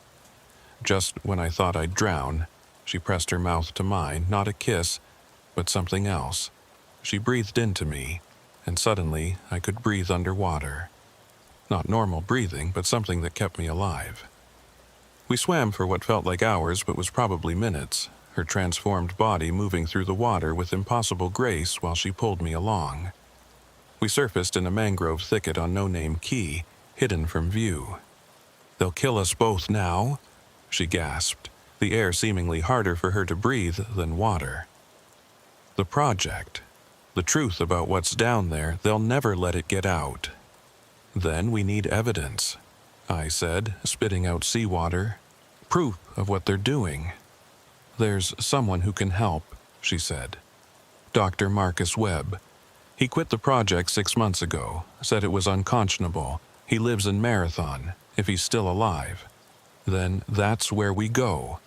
Just when I thought I'd drown, she pressed her mouth to mine, not a kiss, but something else. She breathed into me, and suddenly I could breathe underwater. Not normal breathing, but something that kept me alive. We swam for what felt like hours, but was probably minutes, her transformed body moving through the water with impossible grace while she pulled me along. We surfaced in a mangrove thicket on No Name Key, hidden from view. "They'll kill us both now," she gasped, the air seemingly harder for her to breathe than water. "The project, the truth about what's down there, they'll never let it get out." "Then we need evidence," I said, spitting out seawater. "Proof of what they're doing." "There's someone who can help," she said. "Dr. Marcus Webb. He quit the project 6 months ago, said it was unconscionable. He lives in Marathon, if he's still alive. Then that's where we go.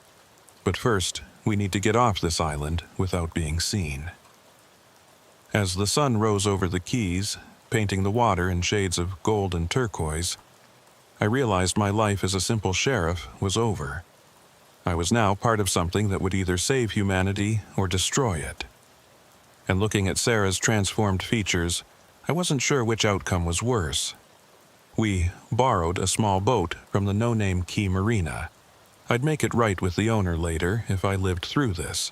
But first, we need to get off this island without being seen." As the sun rose over the Keys, painting the water in shades of gold and turquoise, I realized my life as a simple sheriff was over. I was now part of something that would either save humanity or destroy it. And looking at Sarah's transformed features, I wasn't sure which outcome was worse. We borrowed a small boat from the no-name Key Marina. I'd make it right with the owner later if I lived through this.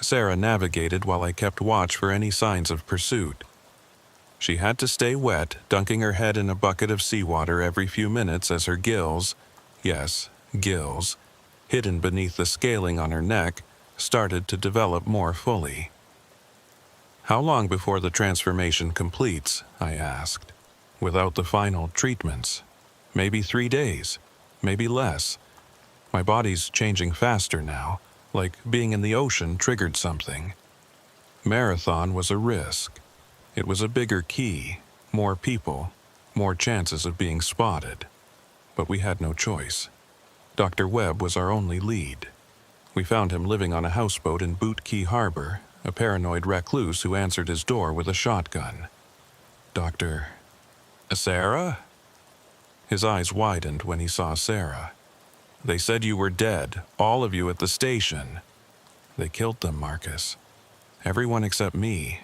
Sarah navigated while I kept watch for any signs of pursuit. She had to stay wet, dunking her head in a bucket of seawater every few minutes as her gills, yes, gills, hidden beneath the scaling on her neck, started to develop more fully. "How long before the transformation completes?" I asked. "Without the final treatments. Maybe 3 days, maybe less. My body's changing faster now, like being in the ocean triggered something." Marathon was a risk. It was a bigger key, more people, more chances of being spotted. But we had no choice. Dr. Webb was our only lead. We found him living on a houseboat in Boot Key Harbor, a paranoid recluse who answered his door with a shotgun. "Dr. Sarah?" His eyes widened when he saw Sarah. "They said you were dead, all of you at the station." "They killed them, Marcus. Everyone except me."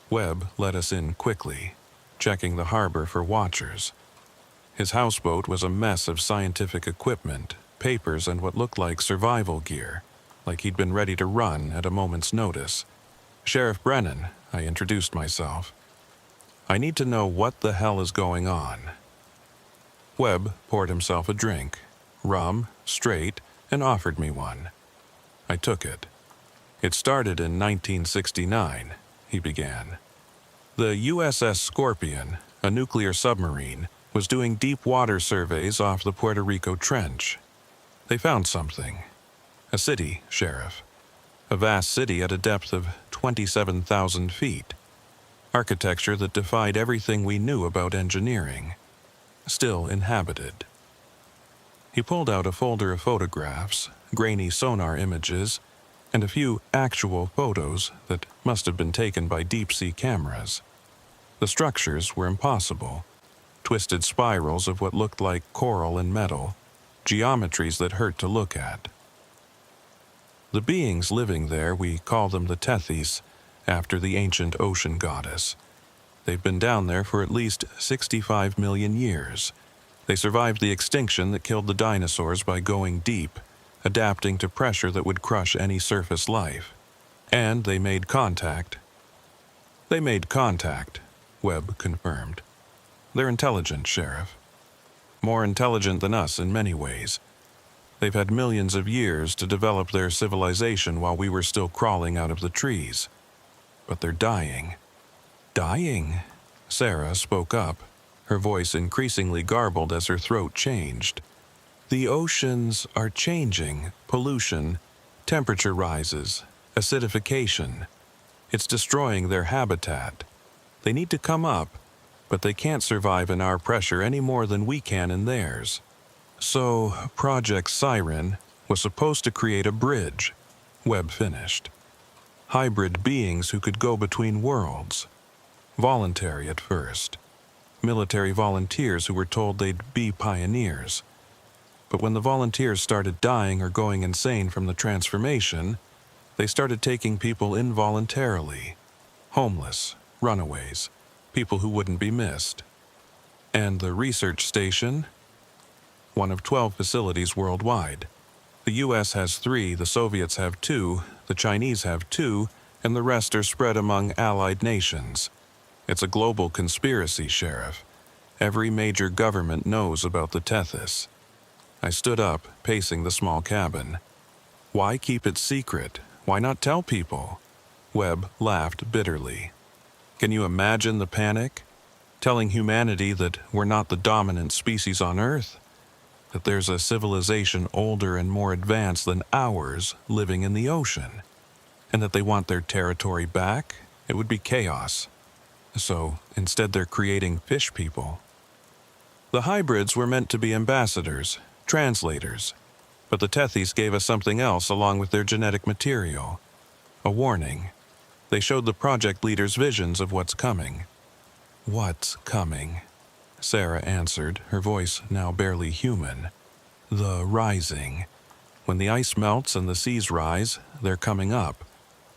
Webb let us in quickly, checking the harbor for watchers. His houseboat was a mess of scientific equipment, papers, and what looked like survival gear, like he'd been ready to run at a moment's notice. "Sheriff Brennan," I introduced myself. "I need to know what the hell is going on." Webb poured himself a drink, rum, straight, and offered me one. I took it. "It started in 1969, he began. "The USS Scorpion, a nuclear submarine, was doing deep water surveys off the Puerto Rico Trench. They found something. A city, Sheriff. A vast city at a depth of 27,000 feet. Architecture that defied everything we knew about engineering. Still inhabited." He pulled out a folder of photographs, grainy sonar images, and a few actual photos that must have been taken by deep-sea cameras. The structures were impossible. Twisted spirals of what looked like coral and metal, geometries that hurt to look at. The beings living there, we call them the Tethys, after the ancient ocean goddess. They've been down there for at least 65 million years. They survived the extinction that killed the dinosaurs by going deep, adapting to pressure that would crush any surface life. And they made contact. "They made contact," Webb confirmed. "They're intelligent, Sheriff. More intelligent than us in many ways. They've had millions of years to develop their civilization while we were still crawling out of the trees. But they're dying." "Dying?" Sarah spoke up, her voice increasingly garbled as her throat changed. "The oceans are changing. Pollution, temperature rises, acidification. It's destroying their habitat. They need to come up, but they can't survive in our pressure any more than we can in theirs. So, Project Siren was supposed to create a bridge," Webb finished. "Hybrid beings who could go between worlds. Voluntary at first. Military volunteers who were told they'd be pioneers. But when the volunteers started dying or going insane from the transformation, they started taking people involuntarily. Homeless, runaways, people who wouldn't be missed. And the research station? One of 12 facilities worldwide. The US has 3, the Soviets have 2, the Chinese have 2, and the rest are spread among allied nations. It's a global conspiracy, Sheriff. Every major government knows about the Tethys." I stood up, pacing the small cabin. "Why keep it secret? Why not tell people?" Webb laughed bitterly. "Can you imagine the panic? Telling humanity that we're not the dominant species on Earth? That there's a civilization older and more advanced than ours living in the ocean? And that they want their territory back? It would be chaos. So, instead they're creating fish people. The hybrids were meant to be ambassadors, translators, but the Tethys gave us something else along with their genetic material. A warning. They showed the project leaders visions of what's coming." "What's coming?" Sarah answered, her voice now barely human. "The rising. When the ice melts and the seas rise, they're coming up.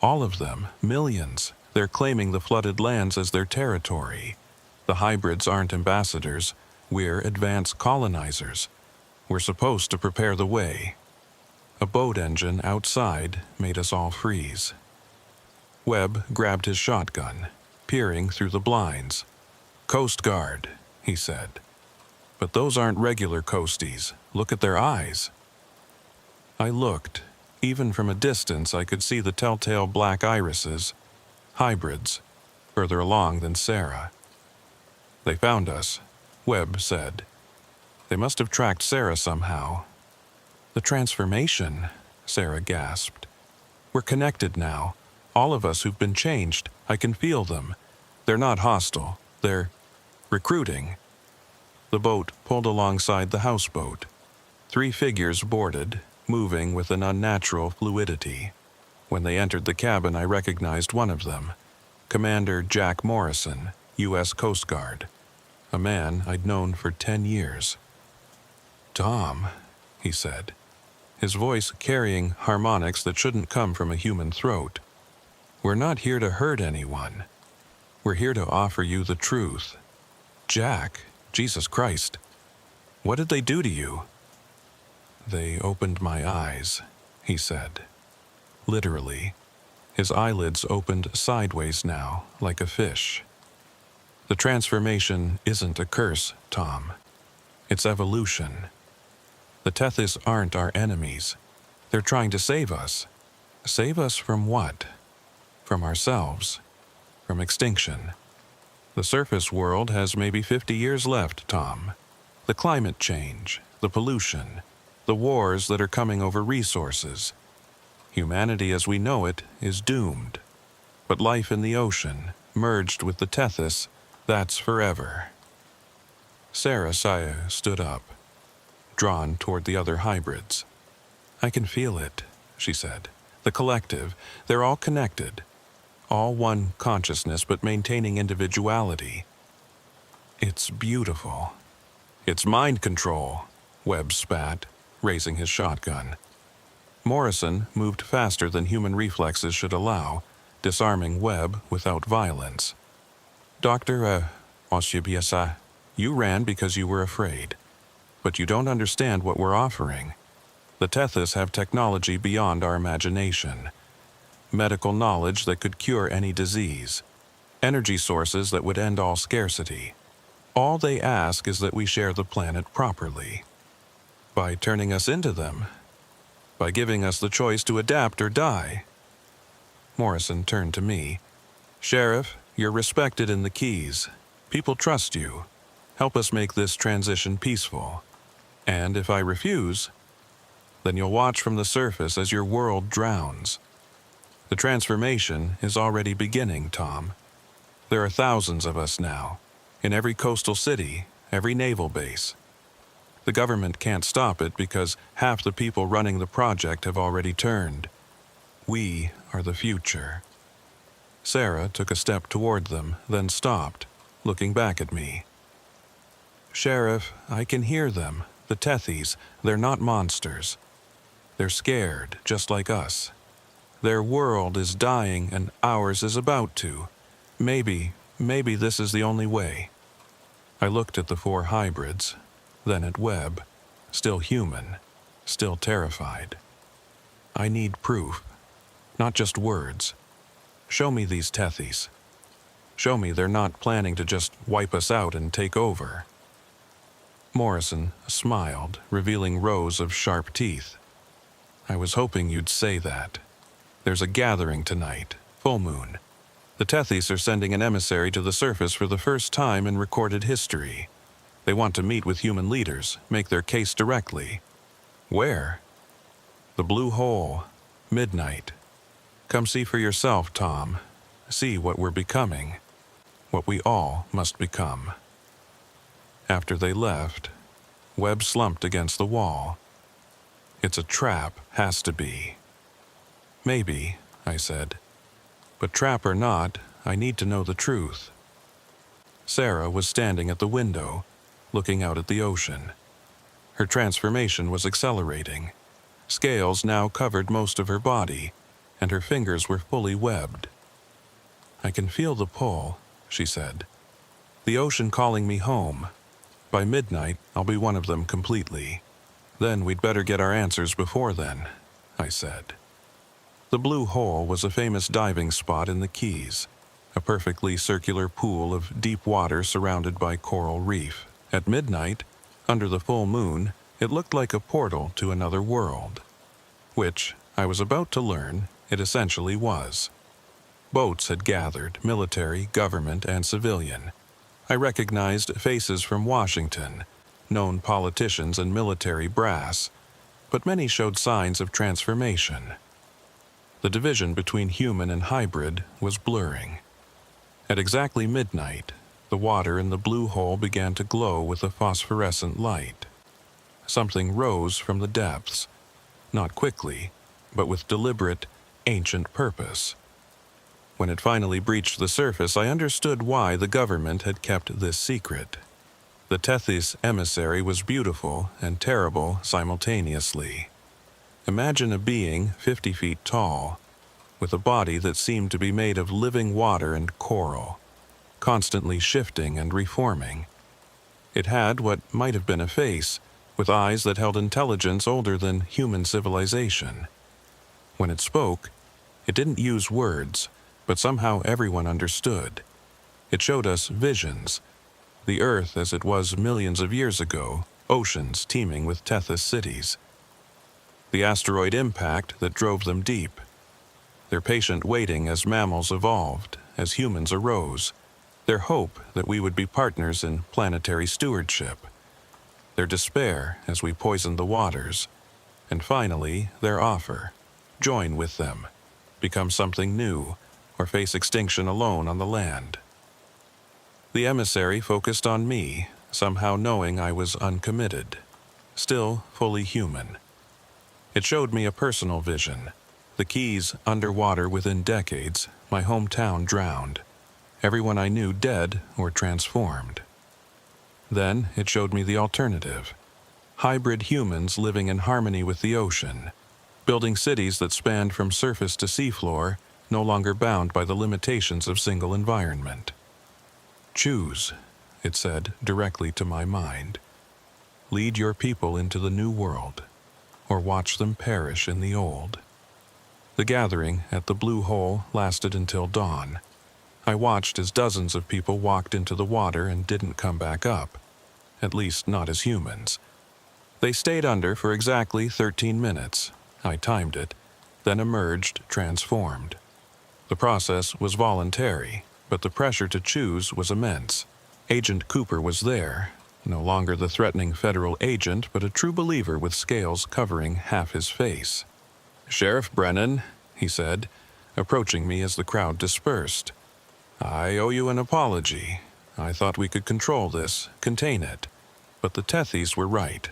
All of them, millions. They're claiming the flooded lands as their territory. The hybrids aren't ambassadors. We're advanced colonizers. We're supposed to prepare the way. A boat engine outside made us all freeze. Webb grabbed his shotgun, peering through the blinds. "Coast Guard," he said. "But those aren't regular coasties. Look at their eyes." I looked. Even from a distance, I could see the telltale black irises. Hybrids, further along than Sarah. "They found us," Webb said. "They must have tracked Sarah somehow." "The transformation," Sarah gasped. "We're connected now. All of us who've been changed. I can feel them. They're not hostile. They're recruiting." The boat pulled alongside the houseboat. 3 figures boarded, moving with an unnatural fluidity. When they entered the cabin, I recognized one of them. Commander Jack Morrison, U.S. Coast Guard. A man I'd known for 10 years. "Tom," he said, his voice carrying harmonics that shouldn't come from a human throat. "We're not here to hurt anyone. We're here to offer you the truth." "Jack, Jesus Christ, what did they do to you?" "They opened my eyes," he said. Literally. His eyelids opened sideways now, like a fish. "The transformation isn't a curse, Tom. It's evolution. The Tethys aren't our enemies. They're trying to save us. Save us from what? From ourselves. From extinction. The surface world has maybe 50 years left, Tom. The climate change, the pollution, the wars that are coming over resources. Humanity as we know it is doomed. But life in the ocean, merged with the Tethys, that's forever." Sarah Saya stood up, drawn toward the other hybrids. "I can feel it," she said. "The collective, they're all connected. All one consciousness but maintaining individuality. It's beautiful." "It's mind control," Webb spat, raising his shotgun. Morrison moved faster than human reflexes should allow, disarming Webb without violence. "Dr. Oshibiasa, you ran because you were afraid. But you don't understand what we're offering. The Tethys have technology beyond our imagination. Medical knowledge that could cure any disease. Energy sources that would end all scarcity. All they ask is that we share the planet properly. By turning us into them. By giving us the choice to adapt or die." Morrison turned to me. "Sheriff, you're respected in the Keys. People trust you. Help us make this transition peaceful. And if I refuse, then you'll watch from the surface as your world drowns. The transformation is already beginning, Tom. There are thousands of us now, in every coastal city, every naval base. The government can't stop it because half the people running the project have already turned. We are the future." Sarah took a step toward them, then stopped, looking back at me. "Sheriff, I can hear them, the Tethys. They're not monsters. They're scared, just like us. Their world is dying and ours is about to. Maybe this is the only way." I looked at the 4 hybrids, then at Webb, still human, still terrified. "I need proof, not just words. Show me these Tethys. Show me they're not planning to just wipe us out and take over." Morrison smiled, revealing rows of sharp teeth. "I was hoping you'd say that. There's a gathering tonight, full moon. The Tethys are sending an emissary to the surface for the first time in recorded history. They want to meet with human leaders, make their case directly. Where? The Blue Hole, midnight. Come see for yourself, Tom. See what we're becoming. What we all must become." After they left, Webb slumped against the wall. "It's a trap, has to be." "Maybe," I said. "But trap or not, I need to know the truth." Sarah was standing at the window, looking out at the ocean. Her transformation was accelerating. Scales now covered most of her body, and her fingers were fully webbed. "I can feel the pull," she said. "The ocean calling me home. By midnight, I'll be one of them completely. Then we'd better get our answers before then," I said. The Blue Hole was a famous diving spot in the Keys, a perfectly circular pool of deep water surrounded by coral reef. At midnight, under the full moon, it looked like a portal to another world, which, I was about to learn, it essentially was. Boats had gathered, military, government, and civilian. I recognized faces from Washington, known politicians and military brass, but many showed signs of transformation. The division between human and hybrid was blurring. At exactly midnight, the water in the Blue Hole began to glow with a phosphorescent light. Something rose from the depths, not quickly, but with deliberate, ancient purpose. When it finally breached the surface, I understood why the government had kept this secret. The Tethys emissary was beautiful and terrible simultaneously. Imagine a being 50 feet tall, with a body that seemed to be made of living water and coral, constantly shifting and reforming. It had what might have been a face, with eyes that held intelligence older than human civilization. When it spoke, it didn't use words, but somehow everyone understood. It showed us visions, the Earth as it was millions of years ago, oceans teeming with Tethys cities. The asteroid impact that drove them deep. Their patient waiting as mammals evolved, as humans arose. Their hope that we would be partners in planetary stewardship. Their despair as we poisoned the waters. And finally, their offer. Join with them. Become something new, or face extinction alone on the land. The emissary focused on me, somehow knowing I was uncommitted, still fully human. It showed me a personal vision. The Keys underwater within decades, my hometown drowned. Everyone I knew dead or transformed. Then it showed me the alternative. Hybrid humans living in harmony with the ocean, building cities that spanned from surface to seafloor, no longer bound by the limitations of single environment. "Choose," it said directly to my mind. "Lead your people into the new world, or watch them perish in the old." The gathering at the Blue Hole lasted until dawn. I watched as dozens of people walked into the water and didn't come back up, at least not as humans. They stayed under for exactly 13 minutes, I timed it, then emerged transformed. The process was voluntary, but the pressure to choose was immense. Agent Cooper was there, no longer the threatening federal agent, but a true believer with scales covering half his face. "Sheriff Brennan," he said, approaching me as the crowd dispersed. "I owe you an apology. I thought we could control this, contain it. But the Tethys were right.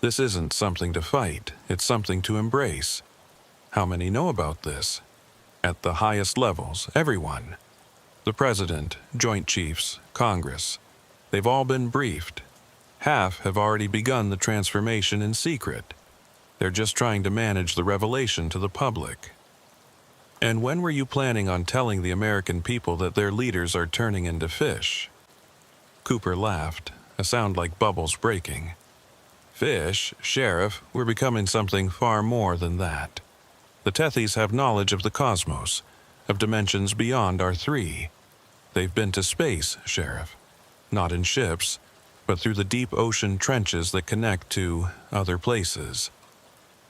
This isn't something to fight, it's something to embrace. How many know about this? At the highest levels, everyone. The President, Joint Chiefs, Congress. They've all been briefed. Half have already begun the transformation in secret. They're just trying to manage the revelation to the public. And when were you planning on telling the American people that their leaders are turning into fish?" Cooper laughed, a sound like bubbles breaking. "Fish, Sheriff, we're becoming something far more than that. The Tethys have knowledge of the cosmos, of dimensions beyond our three. They've been to space, Sheriff. Not in ships, but through the deep ocean trenches that connect to other places.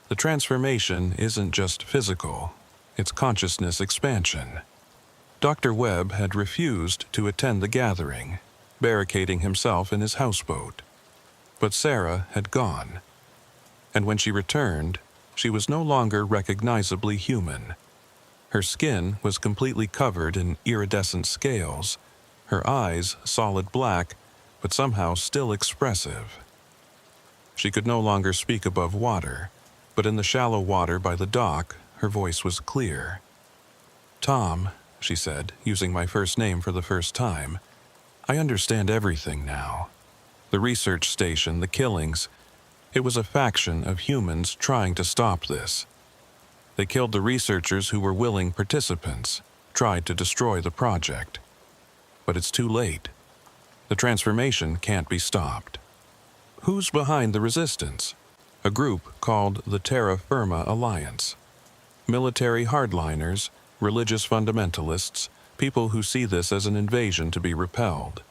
The transformation isn't just physical, it's consciousness expansion." Dr. Webb had refused to attend the gathering, barricading himself in his houseboat. But Sarah had gone. And when she returned, she was no longer recognizably human. Her skin was completely covered in iridescent scales, her eyes solid black, but somehow still expressive. She could no longer speak above water, but in the shallow water by the dock, her voice was clear. "Tom," she said, using my first name for the first time, "I understand everything now. The research station, the killings. It was a faction of humans trying to stop this. They killed the researchers who were willing participants, tried to destroy the project. But it's too late. The transformation can't be stopped. Who's behind the resistance? A group called the Terra Firma Alliance. Military hardliners, religious fundamentalists, people who see this as an invasion to be repelled.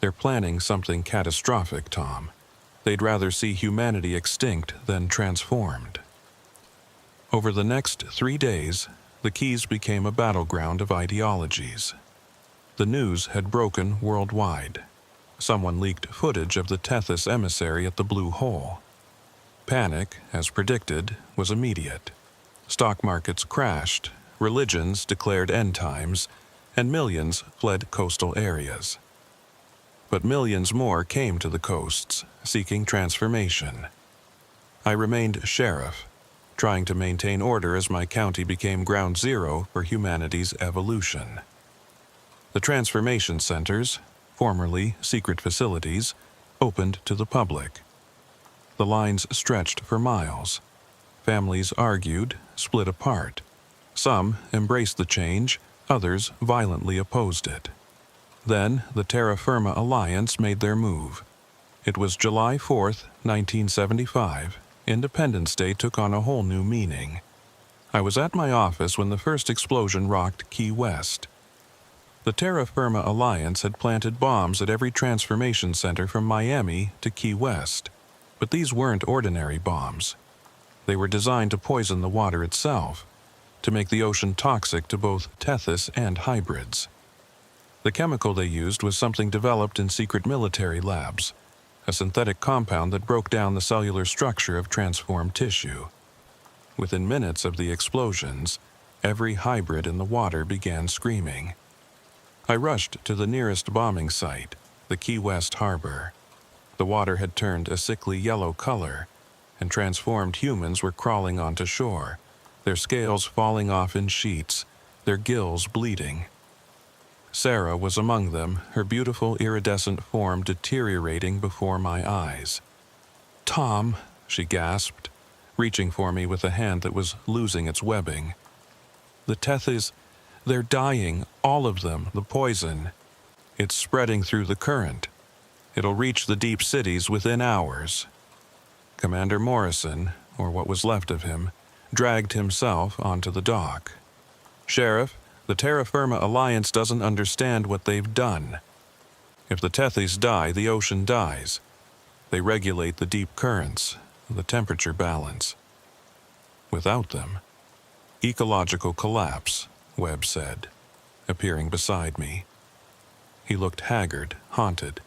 They're planning something catastrophic, Tom. They'd rather see humanity extinct than transformed. Over the next 3 days, the Keys became a battleground of ideologies. The news had broken worldwide. Someone leaked footage of the Tethys emissary at the Blue Hole. Panic, as predicted, was immediate. Stock markets crashed, religions declared end times, and millions fled coastal areas. But millions more came to the coasts, seeking transformation. I remained sheriff, trying to maintain order as my county became ground zero for humanity's evolution. The transformation centers, formerly secret facilities, opened to the public. The lines stretched for miles. Families argued, split apart. Some embraced the change, others violently opposed it. Then the Terra Firma Alliance made their move. It was July 4th, 1975. Independence Day took on a whole new meaning. I was at my office when the first explosion rocked Key West. The Terra Firma Alliance had planted bombs at every transformation center from Miami to Key West. But these weren't ordinary bombs. They were designed to poison the water itself, to make the ocean toxic to both Tethys and hybrids. The chemical they used was something developed in secret military labs, a synthetic compound that broke down the cellular structure of transformed tissue. Within minutes of the explosions, every hybrid in the water began screaming. I rushed to the nearest bombing site, the Key West harbor. The water had turned a sickly yellow color, and transformed humans were crawling onto shore, their scales falling off in sheets, their gills bleeding. Sarah was among them, her beautiful iridescent form deteriorating before my eyes. "Tom," she gasped, reaching for me with a hand that was losing its webbing. "The Tethys, they're dying, all of them, the poison. It's spreading through the current. It'll reach the deep cities within hours." Commander Morrison, or what was left of him, dragged himself onto the dock. "Sheriff, the Terra Firma Alliance doesn't understand what they've done. If the Tethys die, the ocean dies. They regulate the deep currents, the temperature balance. Without them, ecological collapse," Webb said, appearing beside me. He looked haggard, haunted.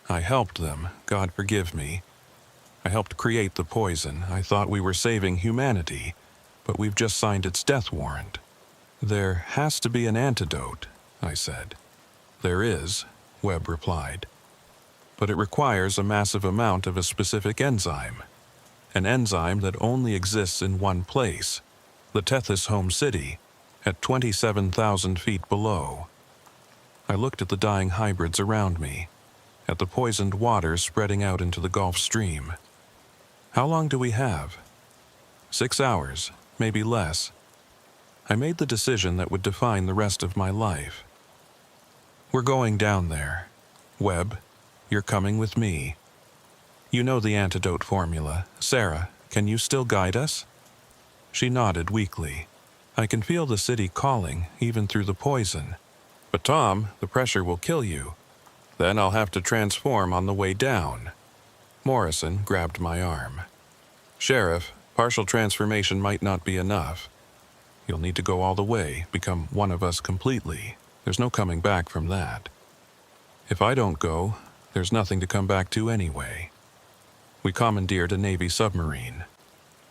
"I helped them, God forgive me. I helped create the poison. I thought we were saving humanity, but we've just signed its death warrant." "There has to be an antidote," I said. "There is," Webb replied. "But it requires a massive amount of a specific enzyme. An enzyme that only exists in one place, the Tethys home city, at 27,000 feet below." I looked at the dying hybrids around me, at the poisoned water spreading out into the Gulf Stream. "How long do we have?" 6 hours, maybe less. I made the decision that would define the rest of my life. "We're going down there. Webb, you're coming with me. You know the antidote formula. Sarah, can you still guide us?" She nodded weakly. "I can feel the city calling, even through the poison. But Tom, the pressure will kill you. Then I'll have to transform on the way down." Morrison grabbed my arm. "Sheriff, partial transformation might not be enough. You'll need to go all the way, become one of us completely. There's no coming back from that. If I don't go, there's nothing to come back to anyway." We commandeered a Navy submarine,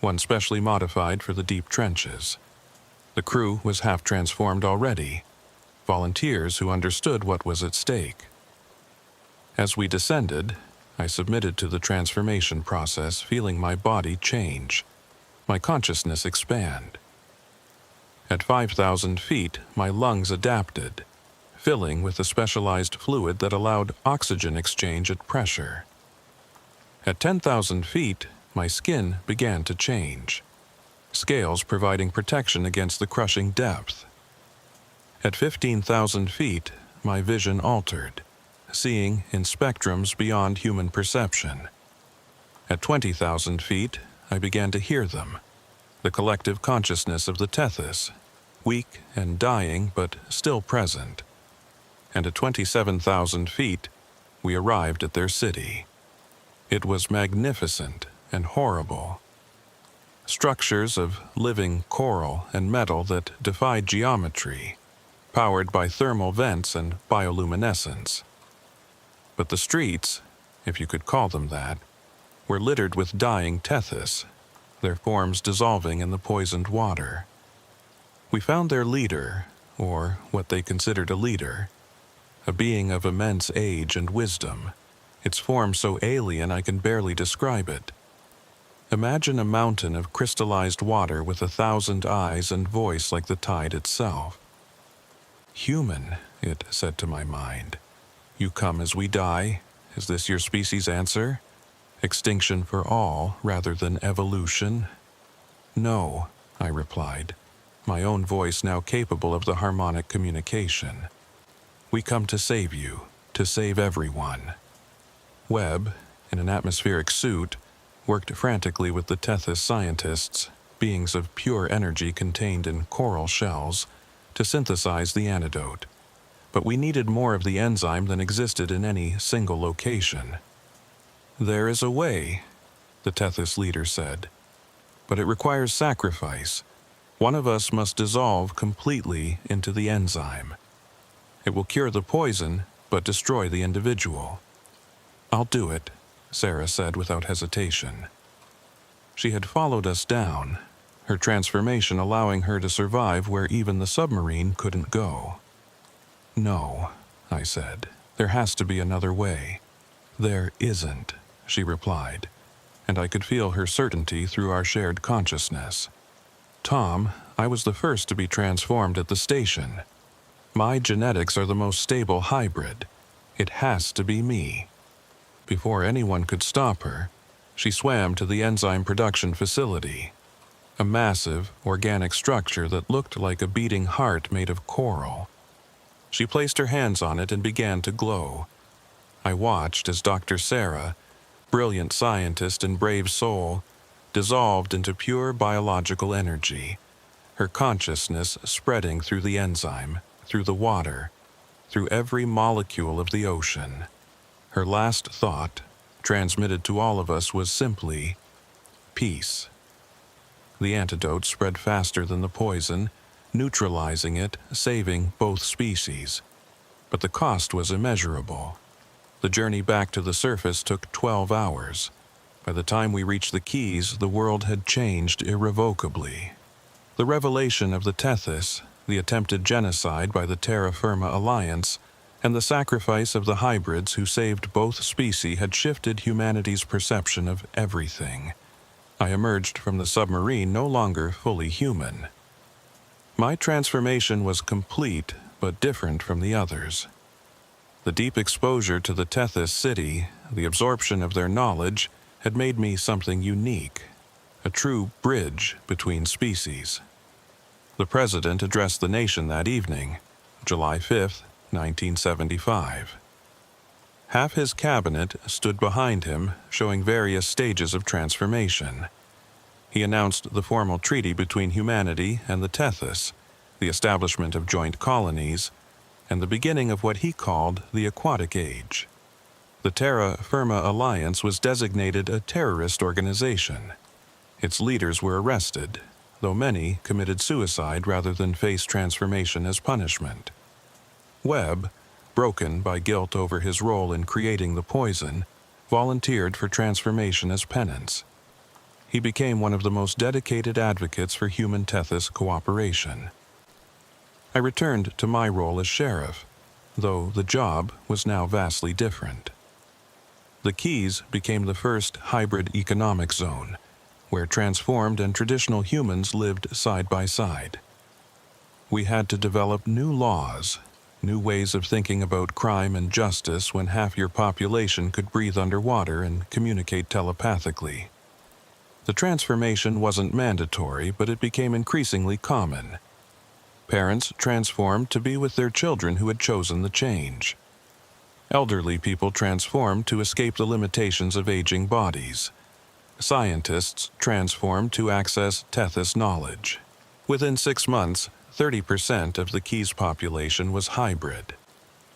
one specially modified for the deep trenches. The crew was half transformed already, volunteers who understood what was at stake. As we descended, I submitted to the transformation process, feeling my body change, my consciousness expand. At 5,000 feet, my lungs adapted, filling with a specialized fluid that allowed oxygen exchange at pressure. At 10,000 feet, my skin began to change, scales providing protection against the crushing depth. At 15,000 feet, my vision altered, seeing in spectrums beyond human perception. At 20,000 feet, I began to hear them, the collective consciousness of the Tethys, weak and dying but still present. And at 27,000 feet, we arrived at their city. It was magnificent and horrible. Structures of living coral and metal that defied geometry, powered by thermal vents and bioluminescence. But the streets, if you could call them that, were littered with dying Tethys, their forms dissolving in the poisoned water. We found their leader, or what they considered a leader, a being of immense age and wisdom, its form so alien I can barely describe it. Imagine a mountain of crystallized water with 1,000 eyes and voice like the tide itself. Human, it said to my mind. You come as we die? Is this your species' answer? Extinction for all rather than evolution? No, I replied, my own voice now capable of the harmonic communication. We come to save you, to save everyone. Webb, in an atmospheric suit, worked frantically with the Tethys scientists, beings of pure energy contained in coral shells, to synthesize the antidote. But we needed more of the enzyme than existed in any single location. There is a way, the Tethys leader said, but it requires sacrifice. One of us must dissolve completely into the enzyme. It will cure the poison, but destroy the individual. I'll do it, Sarah said without hesitation. She had followed us down, her transformation allowing her to survive where even the submarine couldn't go. No, I said, there has to be another way. There isn't, she replied, and I could feel her certainty through our shared consciousness. Tom, I was the first to be transformed at the station. My genetics are the most stable hybrid. It has to be me. Before anyone could stop her, she swam to the enzyme production facility, a massive, organic structure that looked like a beating heart made of coral. She placed her hands on it and began to glow. I watched as Dr. Sarah, brilliant scientist and brave soul, dissolved into pure biological energy, her consciousness spreading through the enzyme, through the water, through every molecule of the ocean. Her last thought, transmitted to all of us, was simply, peace. The antidote spread faster than the poison, neutralizing it, saving both species. But the cost was immeasurable. The journey back to the surface took 12 hours. By the time we reached the Keys, the world had changed irrevocably. The revelation of the Tethys, the attempted genocide by the Terra Firma Alliance, and the sacrifice of the hybrids who saved both species had shifted humanity's perception of everything. I emerged from the submarine no longer fully human. My transformation was complete but different from the others. The deep exposure to the Tethys city, the absorption of their knowledge, had made me something unique, a true bridge between species. The President addressed the nation that evening, July 5th, 1975. Half his cabinet stood behind him, showing various stages of transformation. He announced the formal treaty between humanity and the Tethys, the establishment of joint colonies, and the beginning of what he called the Aquatic Age. The Terra Firma Alliance was designated a terrorist organization. Its leaders were arrested, though many committed suicide rather than face transformation as punishment. Webb, broken by guilt over his role in creating the poison, volunteered for transformation as penance. He became one of the most dedicated advocates for human Tethys cooperation. I returned to my role as sheriff, though the job was now vastly different. The Keys became the first hybrid economic zone, where transformed and traditional humans lived side by side. We had to develop new laws, new ways of thinking about crime and justice when half your population could breathe underwater and communicate telepathically. The transformation wasn't mandatory, but it became increasingly common. Parents transformed to be with their children who had chosen the change. Elderly people transformed to escape the limitations of aging bodies. Scientists transformed to access Tethys knowledge. Within 6 months, 30% of the Keys population was hybrid.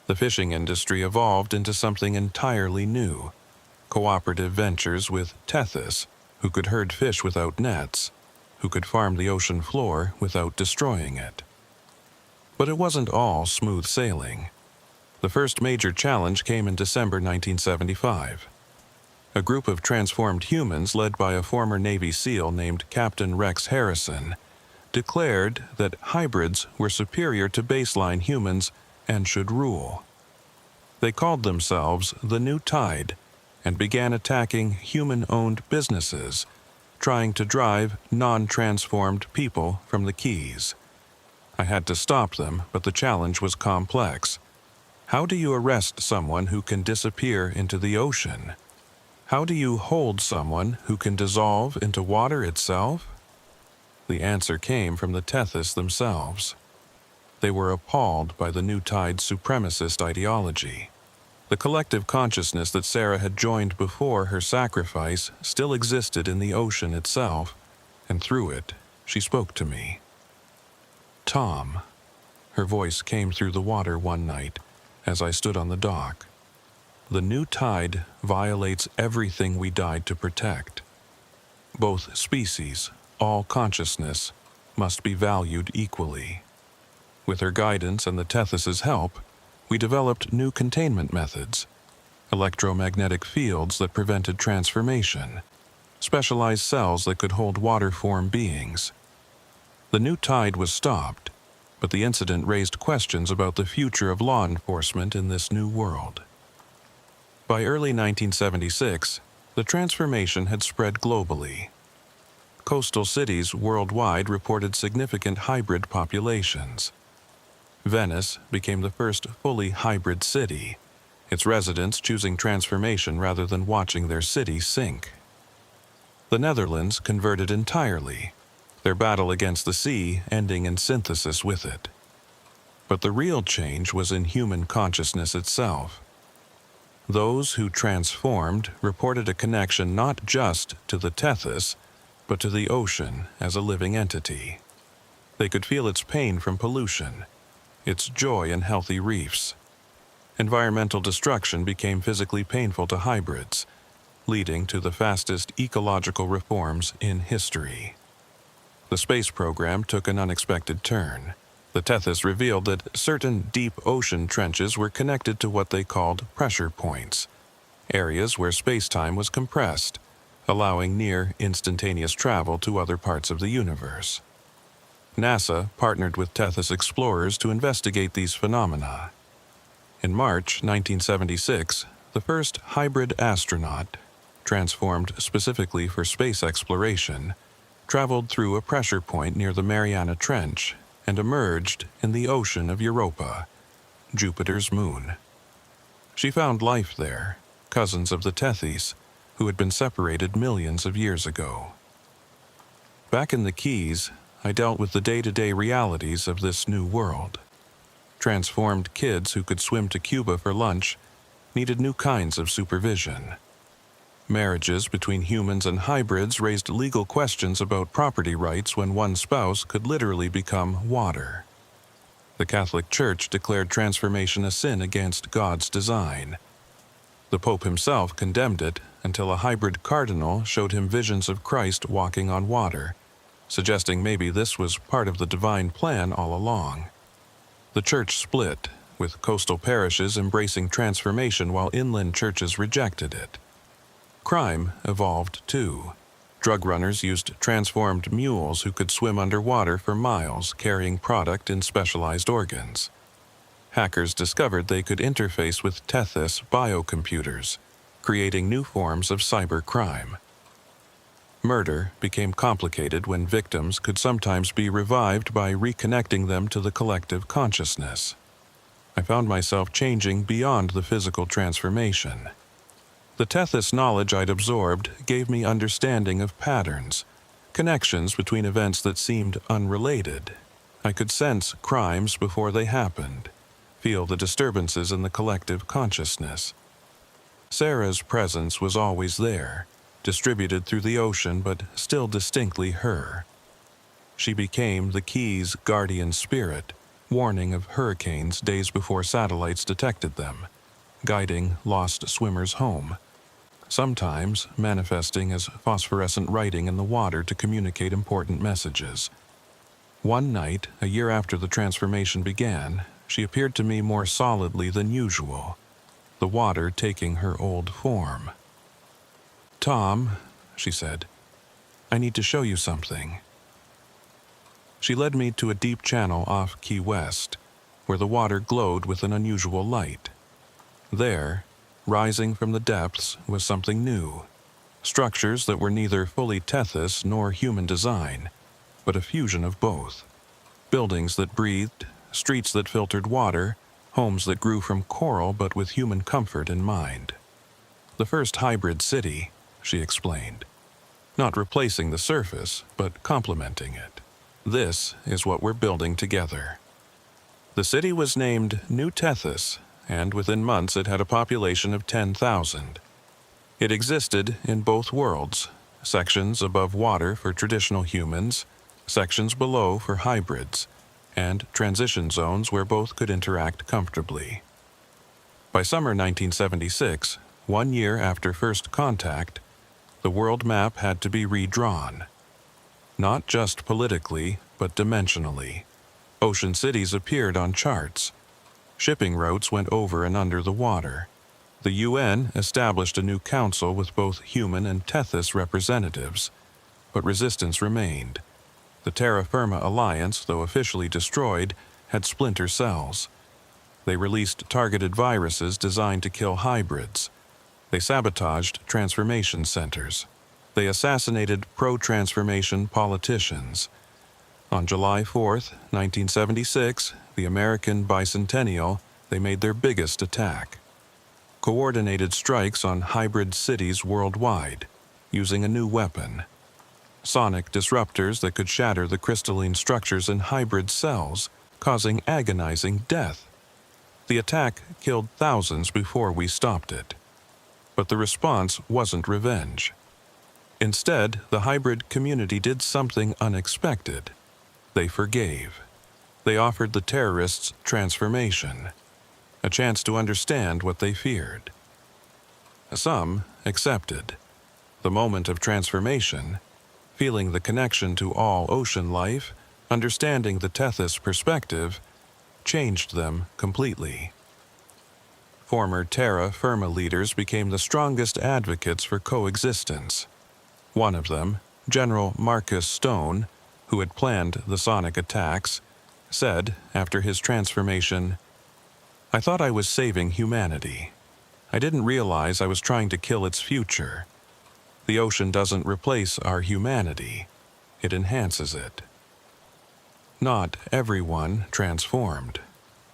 The fishing industry evolved into something entirely new: cooperative ventures with Tethys, who could herd fish without nets, who could farm the ocean floor without destroying it. But it wasn't all smooth sailing. The first major challenge came in December 1975. A group of transformed humans led by a former Navy SEAL named Captain Rex Harrison declared that hybrids were superior to baseline humans and should rule. They called themselves the New Tide and began attacking human-owned businesses, trying to drive non-transformed people from the Keys. I had to stop them, but the challenge was complex. How do you arrest someone who can disappear into the ocean? How do you hold someone who can dissolve into water itself? The answer came from the Tethys themselves. They were appalled by the New Tide's supremacist ideology. The collective consciousness that Sarah had joined before her sacrifice still existed in the ocean itself, and through it, she spoke to me. Tom. Her voice came through the water one night as I stood on the dock. The New Tide violates everything we died to protect. Both species, all consciousness, must be valued equally. With her guidance and the Tethys' help, we developed new containment methods: electromagnetic fields that prevented transformation, specialized cells that could hold water-form beings. The New Tide was stopped, but the incident raised questions about the future of law enforcement in this new world. By early 1976, the transformation had spread globally. Coastal cities worldwide reported significant hybrid populations. Venice became the first fully hybrid city, its residents choosing transformation rather than watching their city sink. The Netherlands converted entirely, their battle against the sea ending in synthesis with it. But the real change was in human consciousness itself. Those who transformed reported a connection not just to the Tethys, but to the ocean as a living entity. They could feel its pain from pollution, its joy in healthy reefs. Environmental destruction became physically painful to hybrids, leading to the fastest ecological reforms in history. The space program took an unexpected turn. The Tethys revealed that certain deep ocean trenches were connected to what they called pressure points, areas where space-time was compressed, allowing near instantaneous travel to other parts of the universe. NASA partnered with Tethys explorers to investigate these phenomena. In March 1976, the first hybrid astronaut, transformed specifically for space exploration, traveled through a pressure point near the Mariana Trench and emerged in the ocean of Europa, Jupiter's moon. She found life there, cousins of the Tethys, who had been separated millions of years ago. Back in the Keys, I dealt with the day-to-day realities of this new world. Transformed kids who could swim to Cuba for lunch needed new kinds of supervision. Marriages between humans and hybrids raised legal questions about property rights when one spouse could literally become water. The Catholic Church declared transformation a sin against God's design. The Pope himself condemned it until a hybrid cardinal showed him visions of Christ walking on water, suggesting maybe this was part of the divine plan all along. The church split, with coastal parishes embracing transformation while inland churches rejected it. Crime evolved too. Drug runners used transformed mules who could swim underwater for miles, carrying product in specialized organs. Hackers discovered they could interface with Tethys biocomputers, creating new forms of cybercrime. Murder became complicated when victims could sometimes be revived by reconnecting them to the collective consciousness. I found myself changing beyond the physical transformation. The Tethys knowledge I'd absorbed gave me understanding of patterns, connections between events that seemed unrelated. I could sense crimes before they happened, feel the disturbances in the collective consciousness. Sarah's presence was always there, distributed through the ocean but still distinctly her. She became the Key's guardian spirit, warning of hurricanes days before satellites detected them, guiding lost swimmers home, sometimes manifesting as phosphorescent writing in the water to communicate important messages. One night, a year after the transformation began, she appeared to me more solidly than usual, the water taking her old form. "Tom," she said, "I need to show you something." She led me to a deep channel off Key West, where the water glowed with an unusual light. There, rising from the depths, was something new. Structures that were neither fully Tethys nor human design, but a fusion of both. Buildings that breathed, streets that filtered water, homes that grew from coral but with human comfort in mind. The first hybrid city, she explained. Not replacing the surface, but complementing it. This is what we're building together. The city was named New Tethys, and within months it had a population of 10,000. It existed in both worlds, sections above water for traditional humans, sections below for hybrids, and transition zones where both could interact comfortably. By summer 1976, 1 year after first contact, the world map had to be redrawn. Not just politically, but dimensionally. Ocean cities appeared on charts. Shipping routes went over and under the water. The UN established a new council with both human and Tethys representatives, but resistance remained. The Terra Firma Alliance, though officially destroyed, had splinter cells. They released targeted viruses designed to kill hybrids. They sabotaged transformation centers. They assassinated pro-transformation politicians. On July 4th, 1976, the American bicentennial, they made their biggest attack. Coordinated strikes on hybrid cities worldwide, using a new weapon. Sonic disruptors that could shatter the crystalline structures in hybrid cells, causing agonizing death. The attack killed thousands before we stopped it. But the response wasn't revenge. Instead, the hybrid community did something unexpected. They forgave. They offered the terrorists transformation, a chance to understand what they feared. Some accepted. The moment of transformation, feeling the connection to all ocean life, understanding the Tethys perspective, changed them completely. Former Terra Firma leaders became the strongest advocates for coexistence. One of them, General Marcus Stone, who had planned the sonic attacks, said, after his transformation, "I thought I was saving humanity. I didn't realize I was trying to kill its future. The ocean doesn't replace our humanity. It enhances it." Not everyone transformed.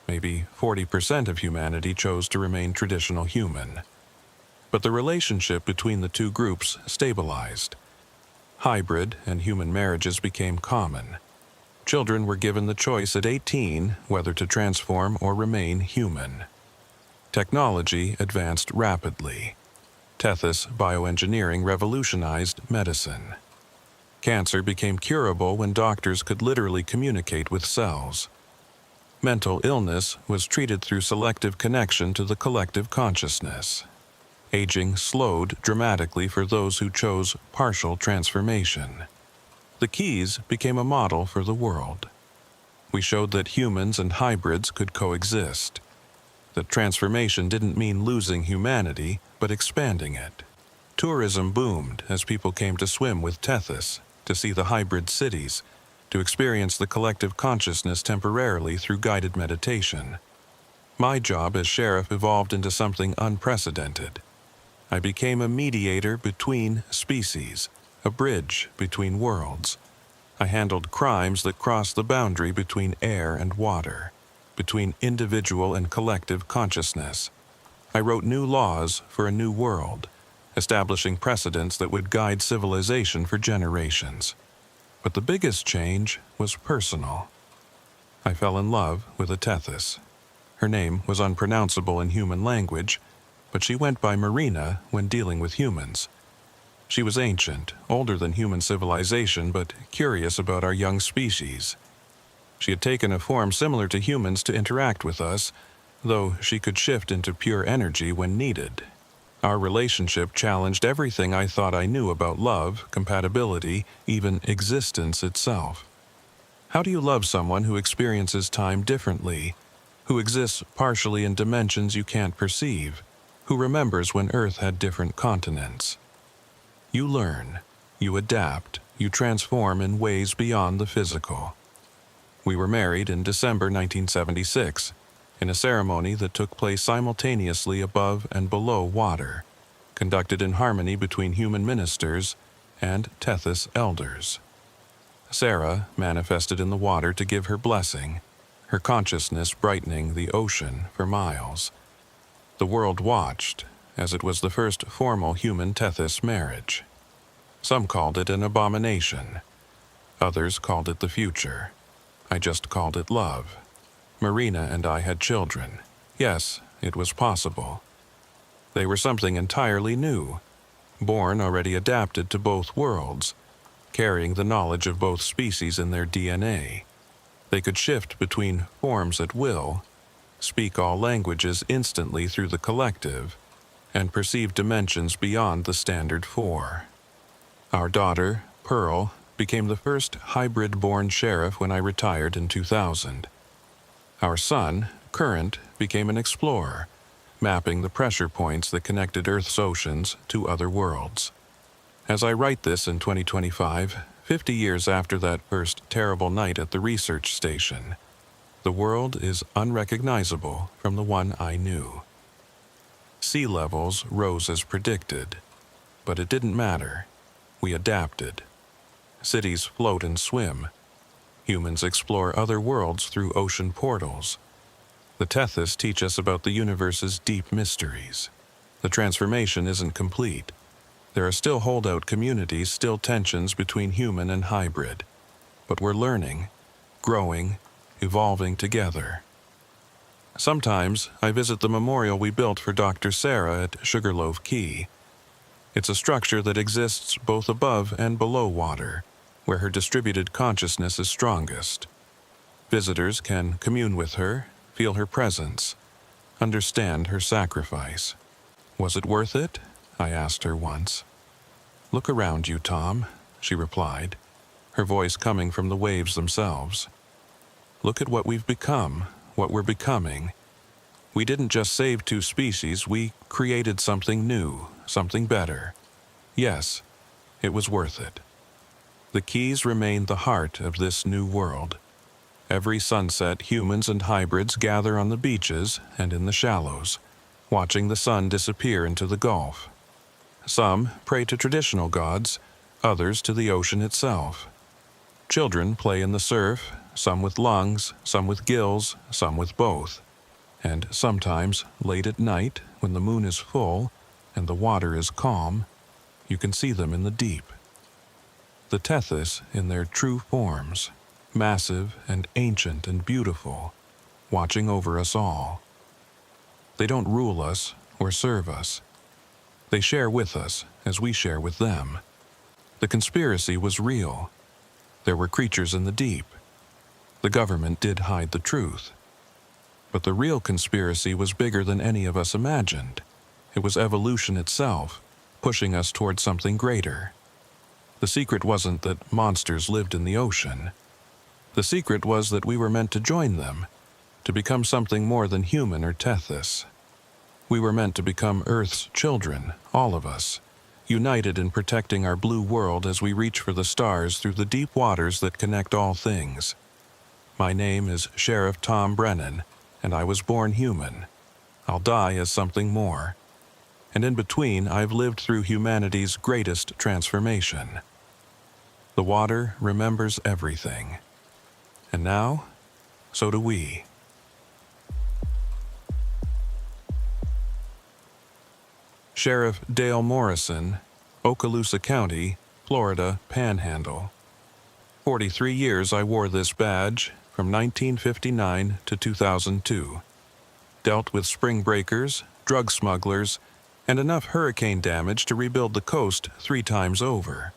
Maybe 40% of humanity chose to remain traditional human. But the relationship between the two groups stabilized. Hybrid and human marriages became common. Children were given the choice at 18 whether to transform or remain human. Technology advanced rapidly. Tethys bioengineering revolutionized medicine. Cancer became curable when doctors could literally communicate with cells. Mental illness was treated through selective connection to the collective consciousness. Aging slowed dramatically for those who chose partial transformation. The Keys became a model for the world. We showed that humans and hybrids could coexist. That transformation didn't mean losing humanity, but expanding it. Tourism boomed as people came to swim with Tethys, to see the hybrid cities, to experience the collective consciousness temporarily through guided meditation. My job as sheriff evolved into something unprecedented. I became a mediator between species, a bridge between worlds. I handled crimes that crossed the boundary between air and water. between individual and collective consciousness. I wrote new laws for a new world, establishing precedents that would guide civilization for generations. But the biggest change was personal. I fell in love with a Tethys. Her name was unpronounceable in human language, but she went by Marina when dealing with humans. She was ancient, older than human civilization, but curious about our young species. She had taken a form similar to humans to interact with us, though she could shift into pure energy when needed. Our relationship challenged everything I thought I knew about love, compatibility, even existence itself. How do you love someone who experiences time differently, who exists partially in dimensions you can't perceive, who remembers when Earth had different continents? You learn, you adapt, you transform in ways beyond the physical. We were married in December 1976, in a ceremony that took place simultaneously above and below water, conducted in harmony between human ministers and Tethys elders. Sarah manifested in the water to give her blessing, her consciousness brightening the ocean for miles. The world watched, as it was the first formal human-Tethys marriage. Some called it an abomination. Others called it the future. I just called it love. Marina and I had children. Yes, it was possible. They were something entirely new, born already adapted to both worlds, carrying the knowledge of both species in their DNA. They could shift between forms at will, speak all languages instantly through the collective, and perceive dimensions beyond the standard four. Our daughter, Pearl, became the first hybrid-born sheriff when I retired in 2000. Our son, Current, became an explorer, mapping the pressure points that connected Earth's oceans to other worlds. As I write this in 2025, 50 years after that first terrible night at the research station, the world is unrecognizable from the one I knew. Sea levels rose as predicted, but it didn't matter. We adapted. Cities float and swim. Humans explore other worlds through ocean portals. The Tethys teach us about the universe's deep mysteries. The transformation isn't complete. There are still holdout communities, still tensions between human and hybrid. But we're learning, growing, evolving together. Sometimes I visit the memorial we built for Dr. Sarah at Sugarloaf Key. It's a structure that exists both above and below water, where her distributed consciousness is strongest. Visitors can commune with her, feel her presence, understand her sacrifice. Was it worth it? I asked her once. Look around you, Tom, she replied, her voice coming from the waves themselves. Look at what we've become, what we're becoming. We didn't just save two species, we created something new, something better. Yes, it was worth it. The Keys remain the heart of this new world. Every sunset, humans and hybrids gather on the beaches and in the shallows, watching the sun disappear into the Gulf. Some pray to traditional gods, others to the ocean itself. Children play in the surf, some with lungs, some with gills, some with both. And sometimes, late at night, when the moon is full and the water is calm, you can see them in the deep. The Tethys in their true forms, massive and ancient and beautiful, watching over us all. They don't rule us or serve us. They share with us as we share with them. The conspiracy was real. There were creatures in the deep. The government did hide the truth. But the real conspiracy was bigger than any of us imagined. It was evolution itself, pushing us toward something greater. The secret wasn't that monsters lived in the ocean. The secret was that we were meant to join them, to become something more than human or Tethys. We were meant to become Earth's children, all of us, united in protecting our blue world as we reach for the stars through the deep waters that connect all things. My name is Sheriff Tom Brennan, and I was born human. I'll die as something more. And in between, I've lived through humanity's greatest transformation. The water remembers everything. And now, so do we. Sheriff Dale Morrison, Okaloosa County, Florida, Panhandle. 43 years I wore this badge, from 1959 to 2002. Dealt with spring breakers, drug smugglers, and enough hurricane damage to rebuild the coast 3 times over.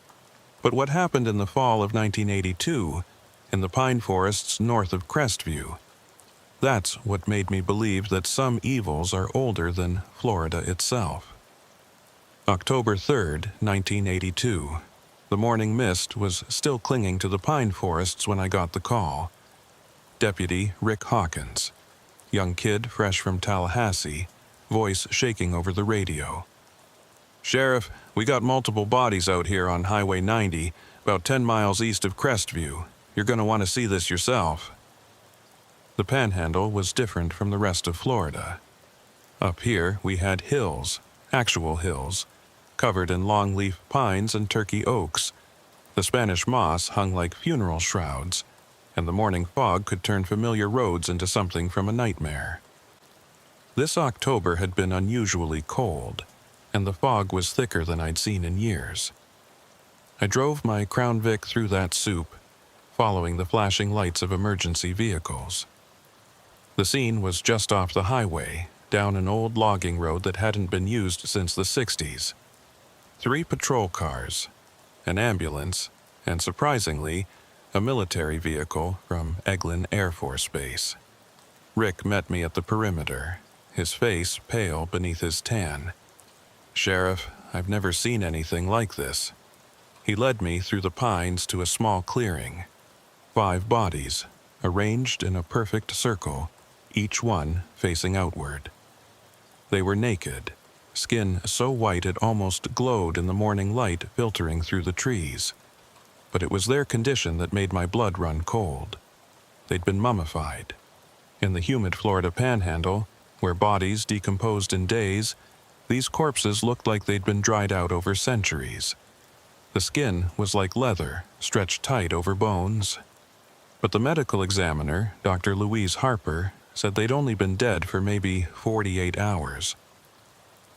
But what happened in the fall of 1982, in the pine forests north of Crestview, that's what made me believe that some evils are older than Florida itself. October 3rd, 1982. The morning mist was still clinging to the pine forests when I got the call. Deputy Rick Hawkins, young kid fresh from Tallahassee, voice shaking over the radio. "Sheriff, we got multiple bodies out here on Highway 90, about 10 miles east of Crestview. You're going to want to see this yourself." The Panhandle was different from the rest of Florida. Up here, we had hills, actual hills, covered in longleaf pines and turkey oaks. The Spanish moss hung like funeral shrouds, and the morning fog could turn familiar roads into something from a nightmare. This October had been unusually cold, and the fog was thicker than I'd seen in years. I drove my Crown Vic through that soup, following the flashing lights of emergency vehicles. The scene was just off the highway, down an old logging road that hadn't been used since the 60s. 3 patrol cars, an ambulance, and surprisingly, a military vehicle from Eglin Air Force Base. Rick met me at the perimeter, his face pale beneath his tan. "Sheriff, I've never seen anything like this." He led me through the pines to a small clearing. 5 bodies, arranged in a perfect circle, each one facing outward. They were naked, skin so white it almost glowed in the morning light filtering through the trees. But it was their condition that made my blood run cold. They'd been mummified. In the humid Florida Panhandle, where bodies decomposed in days, these corpses looked like they'd been dried out over centuries. The skin was like leather, stretched tight over bones. But the medical examiner, Dr. Louise Harper, said they'd only been dead for maybe 48 hours.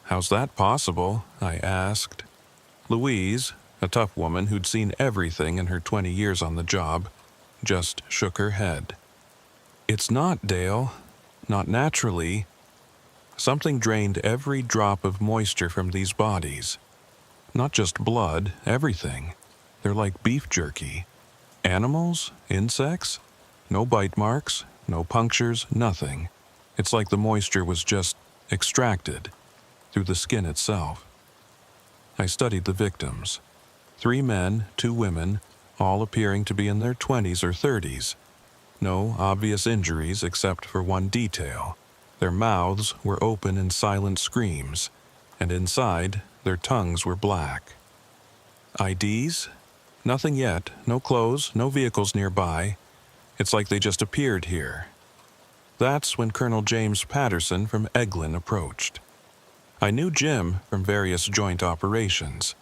"How's that possible?" I asked. Louise, a tough woman who'd seen everything in her 20 years on the job, just shook her head. "It's not, Dale. Not naturally. Something drained every drop of moisture from these bodies. Not just blood, everything. They're like beef jerky. Animals? Insects? No bite marks, no punctures, nothing. It's like the moisture was just extracted through the skin itself." I studied the victims. 3 men, 2 women, all appearing to be in their 20s or 30s. No obvious injuries except for one detail. Their mouths were open in silent screams, and inside, their tongues were black. IDs? Nothing yet, no clothes, no vehicles nearby. It's like they just appeared here. That's when Colonel James Patterson from Eglin approached. I knew Jim from various joint operations.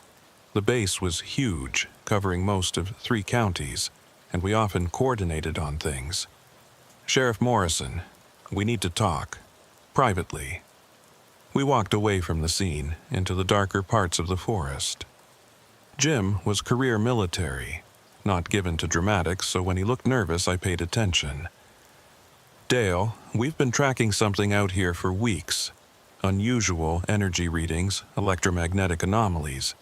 The base was huge, covering most of 3 counties, and we often coordinated on things. "Sheriff Morrison, we need to talk. Privately." We walked away from the scene, into the darker parts of the forest. Jim was career military, not given to dramatics, so when he looked nervous, I paid attention. "Dale, we've been tracking something out here for weeks. Unusual energy readings, electromagnetic anomalies.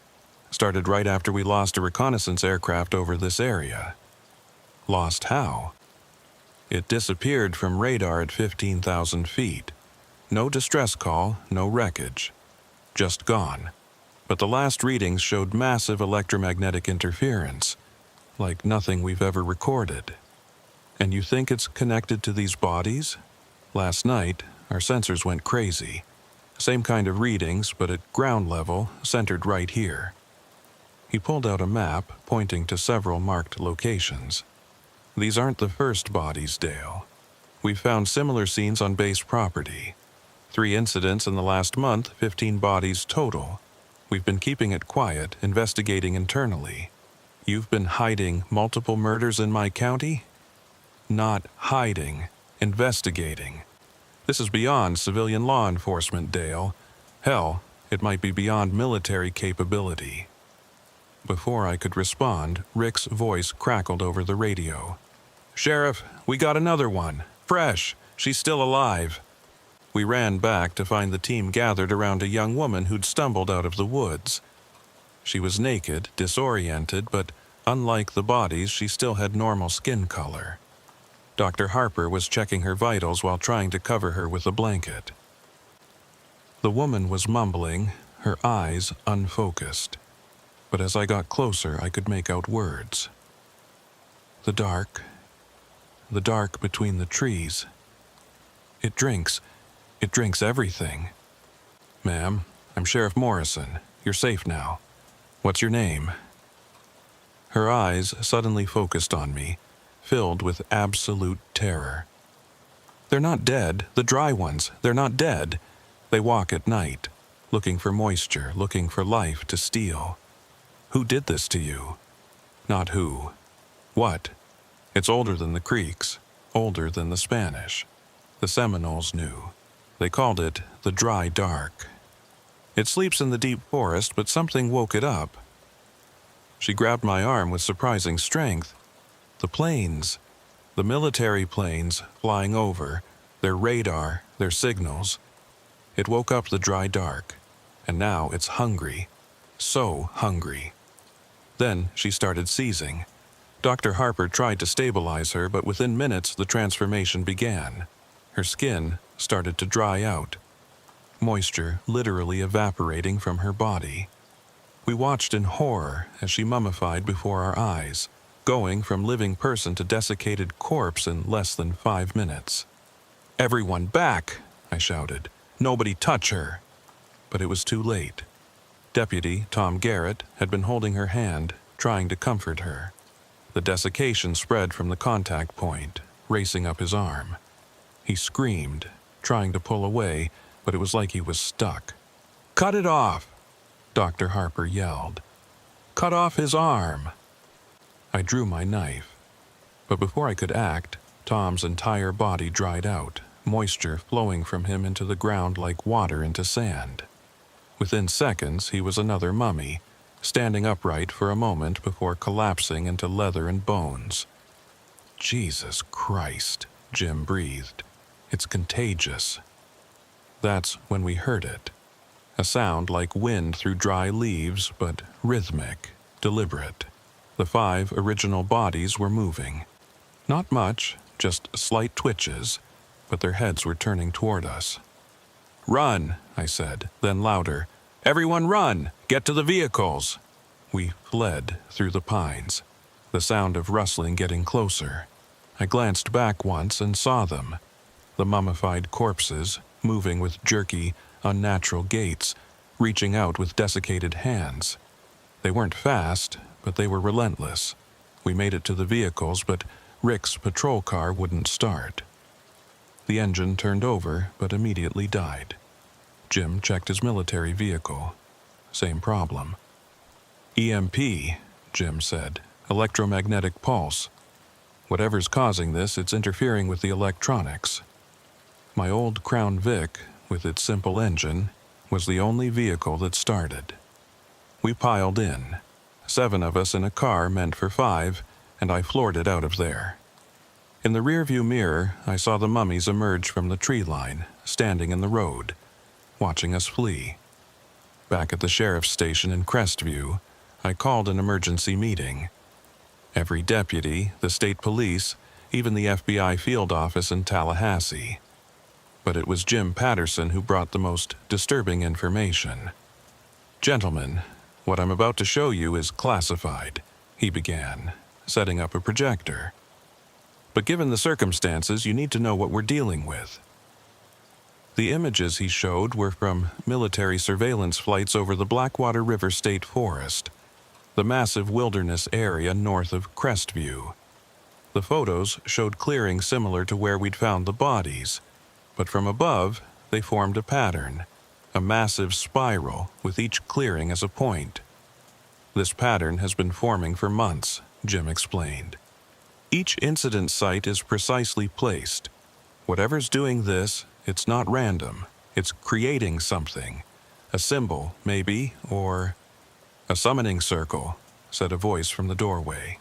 Started right after we lost a reconnaissance aircraft over this area." "Lost how?" "It disappeared from radar at 15,000 feet. No distress call, no wreckage. Just gone. But the last readings showed massive electromagnetic interference, like nothing we've ever recorded." "And you think it's connected to these bodies?" "Last night, our sensors went crazy. Same kind of readings, but at ground level, centered right here." He pulled out a map, pointing to several marked locations. "These aren't the first bodies, Dale. We've found similar scenes on base property. 3 incidents in the last month, 15 bodies total. We've been keeping it quiet, investigating internally. You've been hiding multiple murders in my county?" "Not hiding, investigating. This is beyond civilian law enforcement, Dale. Hell, It might be beyond military capability. Before I could respond, Rick's voice crackled over the radio. "Sheriff, we got another one. Fresh. She's still alive." We ran back to find the team gathered around a young woman who'd stumbled out of the woods. She was naked, disoriented, but unlike the bodies, she still had normal skin color. Dr. Harper was checking her vitals while trying to cover her with a blanket. The woman was mumbling, her eyes unfocused. But as I got closer, I could make out words. The dark between the trees. It drinks everything. "Ma'am, I'm Sheriff Morrison. You're safe now. What's your name?" Her eyes suddenly focused on me, filled with absolute terror. "They're not dead, the dry ones. They're not dead. They walk at night, looking for moisture, looking for life to steal. Who did this to you? Not who. What? It's older than the Creeks, older than the Spanish. The Seminoles knew. They called it the dry dark. It sleeps in the deep forest, but something woke it up." She grabbed my arm with surprising strength. "The planes, the military planes flying over, their radar, their signals. It woke up the dry dark, and now it's hungry, so hungry." Then she started seizing. Dr. Harper tried to stabilize her, but within minutes the transformation began. Her skin started to dry out, moisture literally evaporating from her body. We watched in horror as she mummified before our eyes, going from living person to desiccated corpse in less than 5 minutes. "Everyone back!" I shouted. "Nobody touch her!" But it was too late. Deputy Tom Garrett had been holding her hand, trying to comfort her. The desiccation spread from the contact point, racing up his arm. He screamed, trying to pull away, but it was like he was stuck. "Cut it off!" Dr. Harper yelled. "Cut off his arm!" I drew my knife. But before I could act, Tom's entire body dried out, moisture flowing from him into the ground like water into sand. Within seconds, he was another mummy, standing upright for a moment before collapsing into leather and bones. "Jesus Christ," Jim breathed. "It's contagious." That's when we heard it. A sound like wind through dry leaves, but rhythmic, deliberate. The 5 original bodies were moving. Not much, just slight twitches, but their heads were turning toward us. "Run," I said, then louder. "Everyone run! Get to the vehicles!" We fled through the pines, the sound of rustling getting closer. I glanced back once and saw them. The mummified corpses, moving with jerky, unnatural gaits, reaching out with desiccated hands. They weren't fast, but they were relentless. We made it to the vehicles, but Rick's patrol car wouldn't start. The engine turned over, but immediately died. Jim checked his military vehicle. Same problem. "EMP," Jim said. "Electromagnetic pulse. Whatever's causing this, it's interfering with the electronics." My old Crown Vic, with its simple engine, was the only vehicle that started. We piled in, 7 of us in a car meant for 5, and I floored it out of there. In the rearview mirror, I saw the mummies emerge from the tree line, standing in the road, watching us flee. Back at the sheriff's station in Crestview, I called an emergency meeting. Every deputy, the state police, even the FBI field office in Tallahassee. But it was Jim Patterson who brought the most disturbing information. "Gentlemen, what I'm about to show you is classified," he began, setting up a projector. "But given the circumstances, you need to know what we're dealing with." The images he showed were from military surveillance flights over the Blackwater River State Forest, the massive wilderness area north of Crestview. The photos showed clearings similar to where we'd found the bodies, but from above, they formed a pattern, a massive spiral with each clearing as a point. "This pattern has been forming for months," Jim explained. "Each incident site is precisely placed. Whatever's doing this, it's not random. It's creating something. A symbol, maybe, or a summoning circle, said a voice from the doorway.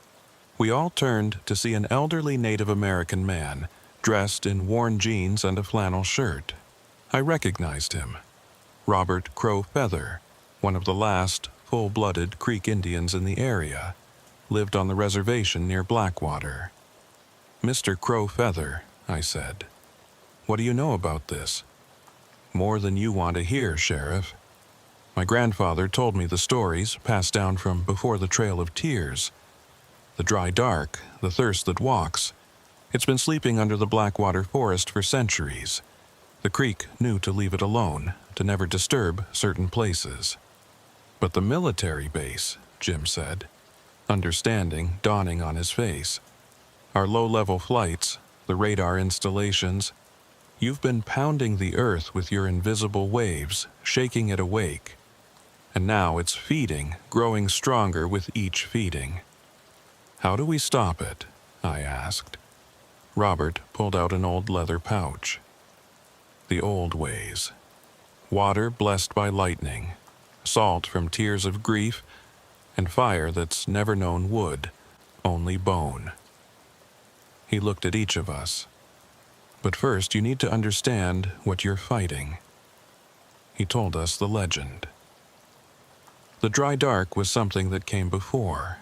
We all turned to see an elderly Native American man, dressed in worn jeans and a flannel shirt. I recognized him. Robert Crow Feather, one of the last full-blooded Creek Indians in the area, lived on the reservation near Blackwater. "Mr. Crow Feather," I said, "what do you know about this?" "More than you want to hear, Sheriff. My grandfather told me the stories passed down from before the Trail of Tears. The dry dark, the thirst that walks. It's been sleeping under the Blackwater Forest for centuries. The creek knew to leave it alone, to never disturb certain places." "But the military base," Jim said, understanding dawning on his face. "Our low-level flights, the radar installations. You've been pounding the earth with your invisible waves, shaking it awake. And now it's feeding, growing stronger with each feeding." "How do we stop it?" I asked. Robert pulled out an old leather pouch. "The old ways. Water blessed by lightning, salt from tears of grief, and fire that's never known wood, only bone." He looked at each of us. "But first you need to understand what you're fighting." He told us the legend. The dry dark was something that came before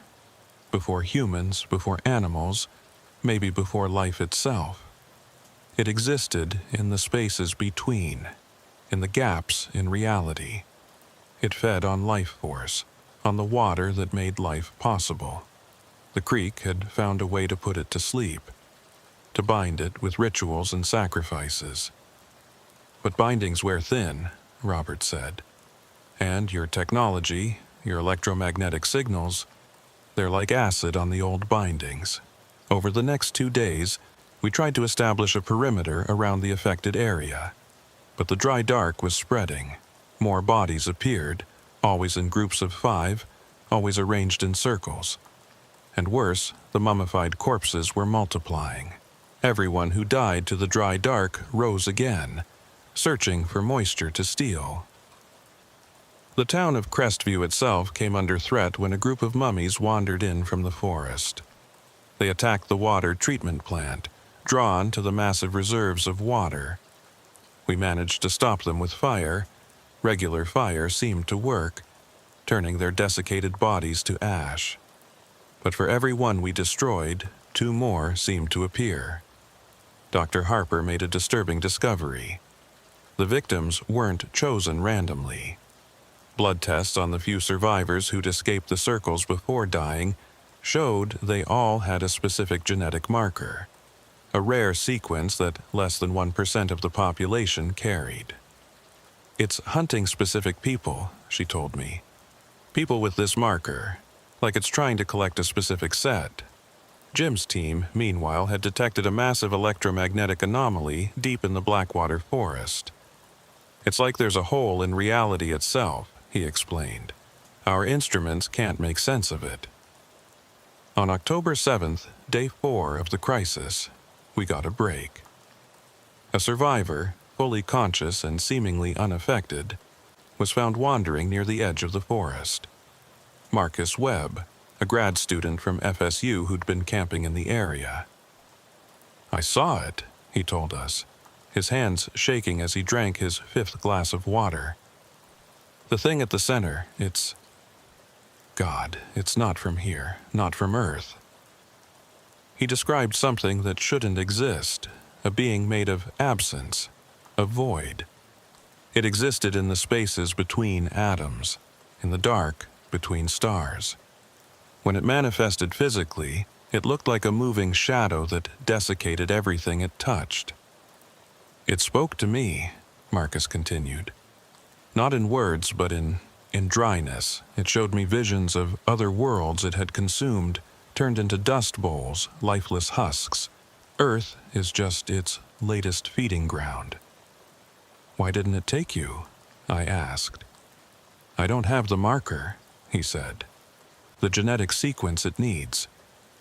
humans, before animals, maybe before life itself. It existed in the spaces between, in the gaps in reality. It fed on life force, on the water that made life possible. The creek had found a way to put it to sleep, to bind it with rituals and sacrifices. "But bindings wear thin," Robert said. "And your technology, your electromagnetic signals, they're like acid on the old bindings." Over the next 2 days, we tried to establish a perimeter around the affected area. But the dry dark was spreading. More bodies appeared, always in groups of 5, always arranged in circles. And worse, the mummified corpses were multiplying. Everyone who died to the dry dark rose again, searching for moisture to steal. The town of Crestview itself came under threat when a group of mummies wandered in from the forest. They attacked the water treatment plant, drawn to the massive reserves of water. We managed to stop them with fire. Regular fire seemed to work, turning their desiccated bodies to ash. But for every one we destroyed, 2 more seemed to appear. Dr. Harper made a disturbing discovery. The victims weren't chosen randomly. Blood tests on the few survivors who'd escaped the circles before dying showed they all had a specific genetic marker, a rare sequence that less than 1% of the population carried. "It's hunting specific people," she told me. "People with this marker, like it's trying to collect a specific set." Jim's team, meanwhile, had detected a massive electromagnetic anomaly deep in the Blackwater Forest. "It's like there's a hole in reality itself," he explained. "Our instruments can't make sense of it." On October 7th, day 4 of the crisis, we got a break. A survivor, fully conscious and seemingly unaffected, was found wandering near the edge of the forest. Marcus Webb, a grad student from FSU who'd been camping in the area. "I saw it," he told us, his hands shaking as he drank his 5th glass of water. "The thing at the center, it's not from here, not from Earth." He described something that shouldn't exist, a being made of absence, a void. It existed in the spaces between atoms, in the dark between stars. When it manifested physically, it looked like a moving shadow that desiccated everything it touched. "It spoke to me," Marcus continued. "Not in words, but in dryness. It showed me visions of other worlds it had consumed, turned into dust bowls, lifeless husks. Earth is just its latest feeding ground." "Why didn't it take you?" I asked. "I don't have the marker," he said. "The genetic sequence it needs.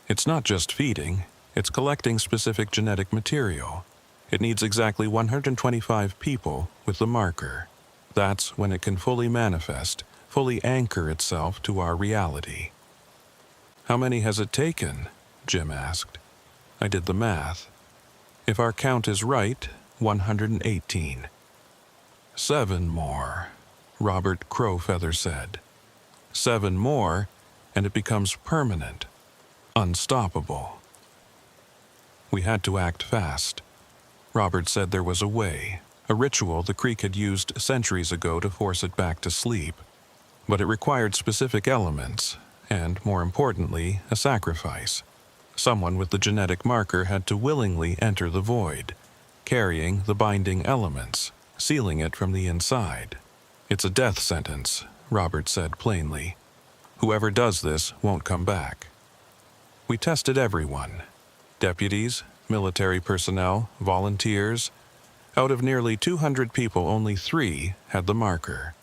It's not just feeding, it's collecting specific genetic material. It needs exactly 125 people with the marker." That's when it can fully manifest, fully anchor itself to our reality. "How many has it taken?" Jim asked. I did the math. If our count is right, 118. "7 more," Robert Crowfeather said. "7 more, and it becomes permanent, unstoppable." We had to act fast. Robert said there was a way, a ritual the creek had used centuries ago to force it back to sleep. But it required specific elements, and, more importantly, a sacrifice. Someone with the genetic marker had to willingly enter the void, carrying the binding elements, sealing it from the inside. "It's a death sentence," Robert said plainly. "Whoever does this won't come back." We tested everyone: deputies, military personnel, volunteers. Out of nearly 200 people, only 3 had the marker.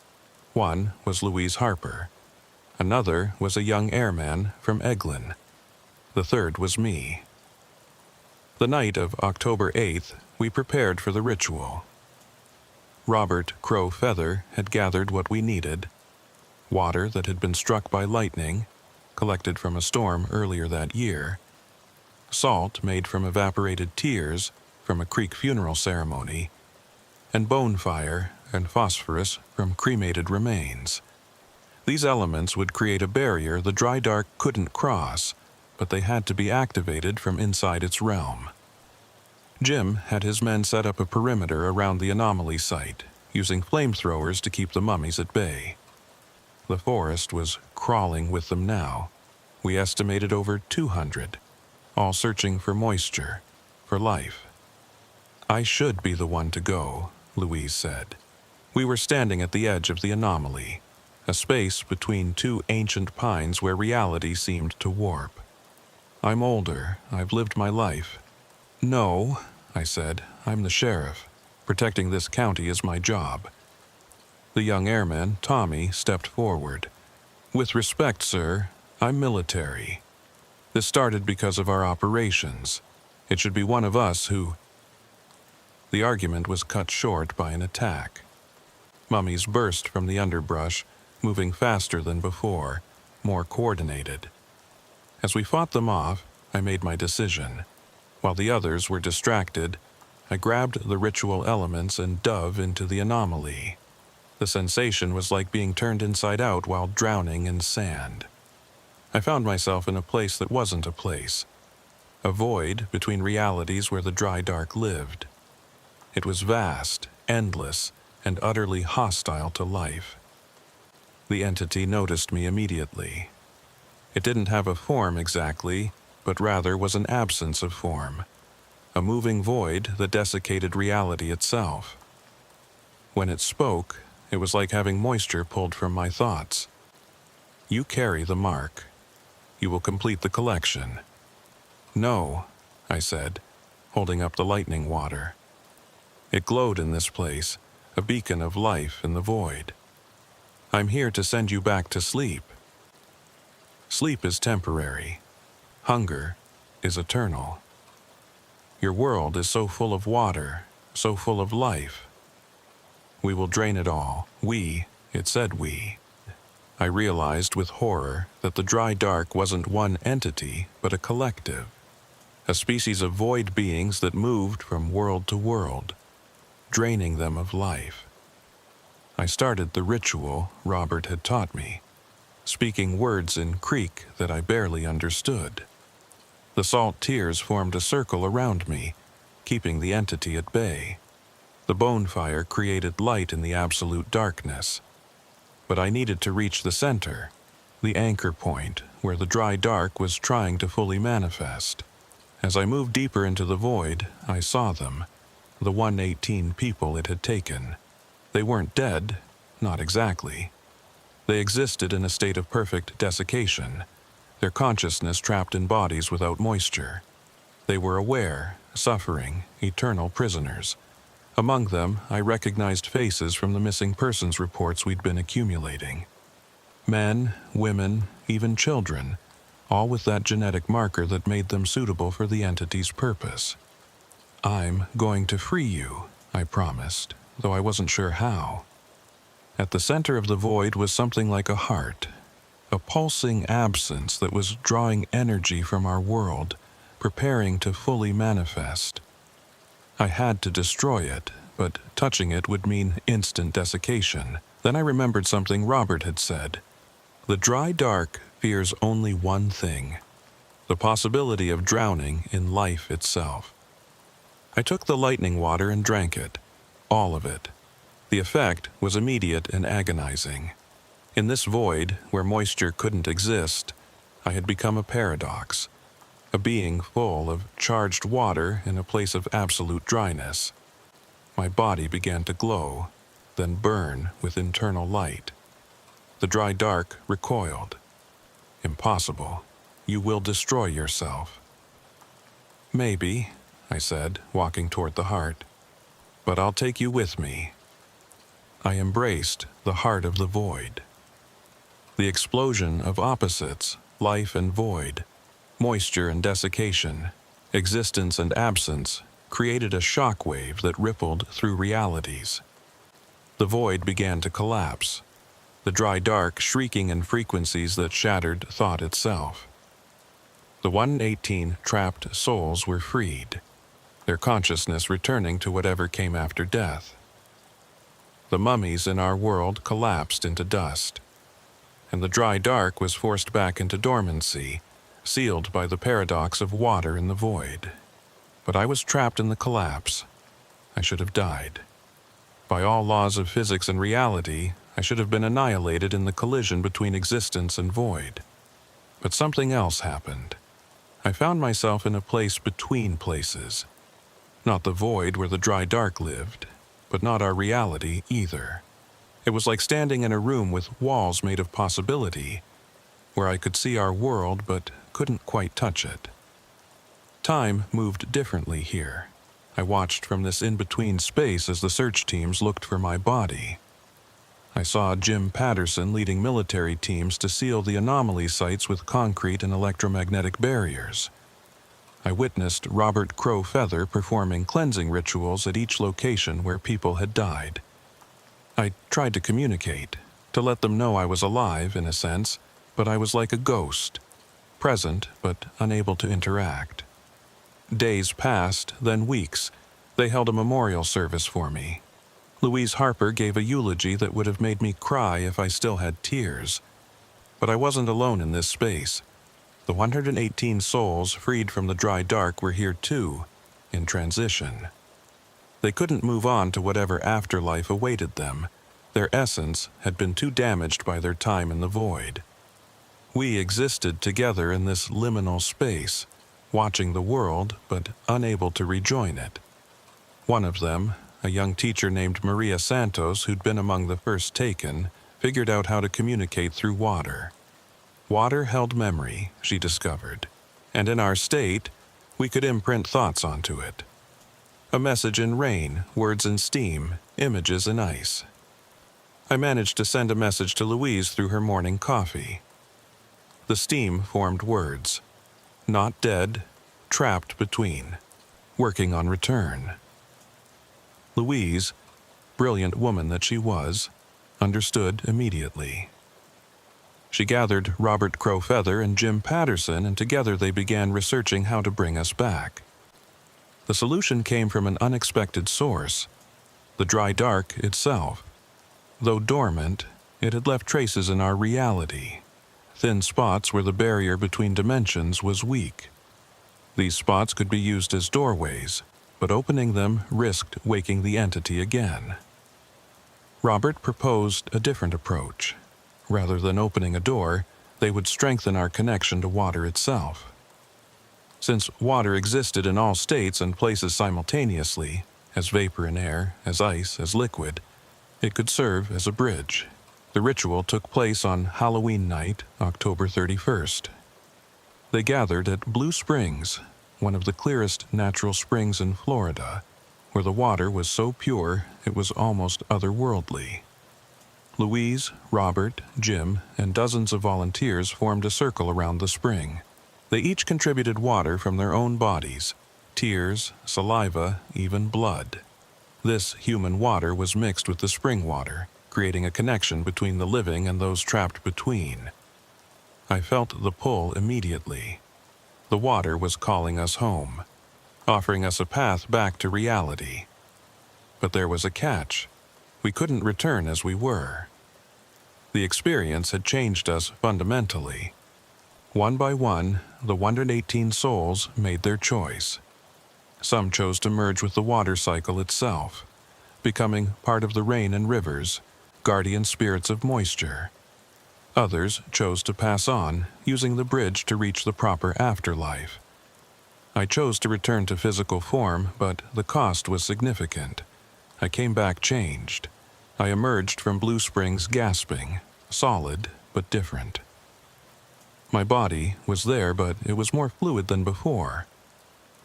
One was Louise Harper. Another was a young airman from Eglin. The third was me. The night of October 8th, we prepared for the ritual. Robert Crowfeather had gathered what we needed: water that had been struck by lightning, collected from a storm earlier that year, salt made from evaporated tears from a creek funeral ceremony, and bone fire and phosphorus from cremated remains. These elements would create a barrier the dry dark couldn't cross, but they had to be activated from inside its realm. Jim had his men set up a perimeter around the anomaly site, using flamethrowers to keep the mummies at bay. The forest was crawling with them now. We estimated over 200, all searching for moisture, for life. "I should be the one to go," Louise said. We were standing at the edge of the anomaly, a space between 2 ancient pines where reality seemed to warp. "I'm older. I've lived my life." "No," I said. "I'm the sheriff. Protecting this county is my job." The young airman, Tommy, stepped forward. "With respect, sir, I'm military. This started because of our operations. It should be one of us who—" The argument was cut short by an attack. Mummies burst from the underbrush, moving faster than before, more coordinated. As we fought them off, I made my decision. While the others were distracted, I grabbed the ritual elements and dove into the anomaly. The sensation was like being turned inside out while drowning in sand. I found myself in a place that wasn't a place, a void between realities where the dry dark lived. It was vast, endless, and utterly hostile to life. The entity noticed me immediately. It didn't have a form exactly, but rather was an absence of form, a moving void that desiccated reality itself. When it spoke, it was like having moisture pulled from my thoughts. "You carry the mark. You will complete the collection." "No," I said, holding up the lightning water. It glowed in this place, a beacon of life in the void. "I'm here to send you back to sleep." Sleep is temporary. Hunger is eternal. Your world is so full of water, so full of life. We will drain it all. We, it said we. I realized with horror that the dry dark wasn't one entity, but a collective. A species of void beings that moved from world to world, draining them of life. I started the ritual Robert had taught me, speaking words in Creek that I barely understood. The salt tears formed a circle around me, keeping the entity at bay. The bone fire created light in the absolute darkness. But I needed to reach the center, the anchor point where the dry dark was trying to fully manifest. As I moved deeper into the void, I saw them, the 118 people it had taken. They weren't dead, not exactly. They existed in a state of perfect desiccation, their consciousness trapped in bodies without moisture. They were aware, suffering, eternal prisoners. Among them, I recognized faces from the missing persons reports we'd been accumulating. Men, women, even children, all with that genetic marker that made them suitable for the entity's purpose. "I'm going to free you," I promised, though I wasn't sure how. At the center of the void was something like a heart, a pulsing absence that was drawing energy from our world, preparing to fully manifest. I had to destroy it, but touching it would mean instant desiccation. Then I remembered something Robert had said. The dry dark fears only one thing: the possibility of drowning in life itself. I took the lightning water and drank it, all of it. The effect was immediate and agonizing. In this void, where moisture couldn't exist, I had become a paradox, a being full of charged water in a place of absolute dryness. My body began to glow, then burn with internal light. The dry dark recoiled. Impossible. You will destroy yourself. Maybe, I said, walking toward the heart, but I'll take you with me. I embraced the heart of the void. The explosion of opposites, life and void, moisture and desiccation, existence and absence, created a shock wave that rippled through realities. The void began to collapse, the dry dark shrieking in frequencies that shattered thought itself. The 118 trapped souls were freed, their consciousness returning to whatever came after death. The mummies in our world collapsed into dust, and the dry dark was forced back into dormancy, sealed by the paradox of water in the void. But I was trapped in the collapse. I should have died. By all laws of physics and reality, I should have been annihilated in the collision between existence and void. But something else happened. I found myself in a place between places. Not the void where the dry dark lived, but not our reality either. It was like standing in a room with walls made of possibility, where I could see our world but couldn't quite touch it. Time moved differently here. I watched from this in-between space as the search teams looked for my body. I saw Jim Patterson leading military teams to seal the anomaly sites with concrete and electromagnetic barriers. I witnessed Robert Crow Feather performing cleansing rituals at each location where people had died. I tried to communicate, to let them know I was alive, in a sense, but I was like a ghost, present but unable to interact. Days passed, then weeks. They held a memorial service for me. Louise Harper gave a eulogy that would have made me cry if I still had tears. But I wasn't alone in this space. The 118 souls freed from the dry dark were here too, in transition. They couldn't move on to whatever afterlife awaited them. Their essence had been too damaged by their time in the void. We existed together in this liminal space, watching the world but unable to rejoin it. One of them, a young teacher named Maria Santos, who'd been among the first taken, figured out how to communicate through water. Water held memory, she discovered, and in our state, we could imprint thoughts onto it. A message in rain, words in steam, images in ice. I managed to send a message to Louise through her morning coffee. The steam formed words. Not dead, trapped between, working on return. Louise, brilliant woman that she was, understood immediately. She gathered Robert Crow Feather and Jim Patterson, and together they began researching how to bring us back. The solution came from an unexpected source, the dry dark itself. Though dormant, it had left traces in our reality, thin spots where the barrier between dimensions was weak. These spots could be used as doorways, but opening them risked waking the entity again. Robert proposed a different approach. Rather than opening a door, they would strengthen our connection to water itself. Since water existed in all states and places simultaneously, as vapor and air, as ice, as liquid, it could serve as a bridge. The ritual took place on Halloween night, October 31st. They gathered at Blue Springs, one of the clearest natural springs in Florida, where the water was so pure it was almost otherworldly. Louise, Robert, Jim, and dozens of volunteers formed a circle around the spring. They each contributed water from their own bodies, tears, saliva, even blood. This human water was mixed with the spring water, creating a connection between the living and those trapped between. I felt the pull immediately. The water was calling us home, offering us a path back to reality. But there was a catch. We couldn't return as we were. The experience had changed us fundamentally. One by one, the 118 souls made their choice. Some chose to merge with the water cycle itself, becoming part of the rain and rivers, guardian spirits of moisture. Others chose to pass on, using the bridge to reach the proper afterlife. I chose to return to physical form, but the cost was significant. I came back changed. I emerged from Blue Springs gasping, solid but different. My body was there, but it was more fluid than before.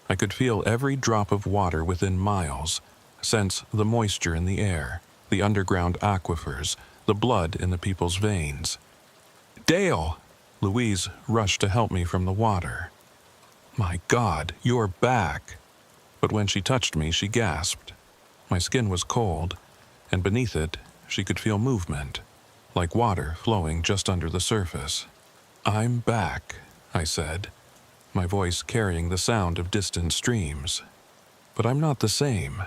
I could feel every drop of water within miles, sense the moisture in the air, the underground aquifers, the blood in the people's veins. "Dale!" Louise rushed to help me from the water. "My God, you're back!" But when she touched me, she gasped. My skin was cold, and beneath it, she could feel movement, like water flowing just under the surface. "I'm back," I said, my voice carrying the sound of distant streams. But I'm not the same.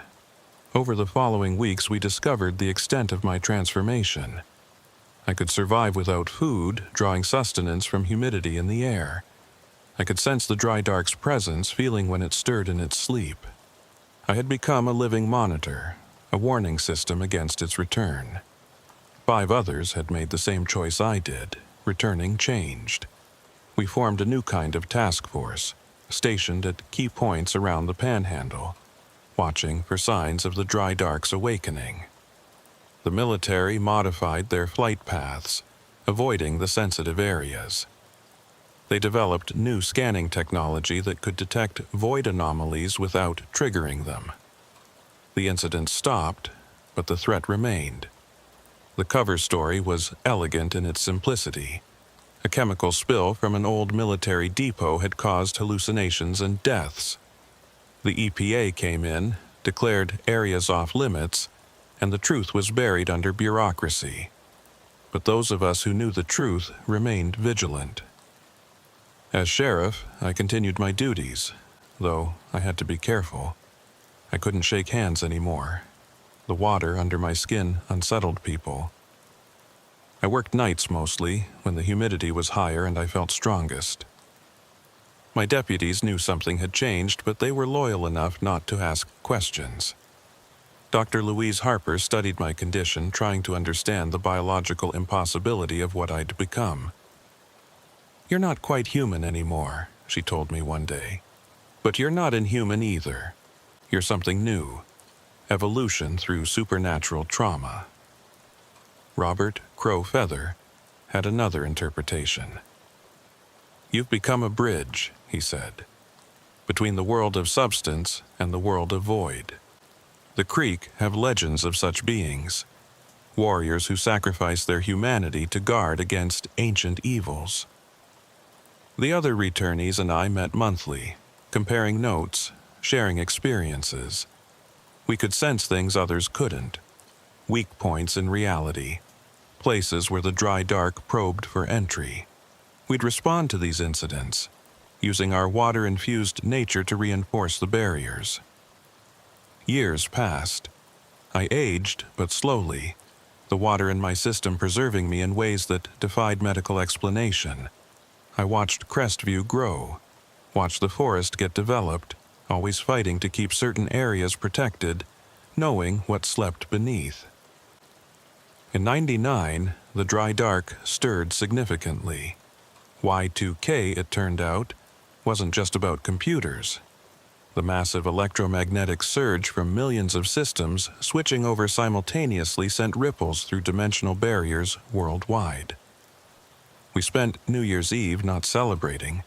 Over the following weeks, we discovered the extent of my transformation. I could survive without food, drawing sustenance from humidity in the air. I could sense the dry dark's presence, feeling when it stirred in its sleep. I had become a living monitor, a warning system against its return. 5 others had made the same choice I did, returning changed. We formed a new kind of task force, stationed at key points around the Panhandle, watching for signs of the dry dark's awakening. The military modified their flight paths, avoiding the sensitive areas. They developed new scanning technology that could detect void anomalies without triggering them. The incidents stopped, but the threat remained. The cover story was elegant in its simplicity. A chemical spill from an old military depot had caused hallucinations and deaths. The EPA came in, declared areas off limits, and the truth was buried under bureaucracy. But those of us who knew the truth remained vigilant. As sheriff, I continued my duties, though I had to be careful. I couldn't shake hands anymore. The water under my skin unsettled people. I worked nights mostly, when the humidity was higher and I felt strongest. My deputies knew something had changed, but they were loyal enough not to ask questions. Dr. Louise Harper studied my condition, trying to understand the biological impossibility of what I'd become. "You're not quite human anymore," she told me one day. "But you're not inhuman either. You're something new. Evolution through supernatural trauma." Robert Crow Feather had another interpretation. "You've become a bridge," he said, "between the world of substance and the world of void. The Creek have legends of such beings, warriors who sacrifice their humanity to guard against ancient evils." The other returnees and I met monthly, comparing notes, sharing experiences. We could sense things others couldn't, weak points in reality, places where the dry dark probed for entry. We'd respond to these incidents, using our water-infused nature to reinforce the barriers. Years passed. I aged, but slowly, the water in my system preserving me in ways that defied medical explanation. I watched Crestview grow, watched the forest get developed, always fighting to keep certain areas protected, knowing what slept beneath. In '99, the dry dark stirred significantly. Y2K, it turned out, wasn't just about computers. The massive electromagnetic surge from millions of systems switching over simultaneously sent ripples through dimensional barriers worldwide. We spent New Year's Eve not celebrating,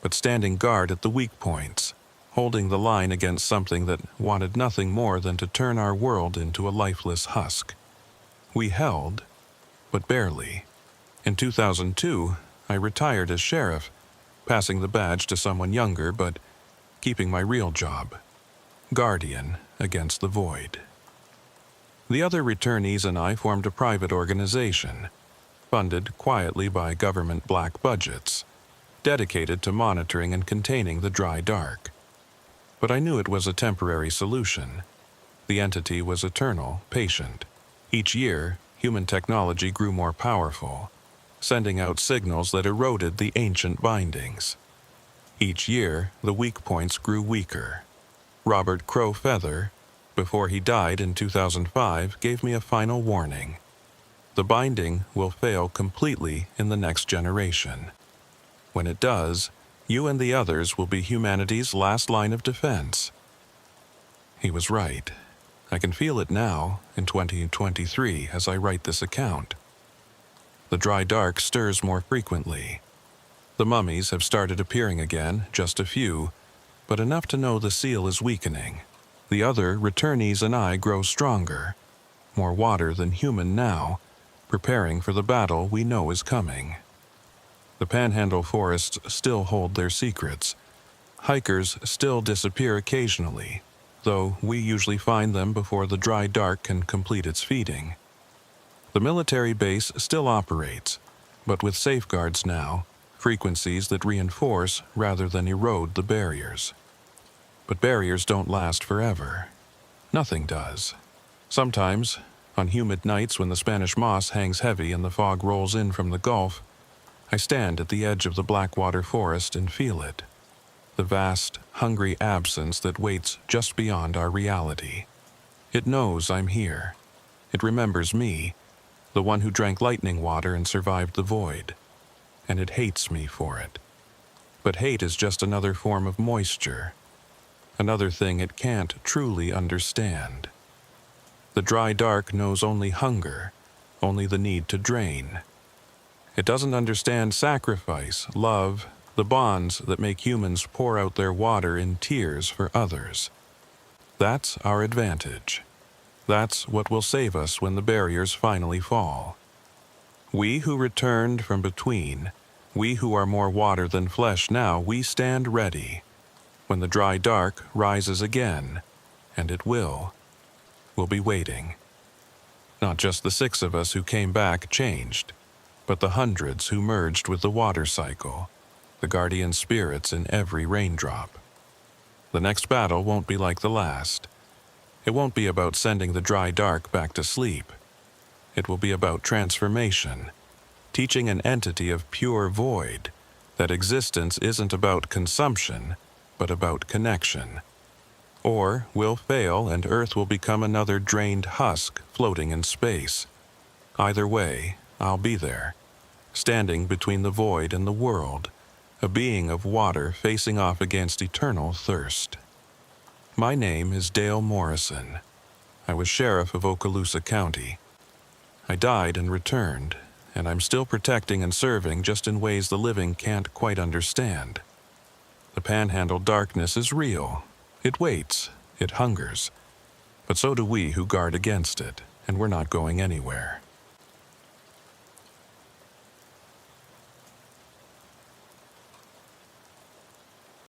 but standing guard at the weak points, holding the line against something that wanted nothing more than to turn our world into a lifeless husk. We held, but barely. In 2002, I retired as sheriff, passing the badge to someone younger, but keeping my real job, guardian against the void. The other returnees and I formed a private organization, funded quietly by government black budgets, dedicated to monitoring and containing the dry dark. But I knew it was a temporary solution. The entity was eternal, patient. Each year, human technology grew more powerful, sending out signals that eroded the ancient bindings. Each year, the weak points grew weaker. Robert Crow Feather, before he died in 2005, gave me a final warning. The binding will fail completely in the next generation. When it does, you and the others will be humanity's last line of defense. He was right. I can feel it now, in 2023, as I write this account. The dry dark stirs more frequently. The mummies have started appearing again, just a few, but enough to know the seal is weakening. The other returnees and I grow stronger, more water than human now, preparing for the battle we know is coming. The Panhandle forests still hold their secrets. Hikers still disappear occasionally, though we usually find them before the dry dark can complete its feeding. The military base still operates, but with safeguards now, frequencies that reinforce rather than erode the barriers. But barriers don't last forever. Nothing does. Sometimes, on humid nights when the Spanish moss hangs heavy and the fog rolls in from the Gulf, I stand at the edge of the Blackwater forest and feel it. The vast, hungry absence that waits just beyond our reality. It knows I'm here. It remembers me, the one who drank lightning water and survived the void. And it hates me for it. But hate is just another form of moisture. Another thing it can't truly understand. The dry dark knows only hunger, only the need to drain. It doesn't understand sacrifice, love, the bonds that make humans pour out their water in tears for others. That's our advantage. That's what will save us when the barriers finally fall. We who returned from between, we who are more water than flesh now, we stand ready. When the dry dark rises again, and it will, we'll be waiting. Not just the 6 of us who came back changed, but the hundreds who merged with the water cycle, the guardian spirits in every raindrop. The next battle won't be like the last. It won't be about sending the dry dark back to sleep. It will be about transformation, teaching an entity of pure void that existence isn't about consumption, but about connection. Or we'll fail and Earth will become another drained husk floating in space. Either way, I'll be there, standing between the void and the world, a being of water facing off against eternal thirst. My name is Dale Morrison. I was sheriff of Okaloosa County. I died and returned, and I'm still protecting and serving just in ways the living can't quite understand. The Panhandle darkness is real. It waits. It hungers. But so do we who guard against it, and we're not going anywhere.